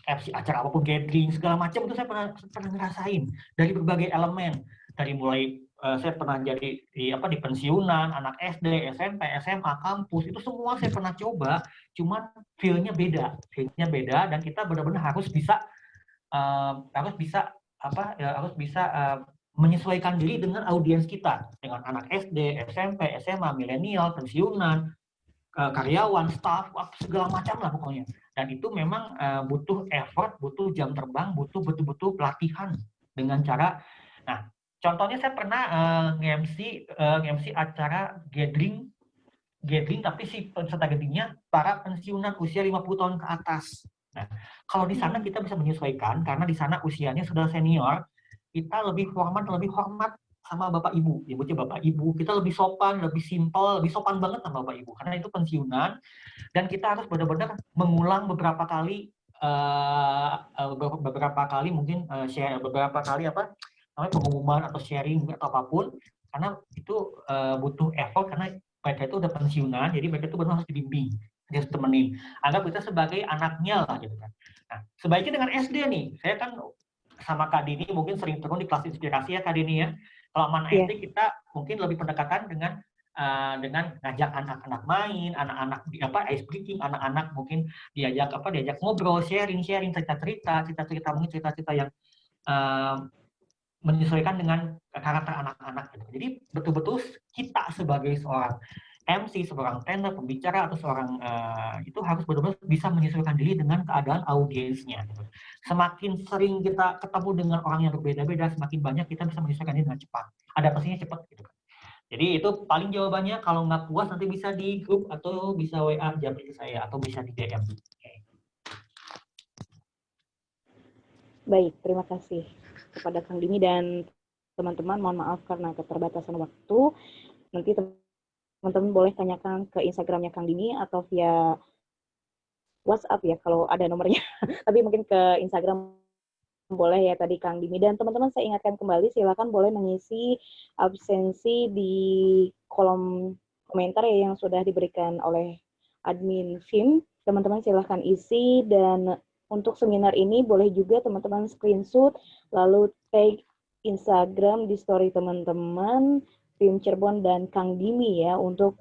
MC acara apapun, gathering segala macam itu saya pernah ngerasain dari berbagai elemen. Dari mulai saya pernah jadi di pensiunan, anak SD, SMP, SMA, kampus, itu semua saya pernah coba, cuman feel-nya beda dan kita benar-benar harus bisa harus bisa menyesuaikan diri dengan audiens kita, dengan anak SD, SMP, SMA, milenial, pensiunan, karyawan, staff, segala macam lah pokoknya. Dan itu memang butuh effort, butuh jam terbang, butuh betul-betul pelatihan dengan cara. Nah, contohnya saya pernah nge-MC acara gathering tapi si peserta gatheringnya para pensiunan usia 50 tahun ke atas. Nah, kalau di sana kita bisa menyesuaikan karena di sana usianya sudah senior, kita lebih hormat sama bapak ibu, nyebutnya bapak ibu, kita lebih sopan, lebih simpel, lebih sopan banget sama bapak ibu karena itu pensiunan dan kita harus benar-benar mengulang beberapa kali mungkin share beberapa kali pengumuman atau sharing atau apapun karena itu butuh effort karena mereka itu udah pensiunan jadi mereka itu benar harus dibimbing harus temenin anggap kita sebagai anaknya lah gitu kan. Nah sebaiknya dengan SD nih saya kan sama Kak Dini mungkin sering turun di kelas inspirasi ya Kak Dini ya. Kalau mana SD kita mungkin lebih pendekatan dengan ngajak anak-anak main, anak-anak ice breaking, anak-anak mungkin diajak ngobrol, sharing cerita-cerita mungkin cerita-cerita yang menyesuaikan dengan karakter anak-anak gitu. Jadi betul-betul kita sebagai seorang MC, seorang trainer, pembicara atau seorang itu harus benar-benar bisa menyesuaikan diri dengan keadaan audiensnya. Gitu. Semakin sering kita ketemu dengan orang yang berbeda-beda, semakin banyak kita bisa menyesuaikan diri dengan cepat. Adaptasinya cepat gitu. Jadi itu paling jawabannya. Kalau nggak puas nanti bisa di grup atau bisa WA japri ke saya atau bisa di DM. Okay. Baik, terima kasih kepada Kang Dini dan teman-teman. Mohon maaf karena keterbatasan waktu. Nanti teman-teman boleh tanyakan ke Instagramnya Kang Dini atau via WhatsApp ya kalau ada nomornya. Tapi mungkin ke Instagram boleh ya tadi Kang Dini. Dan teman-teman saya ingatkan kembali silakan boleh mengisi absensi di kolom komentar ya yang sudah diberikan oleh admin FIM. Teman-teman silakan isi dan untuk seminar ini boleh juga teman-teman screenshot lalu tag Instagram di story teman-teman FIM Cirebon dan Kang Dini ya untuk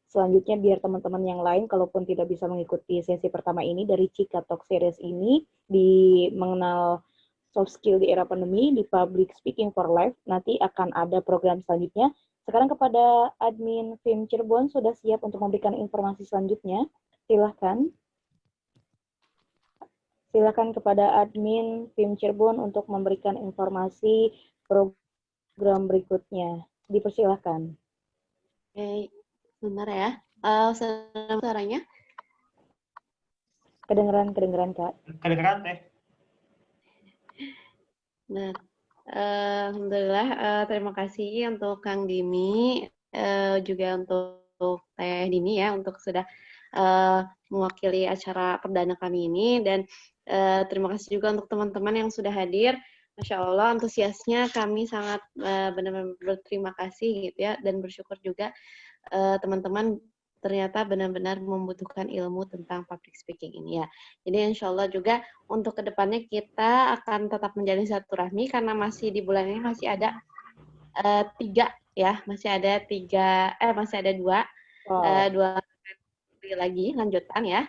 selanjutnya biar teman-teman yang lain kalaupun tidak bisa mengikuti sesi pertama ini dari Cika Talk Series ini di mengenal soft skill di era pandemi di Public Speaking for Life nanti akan ada program selanjutnya. Sekarang kepada admin FIM Cirebon sudah siap untuk memberikan informasi selanjutnya. Silahkan. Silakan kepada admin FIM Cirebon untuk memberikan informasi program berikutnya. Dipersilahkan. Oke, sebentar ya. Suaranya? Kedengeran Kak. Kedengeran Teh. Nah, alhamdulillah terima kasih untuk Kang Dini juga untuk Teh Dini ya untuk sudah mewakili acara perdana kami ini dan terima kasih juga untuk teman-teman yang sudah hadir. Masya Allah antusiasnya kami sangat benar-benar berterima kasih gitu ya dan bersyukur juga teman-teman ternyata benar-benar membutuhkan ilmu tentang public speaking ini ya. Jadi insya Allah juga untuk kedepannya kita akan tetap menjalin silaturahmi karena masih di bulan ini masih ada 3 ya, masih ada 2 hari lagi lanjutan ya,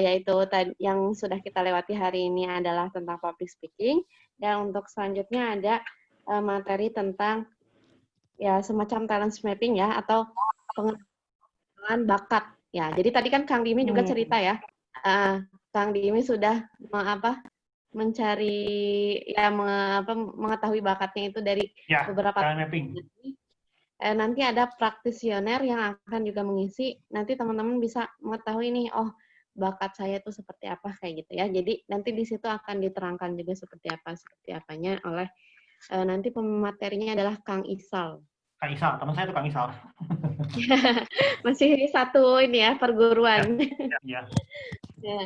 yaitu yang sudah kita lewati hari ini adalah tentang public speaking dan untuk selanjutnya ada materi tentang ya semacam talent mapping ya atau pengenalan bakat ya. Jadi tadi kan Kang Dimi juga cerita ya, Kang Dimi sudah mencari ya mengetahui bakatnya itu dari beberapa talent mapping. Nanti ada praktisioner yang akan juga mengisi. Nanti teman-teman bisa mengetahui nih, oh bakat saya itu seperti apa kayak gitu ya. Jadi nanti di situ akan diterangkan juga seperti apanya oleh nanti pematerinya adalah Kang Isal. Kang Isal, teman saya itu Kang Isal. Masih satu ini ya perguruan. Ya. Ya.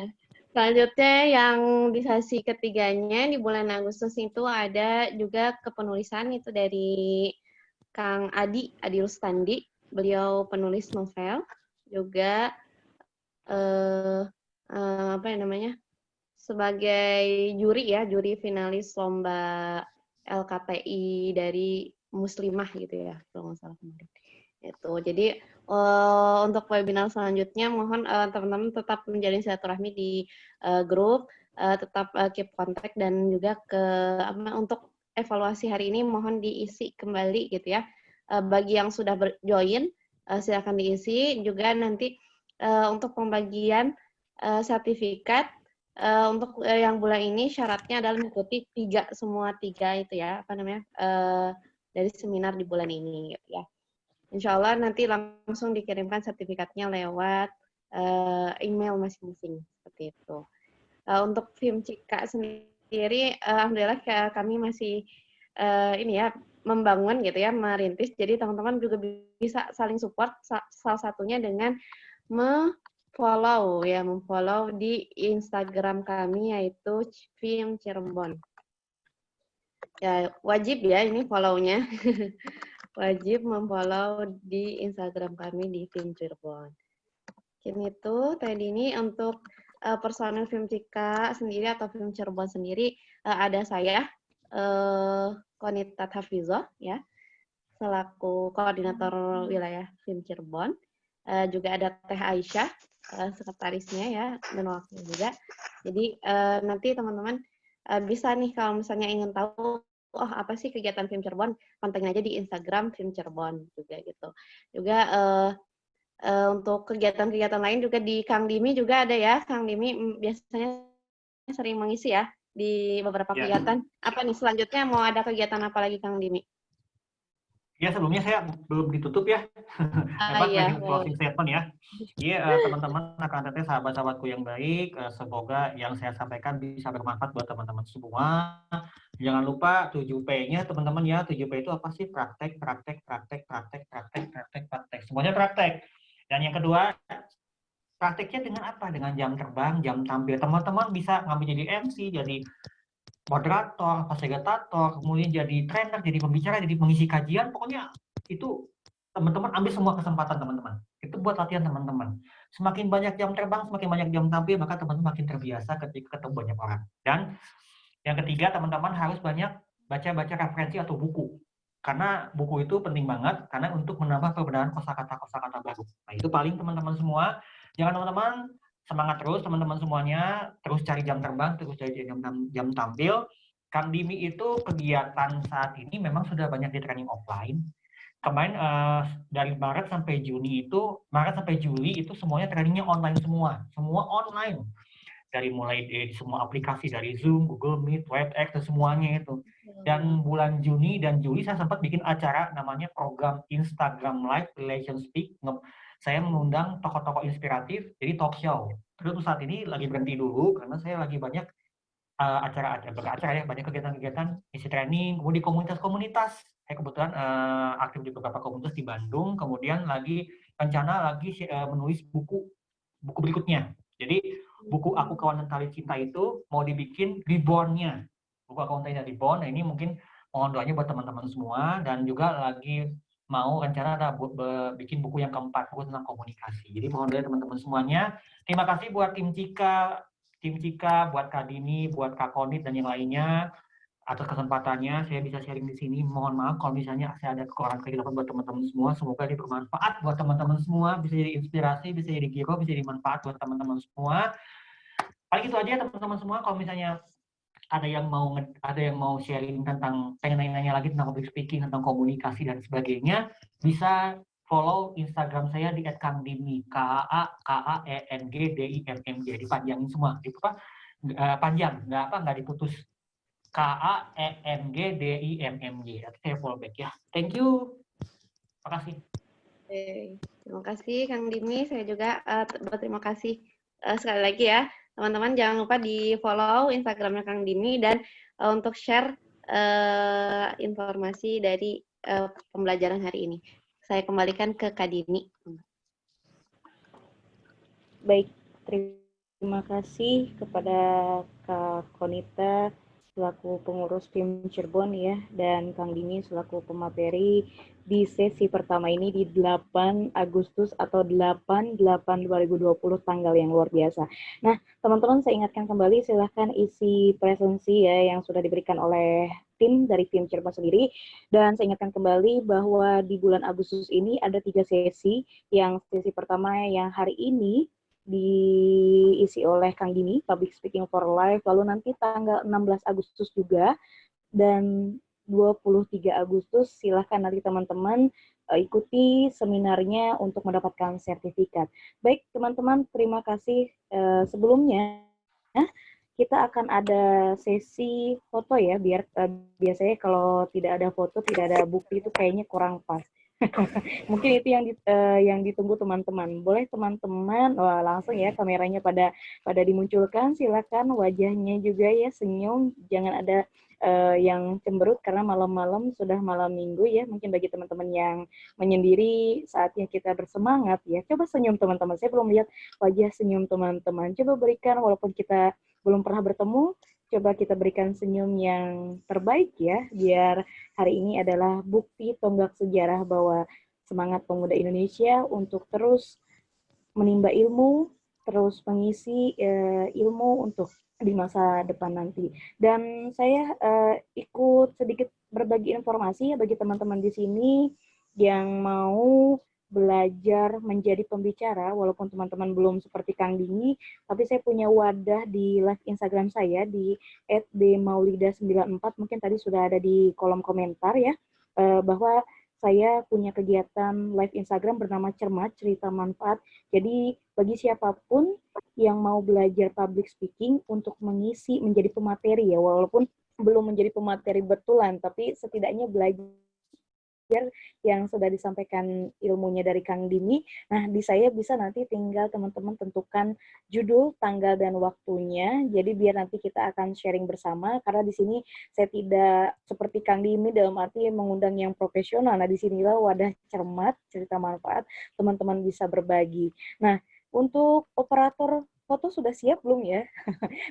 Selanjutnya yang di sesi ketiganya di bulan Agustus itu ada juga kepenulisan itu dari Kang Adi Rustandi, beliau penulis novel juga sebagai juri finalis lomba LKTI dari Muslimah gitu ya kalau nggak salah kemarin. Itu jadi untuk webinar selanjutnya mohon teman-teman tetap menjalin silaturahmi di grup tetap keep contact dan juga untuk evaluasi hari ini mohon diisi kembali gitu ya. Bagi yang sudah join silakan diisi juga nanti untuk pembagian sertifikat untuk yang bulan ini syaratnya adalah mengikuti semua tiga itu ya dari seminar di bulan ini gitu ya. Insya Allah nanti langsung dikirimkan sertifikatnya lewat email masing-masing seperti itu. Untuk FIMCIKA sendiri, alhamdulillah kami masih membangun gitu ya, merintis. Jadi teman-teman juga bisa saling support. Salah satunya dengan memfollow di Instagram kami yaitu FIM Cirebon. Ya wajib ya ini follow-nya. Wajib memfollow di Instagram kami di FIM Cirebon. Mungkin itu tadi ini untuk personel FIMCIKA sendiri atau FIM Cirebon sendiri ada saya Konita Hafizoh ya selaku koordinator wilayah FIM Cirebon, juga ada Teh Aisyah sekretarisnya ya dan wakil juga. Jadi nanti teman-teman bisa nih kalau misalnya ingin tahu apa sih kegiatan FIM Cirebon, pantengin aja di Instagram FIM Cirebon juga gitu. Juga untuk kegiatan-kegiatan lain juga di Kang Dimi juga ada ya. Kang Dimi biasanya sering mengisi ya di beberapa kegiatan. Apa nih selanjutnya mau ada kegiatan apa lagi Kang Dimi? Ya sebelumnya saya belum ditutup ya. Lagi closing statement ya. Iya teman-teman, akan sahabat-sahabatku yang baik, semoga yang saya sampaikan bisa bermanfaat buat teman-teman semua. Jangan lupa 7P-nya teman-teman ya. 7P itu apa sih? Praktek. Semuanya praktek. Dan yang kedua, prakteknya dengan apa? Dengan jam terbang, jam tampil. Teman-teman bisa ngambil jadi MC, jadi moderator, fasilitator, kemudian jadi trainer, jadi pembicara, jadi pengisi kajian. Pokoknya itu teman-teman ambil semua kesempatan teman-teman. Itu buat latihan teman-teman. Semakin banyak jam terbang, semakin banyak jam tampil, maka teman-teman makin terbiasa ketika ketemu banyak orang. Dan yang ketiga, teman-teman harus banyak baca-baca referensi atau buku. Karena buku itu penting banget, karena untuk menambah perbedaan kosakata baru. Nah itu paling teman-teman semua. Jangan teman-teman semangat terus, teman-teman semuanya terus cari jam terbang, terus cari jam tampil. Kang Dimi itu kegiatan saat ini memang sudah banyak di training offline. Kemarin dari Maret sampai Juli itu semuanya trainingnya online semua online. Dari mulai dari semua aplikasi, dari Zoom, Google Meet, WebEx, dan semuanya itu. Dan bulan Juni dan Juli saya sempat bikin acara namanya program Instagram Live Relation Speak. Saya mengundang tokoh-tokoh inspiratif, jadi talk show. Terus saat ini lagi berhenti dulu karena saya lagi banyak acara ya, banyak kegiatan-kegiatan, isi training, kemudian di komunitas-komunitas. Saya kebetulan aktif di beberapa komunitas di Bandung, kemudian rencana lagi menulis buku berikutnya. Jadi buku Aku Kawan dan Tali Cinta itu mau dibikin reborn-nya. Buku Aku Kawan Tali Reborn. Nah ini mungkin mohon doanya buat teman-teman semua, dan juga lagi mau rencana ada bikin buku yang keempat, buku tentang komunikasi. Jadi mohon doa teman-teman semuanya. Terima kasih buat tim Cika, buat Kak Dini, buat Kak Konit dan yang lainnya atas kesempatannya saya bisa sharing di sini. Mohon maaf kalau misalnya saya ada kekurangan buat teman-teman semua. Semoga ini bermanfaat buat teman-teman semua, bisa jadi inspirasi, bisa jadi giro, bisa jadi manfaat buat teman-teman semua. Paling itu aja teman-teman semua. Kalau misalnya ada yang mau sharing tentang, pengen nanya-nanya lagi tentang public speaking, tentang komunikasi dan sebagainya, bisa follow Instagram saya di @kangdimi, KAENGDIMMG, dipanjangin semua, panjang, nggak diputus. KAENGDIMMG. Nanti saya follow back ya. Thank you. Terima kasih. Terima kasih Kang Dimi. Saya juga berterima kasih sekali lagi ya. Teman-teman jangan lupa di follow Instagramnya Kang Dimi dan untuk share informasi dari pembelajaran hari ini. Saya kembalikan ke Kak Dimi. Baik, terima kasih kepada Kak Konita selaku pengurus FIM Cirebon ya, dan Kang Dimi selaku pemateri di sesi pertama ini di 8 Agustus atau 8/8/2020, tanggal yang luar biasa. Nah, teman-teman saya ingatkan kembali, silahkan isi presensi ya yang sudah diberikan oleh tim dari FIM Cirebon sendiri, dan saya ingatkan kembali bahwa di bulan Agustus ini ada 3 sesi. Yang sesi pertama yang hari ini diisi oleh Kang Dini, Public Speaking for Life, lalu nanti tanggal 16 Agustus juga, dan 23 Agustus silahkan nanti teman-teman ikuti seminarnya untuk mendapatkan sertifikat. Baik teman-teman, terima kasih. Sebelumnya kita akan ada sesi foto ya, biar biasanya kalau tidak ada foto, tidak ada bukti itu kayaknya kurang pas. Mungkin itu yang ditunggu teman-teman. Boleh teman-teman, wah langsung ya kameranya pada dimunculkan. Silakan wajahnya juga ya senyum. Jangan ada yang cemberut karena malam-malam sudah malam minggu ya. Mungkin bagi teman-teman yang menyendiri saatnya kita bersemangat ya. Coba senyum teman-teman. Saya belum lihat wajah senyum teman-teman. Coba berikan walaupun kita belum pernah bertemu. Coba kita berikan senyum yang terbaik ya, biar hari ini adalah bukti tonggak sejarah bahwa semangat pemuda Indonesia untuk terus menimba ilmu, terus mengisi ilmu untuk di masa depan nanti. Dan saya ikut sedikit berbagi informasi ya bagi teman-teman di sini yang mau belajar menjadi pembicara, walaupun teman-teman belum seperti Kang Dini, tapi saya punya wadah di live Instagram saya di @bmaulida94, mungkin tadi sudah ada di kolom komentar ya, bahwa saya punya kegiatan live Instagram bernama Cermat, Cerita Manfaat. Jadi bagi siapapun yang mau belajar public speaking untuk mengisi menjadi pemateri ya, walaupun belum menjadi pemateri betulan, tapi setidaknya belajar yang sudah disampaikan ilmunya dari Kang Dini. Nah, di saya bisa nanti tinggal teman-teman tentukan judul, tanggal, dan waktunya. Jadi biar nanti kita akan sharing bersama, karena di sini saya tidak seperti Kang Dini dalam arti mengundang yang profesional. Nah, di sinilah wadah Cermat, Cerita Manfaat, teman-teman bisa berbagi. Nah, untuk operator foto sudah siap belum ya?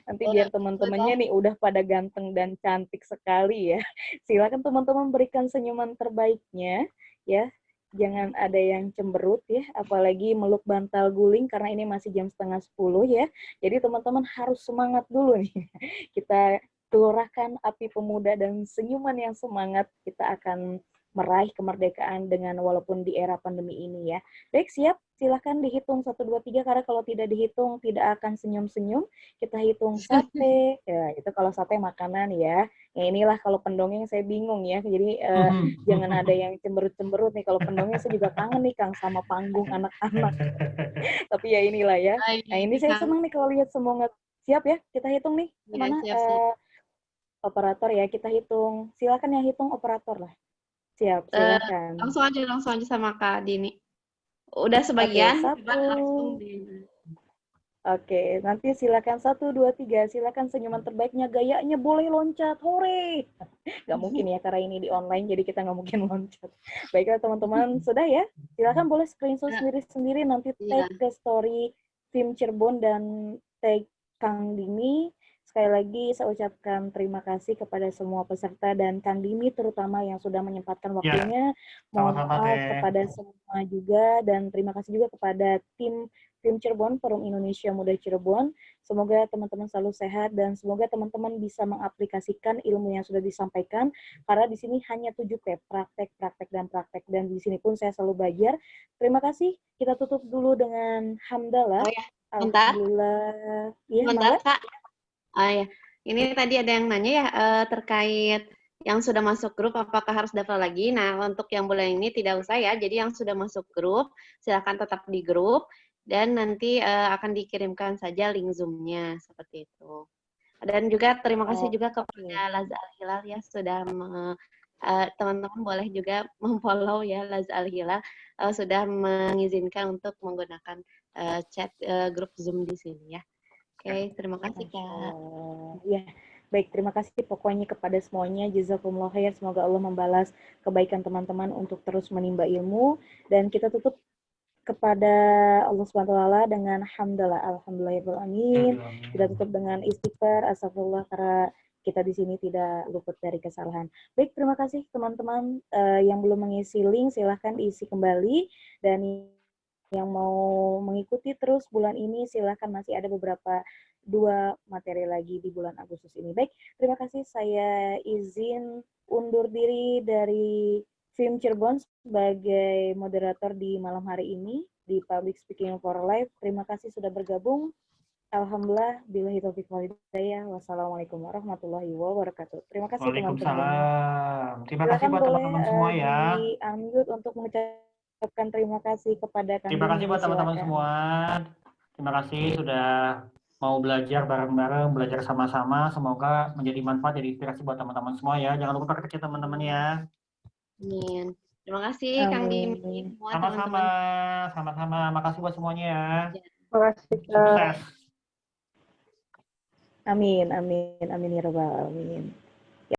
Nanti biar teman-temannya nih udah pada ganteng dan cantik sekali ya. Silakan teman-teman berikan senyuman terbaiknya ya. Jangan ada yang cemberut ya, apalagi meluk bantal guling karena ini masih jam 9:30 ya. Jadi teman-teman harus semangat dulu nih. Kita gelorahkan api pemuda dan senyuman yang semangat, kita akan meraih kemerdekaan dengan walaupun di era pandemi ini ya. Baik, siap? Silahkan dihitung 1, 2, 3, karena kalau tidak dihitung tidak akan senyum-senyum. Kita hitung sate, ya itu kalau sate makanan ya. Ya inilah kalau pendongeng saya bingung ya, jadi jangan ada yang cemberut-cemberut nih. Kalau pendongeng saya juga kangen nih Kang sama panggung anak-anak. Tapi ya inilah ya. Nah ini saya senang nih kalau lihat semangat. Siap ya, kita hitung nih. Kemana operator ya, kita hitung. Silakan yang hitung operator lah. Siap, silakan. Langsung aja sama Kak Dini. Udah sebagian, Oke, langsung Oke, nanti silakan 1, 2, 3. Silakan senyuman terbaiknya, gayanya boleh loncat, hore. Gak mungkin ya, karena ini di online, jadi kita nggak mungkin loncat. Baiklah teman-teman, sudah ya? Silakan boleh screenshot sendiri-sendiri, nanti tag ke story tim Cirebon dan tag Kang Dini. Sekali lagi saya ucapkan terima kasih kepada semua peserta dan Kang Dini terutama yang sudah menyempatkan waktunya. Mohon maaf kepada semua juga, dan terima kasih juga kepada tim Cirebon, Forum Indonesia Muda Cirebon. Semoga teman-teman selalu sehat dan semoga teman-teman bisa mengaplikasikan ilmu yang sudah disampaikan, karena di sini hanya 7P, praktek, praktek, dan praktek. Dan di sini pun saya selalu belajar. Terima kasih. Kita tutup dulu dengan hamdalah. Oh ya, Alhamdulillah. Iya, bentar Kak. Ya, ini tadi ada yang nanya ya terkait yang sudah masuk grup apakah harus daftar lagi. Nah, untuk yang bulan ini tidak usah ya. Jadi yang sudah masuk grup silakan tetap di grup dan nanti akan dikirimkan saja link Zoom-nya seperti itu. Dan juga terima kasih juga kepada Laz Al-Hilal ya sudah teman-teman boleh juga memfollow ya Laz Al-Hilal sudah mengizinkan untuk menggunakan chat grup Zoom di sini ya. Oke, terima kasih Kak. Ya, baik, terima kasih pokoknya kepada semuanya. Jazakumullah khair. Semoga Allah membalas kebaikan teman-teman untuk terus menimba ilmu. Dan kita tutup kepada Allah SWT dengan hamdalah, alhamdulillahirrahmanirrahim. Kita tutup dengan istighfar, astagfirullah, karena kita di sini tidak luput dari kesalahan. Baik, terima kasih teman-teman yang belum mengisi link, silahkan diisi kembali. Dan yang mau mengikuti terus bulan ini, silahkan, masih ada beberapa 2 materi lagi di bulan Agustus ini. Baik, terima kasih. Saya izin undur diri dari FIM Cirebon sebagai moderator di malam hari ini di Public Speaking for Life. Terima kasih sudah bergabung. Alhamdulillah, billahi taufiq wal hidayah. Wassalamualaikum warahmatullahi wabarakatuh. Terima kasih teman-teman. Waalaikumsalam. Terima kasih Silakan buat boleh teman-teman semua ya. di-unmute untuk mengucapkan terima kasih kepada Kang Terima kasih Dini. buat teman-teman Silakan. semua. Terima kasih sudah mau belajar bareng-bareng, belajar sama-sama. Semoga menjadi manfaat, jadi inspirasi buat teman-teman semua ya. Jangan lupa praktek ya teman-teman ya. Amin. Terima kasih Kang Dimi, Amin. semua Sama-sama, teman-teman. sama-sama. Makasih buat semuanya ya. Terima kasih, Kak. Sukses. Amin, amin, amin ya rabbal alamin.